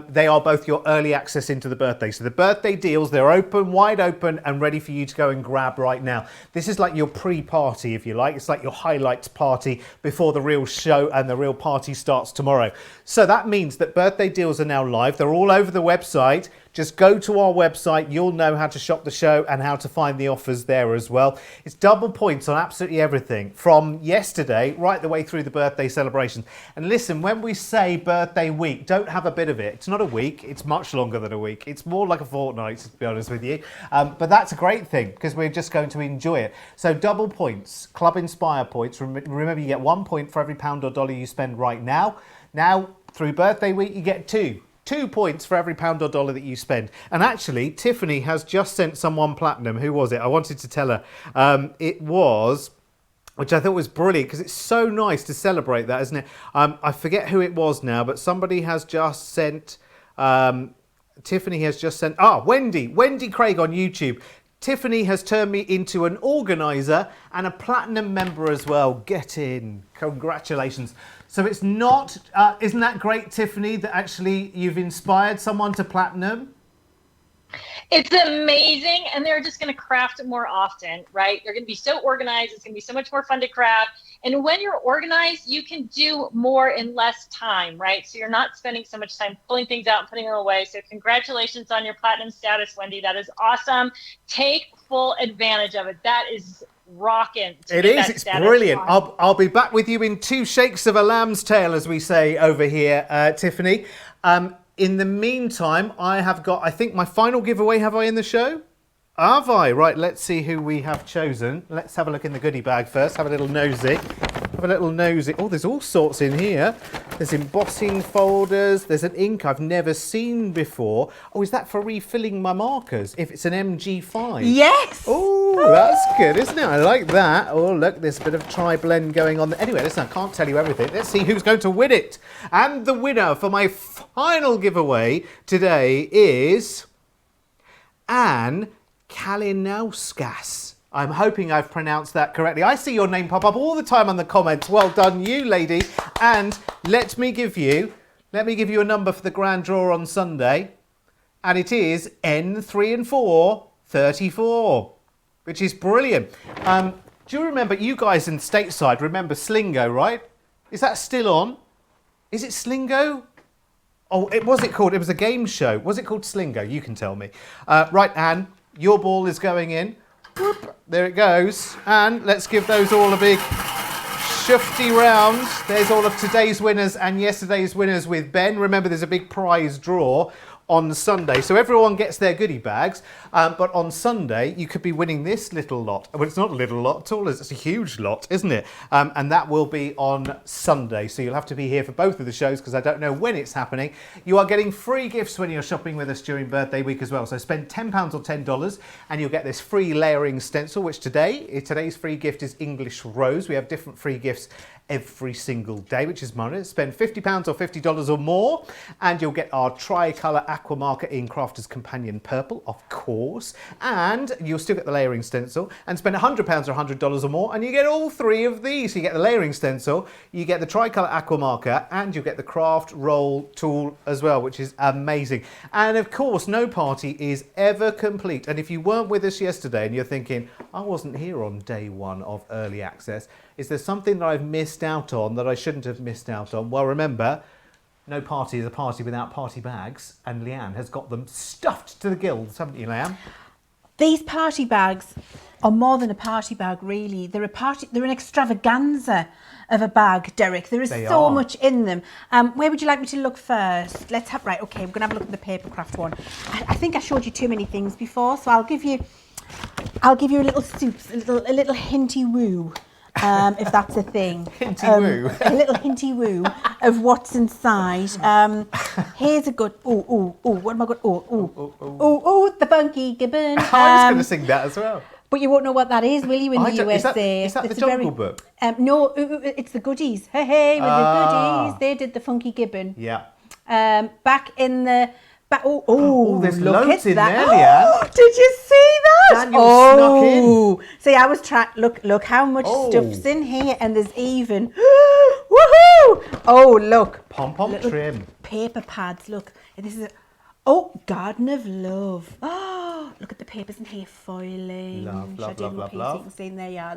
they are both your early access into the birthday. So the birthday deals, they're open, wide open, and ready for you to go and grab right now. This is like your pre-party, if you like. It's like your highlights party before the real show and the real party starts tomorrow. So that means that birthday deals are now live. They're all over the website. just go to our website. You'll know how to shop the show and how to find the offers there as well. It's double points on absolutely everything from yesterday right the way through the birthday celebrations. And listen, when we say birthday week, don't have a bit of it. It's not a week. It's much longer than a week. It's more like a fortnight, to be honest with you. But that's a great thing because we're just going to enjoy it. So double points, Club Inspire points. Remember, you get 1 point for every pound or dollar you spend right now. Now, through birthday week, you get 2 points for every pound or dollar that you spend. And actually, Tiffany has just sent someone platinum. Who was it? I wanted to tell her. It was, which I thought was brilliant because it's so nice to celebrate that, isn't it? I forget who it was now, but somebody has just sent, Tiffany has just sent, Wendy Craig on YouTube. Tiffany has turned me into an organizer and a platinum member as well. Get in. Congratulations. So it's not, isn't that great, Tiffany, that actually you've inspired someone to platinum? It's amazing, and they're just going to craft it more often, right? They're going to be so organized. It's going to be so much more fun to craft. And when you're organized, you can do more in less time, right? So you're not spending so much time pulling things out and putting them away. So congratulations on your platinum status, Wendy. That is awesome. Take full advantage of it. That is rocking. It is. It's brilliant. I'll be back with you in 2 shakes of a lamb's tail, as we say over here, Tiffany. In the meantime, I have got, I think, my final giveaway. Have I in the show? Have I? Right, let's see who we have chosen. Let's have a look in the goodie bag first. Have a little nosy. Oh, there's all sorts in here. There's embossing folders. There's an ink I've never seen before. Oh, is that for refilling my markers? If it's an MG5. Yes. Oh, that's good, isn't it? I like that. Oh, look, there's a bit of tri-blend going on there. Anyway, listen, I can't tell you everything. Let's see who's going to win it. And the winner for my final giveaway today is Anne Kalinauskas. I'm hoping I've pronounced that correctly. I see your name pop up all the time on the comments. Well done, you lady. And let me give you a number for the grand draw on Sunday. And it is N3 and 4, 34, which is brilliant. Do you remember, you guys in stateside remember Slingo, right? Is that still on? Is it Slingo? Oh, it was a game show. Was it called Slingo? You can tell me. Right, Anne, your ball is going in. Whoop, there it goes. And let's give those all a big shufty round. There's all of today's winners and yesterday's winners with Ben. Remember, there's a big prize draw on Sunday. So everyone gets their goodie bags. But on Sunday, you could be winning this little lot. Well, it's not a little lot at all. It's a huge lot, isn't it? And that will be on Sunday. So you'll have to be here for both of the shows because I don't know when it's happening. You are getting free gifts when you're shopping with us during birthday week as well. So spend £10 or $10 and you'll get this free layering stencil, which today's free gift is English Rose. We have different free gifts every single day, which is money. Spend £50 or $50 or more and you'll get our tricolour aqua marker in Crafter's Companion Purple, of course, and you'll still get the layering stencil, and spend £100 or $100 or more and you get all 3 of these. So you get the layering stencil, you get the tricolour aqua marker, and you get the craft roll tool as well, which is amazing. And of course, no party is ever complete. And if you weren't with us yesterday and you're thinking, I wasn't here on day 1 of early access, is there something that I've missed out on that I shouldn't have missed out on? Well, remember, no party is a party without party bags, and Leanne has got them stuffed to the gills, haven't you, Leanne? These party bags are more than a party bag, really. They're an extravaganza of a bag, Derek. There is so much in them. Where would you like me to look first? Right, okay, we're going to have a look at the paper craft one. I think I showed you too many things before, so I'll give you a little soup, a little hinty woo. If that's a thing. Hinty woo. A little hinty woo of what's inside. Here's a good, what am I good, the funky gibbon. I was going to sing that as well. But you won't know what that is, will you, in the USA? Is that the Jungle Book? No, it's the goodies. Hey, with the goodies. They did the funky gibbon. Yeah. Back in the... there's look loads at in that. there, Leanne. Did you see that? Daniel snuck in. See, I was trying. Look how much stuff's in here, and there's even. Woohoo! Oh, look. Pom-pom trim. Paper pads. Look, this is Garden of Love. Oh, look at the papers in here, foiling. Love. You can see in there, yeah.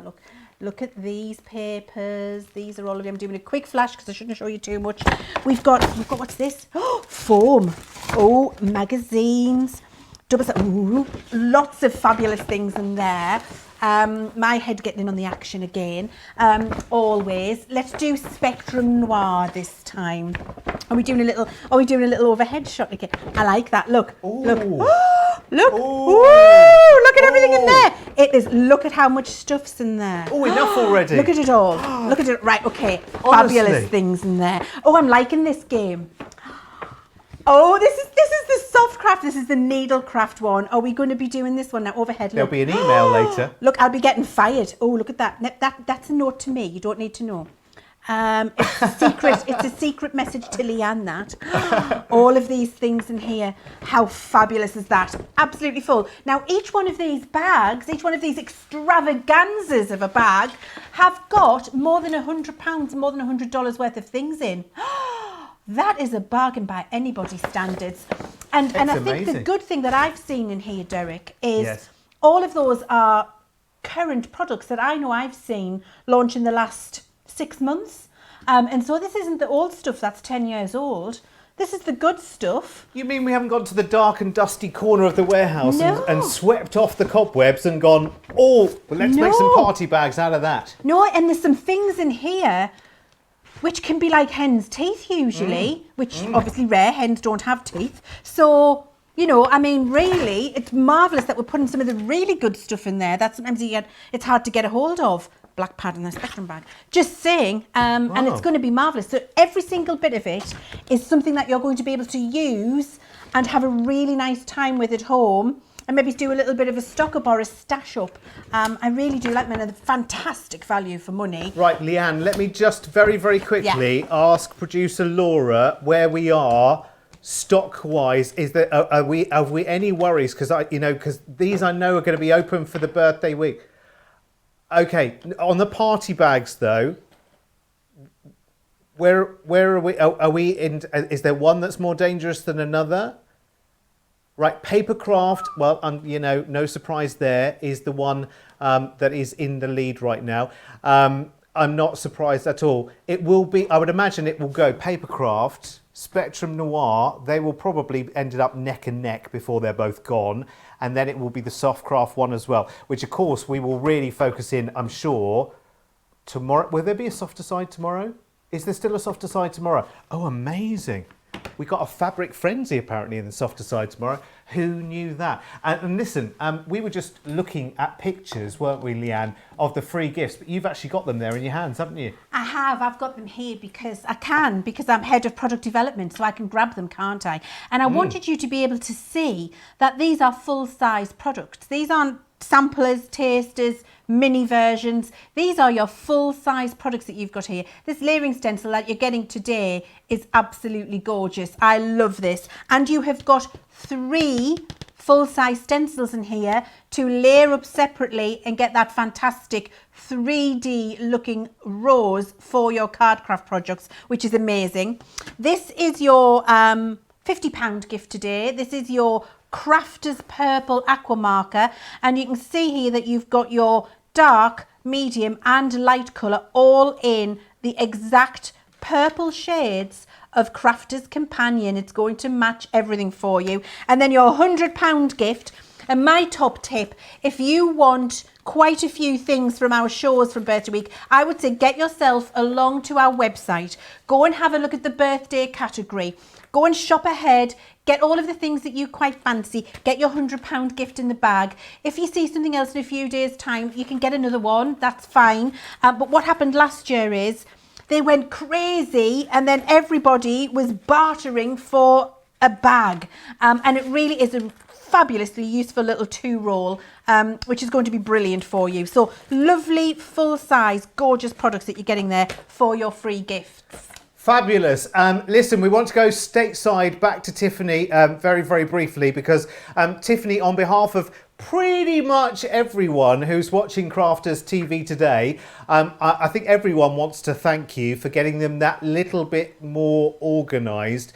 Look at these papers. These are all of them. I'm doing a quick flash because I shouldn't show you too much. We've got what's this? Oh, foam. Oh, magazines. Ooh, lots of fabulous things in there. My head getting in on the action again. Always. Let's do Spectrum Noir this time. Are we doing a little overhead shot again? I like that. Look. Look. Look. Ooh, look at everything in there. It is. Look at how much stuff's in there. Oh, enough already. Look at it all. Look at it. Right. Okay. Honestly. Fabulous things in there. Oh, I'm liking this game. Oh, this is the soft craft. This is the needle craft one. Are we going to be doing this one now? Overhead. There'll be an email later. Look, I'll be getting fired. Oh, look at that. That's a note to me. You don't need to know. It's a secret. It's a secret message to Leann. That all of these things in here. How fabulous is that? Absolutely full. Now, each one of these bags, each one of these extravaganzas of a bag, have got more than £100, more than $100 worth of things in. That is a bargain by anybody's standards. And I think the good thing that I've seen in here, Derek, is all of those are current products that I know I've seen launch in the last 6 months. And so this isn't the old stuff that's 10 years old. This is the good stuff. You mean we haven't gone to the dark and dusty corner of the warehouse and swept off the cobwebs and gone, let's make some party bags out of that? No, and there's some things in here which can be like hen's teeth usually, which obviously rare, hens don't have teeth. So, you know, I mean, really, it's marvellous that we're putting some of the really good stuff in there that sometimes it's hard to get a hold of. Black pad in the Spectrum bag. Just saying, and it's going to be marvellous. So every single bit of it is something that you're going to be able to use and have a really nice time with at home. And maybe do a little bit of a stock up or a stash up. I really do like them, and fantastic value for money. Right, Leann, let me just very, very quickly ask producer Laura where we are stock-wise. Is there have we any worries? Because these I know are going to be open for the birthday week. Okay, on the party bags though, where are we? Are we in? Is there one that's more dangerous than another? Right, Papercraft, well, no surprise there, is the one that is in the lead right now. I'm not surprised at all. It will be, I would imagine it will go Papercraft, Spectrum Noir. They will probably ended up neck and neck before they're both gone. And then it will be the Softcraft one as well, which of course we will really focus in, I'm sure, tomorrow. Will there be a softer side tomorrow? Is there still a softer side tomorrow? Oh, amazing. We got a fabric frenzy apparently in the softer side tomorrow. Who knew that? And listen, we were just looking at pictures, weren't we, Leann, of the free gifts, but you've actually got them there in your hands, haven't you? I have. I've got them here because I'm head of product development, so I can grab them, can't I? And I wanted you to be able to see that these are full-size products. These aren't samplers, tasters, mini versions. These are your full-size products that you've got here. This layering stencil that you're getting today is absolutely gorgeous. I love this. And you have got 3 full-size stencils in here to layer up separately and get that fantastic 3D looking rose for your card craft projects, which is amazing. This is your £50 gift today. This is your Crafter's Purple Aqua Marker, and you can see here that you've got your dark, medium and light colour all in the exact purple shades of Crafter's Companion. It's going to match everything for you. And then your £100 gift. And my top tip, if you want quite a few things from our shows from Birthday Week, I would say get yourself along to our website. Go and have a look at the birthday category. Go and shop ahead. Get all of the things that you quite fancy. Get your £100 gift in the bag. If you see something else in a few days' time, you can get another one. That's fine. But what happened last year is they went crazy and then everybody was bartering for a bag. And it really is a fabulously useful little 2-roll, which is going to be brilliant for you. So lovely, full-size, gorgeous products that you're getting there for your free gifts. Fabulous. Listen, we want to go stateside back to Tiffany very, very briefly because Tiffany, on behalf of pretty much everyone who's watching Crafters TV today, I think everyone wants to thank you for getting them that little bit more organised.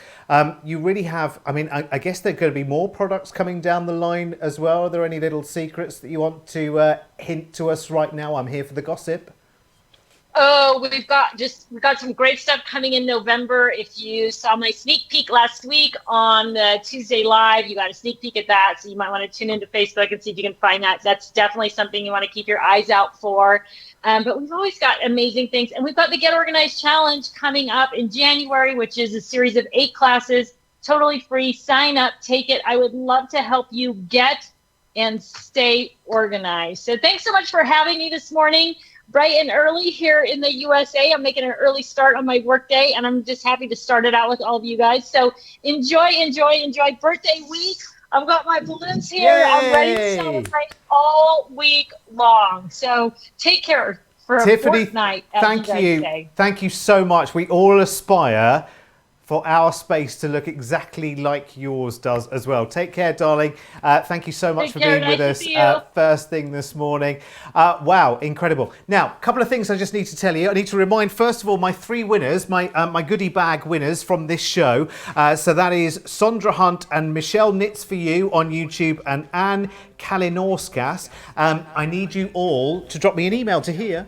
You really have, I guess there are going to be more products coming down the line as well. Are there any little secrets that you want to hint to us right now? I'm here for the gossip. Oh, we've got some great stuff coming in November. If you saw my sneak peek last week on the Tuesday Live, you got a sneak peek at that. So you might want to tune into Facebook and see if you can find that. That's definitely something you want to keep your eyes out for. But we've always got amazing things. And we've got the Get Organized Challenge coming up in January, which is a series of 8 classes, totally free. Sign up, take it. I would love to help you get and stay organized. So thanks so much for having me this morning. Bright and early here in the USA. I'm making an early start on my workday, and I'm just happy to start it out with all of you guys. So enjoy birthday week. I've got my balloons here. Yay! I'm ready to celebrate all week long. So take care for a Tiffany, fortnight. thank you. Thank you so much. We all aspire for our space to look exactly like yours does as well. Take care, darling. Thank you so much for being with us first thing this morning. Wow, incredible. Now, a couple of things I just need to tell you. I need to remind, first of all, my 3 winners, my goodie bag winners from this show. So that is Sondra Hunt and Michelle Knits for You on YouTube and Anne Kalinorskas. I need you all to drop me an email to here,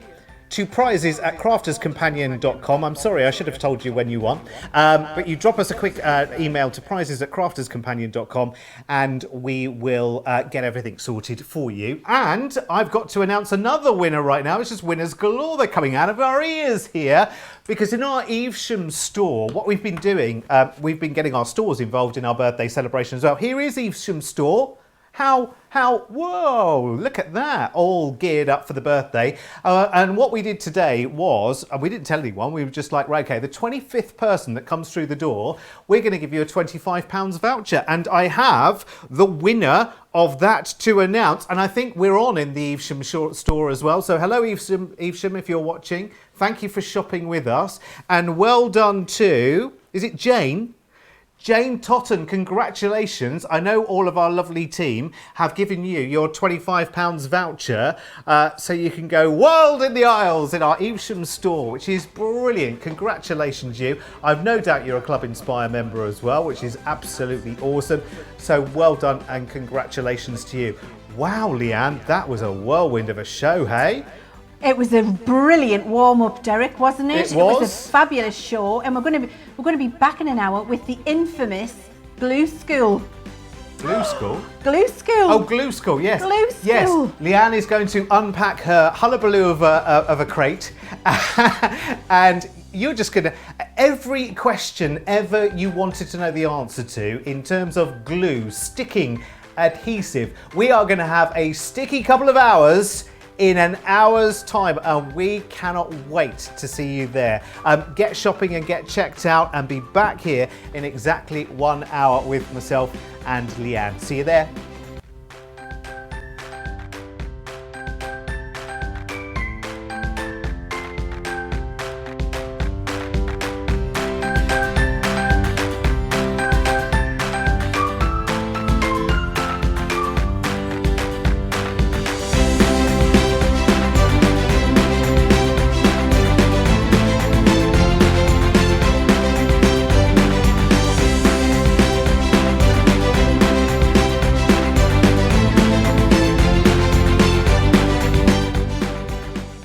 to prizes@crafterscompanion.com. I'm sorry, I should have told you when you won. But you drop us a quick email to prizes@crafterscompanion.com and we will get everything sorted for you. And I've got to announce another winner right now. It's just winners galore. They're coming out of our ears here. Because in our Evesham store, what we've been doing, we've been getting our stores involved in our birthday celebration as well. Here is Evesham store. Whoa, look at that, all geared up for the birthday. And what we did today was, we didn't tell anyone, we were just like, right, okay, the 25th person that comes through the door, we're going to give you a £25 voucher. And I have the winner of that to announce. And I think we're on in the Evesham store as well. So hello, Evesham, if you're watching. Thank you for shopping with us. And well done to, is it Jane? Jane Totten, congratulations. I know all of our lovely team have given you your £25 voucher so you can go wild in the aisles in our Evesham store, which is brilliant. Congratulations, you. I've no doubt you're a Club Inspire member as well, which is absolutely awesome. So well done and congratulations to you. Wow, Leanne, that was a whirlwind of a show, hey? It was a brilliant warm-up, Derek, wasn't it? It was. It was a fabulous show, and we're going to be back in an hour with the infamous Glue School. Glue School? Glue School. Oh, Glue School, yes. Glue School. Yes, Leanne is going to unpack her hullabaloo of a crate, and you're just going to, every question ever you wanted to know the answer to in terms of glue, sticking, adhesive, we are going to have a sticky couple of hours in an hour's time, and we cannot wait to see you there. Get shopping and get checked out and be back here in exactly 1 hour with myself and Leanne. See you there.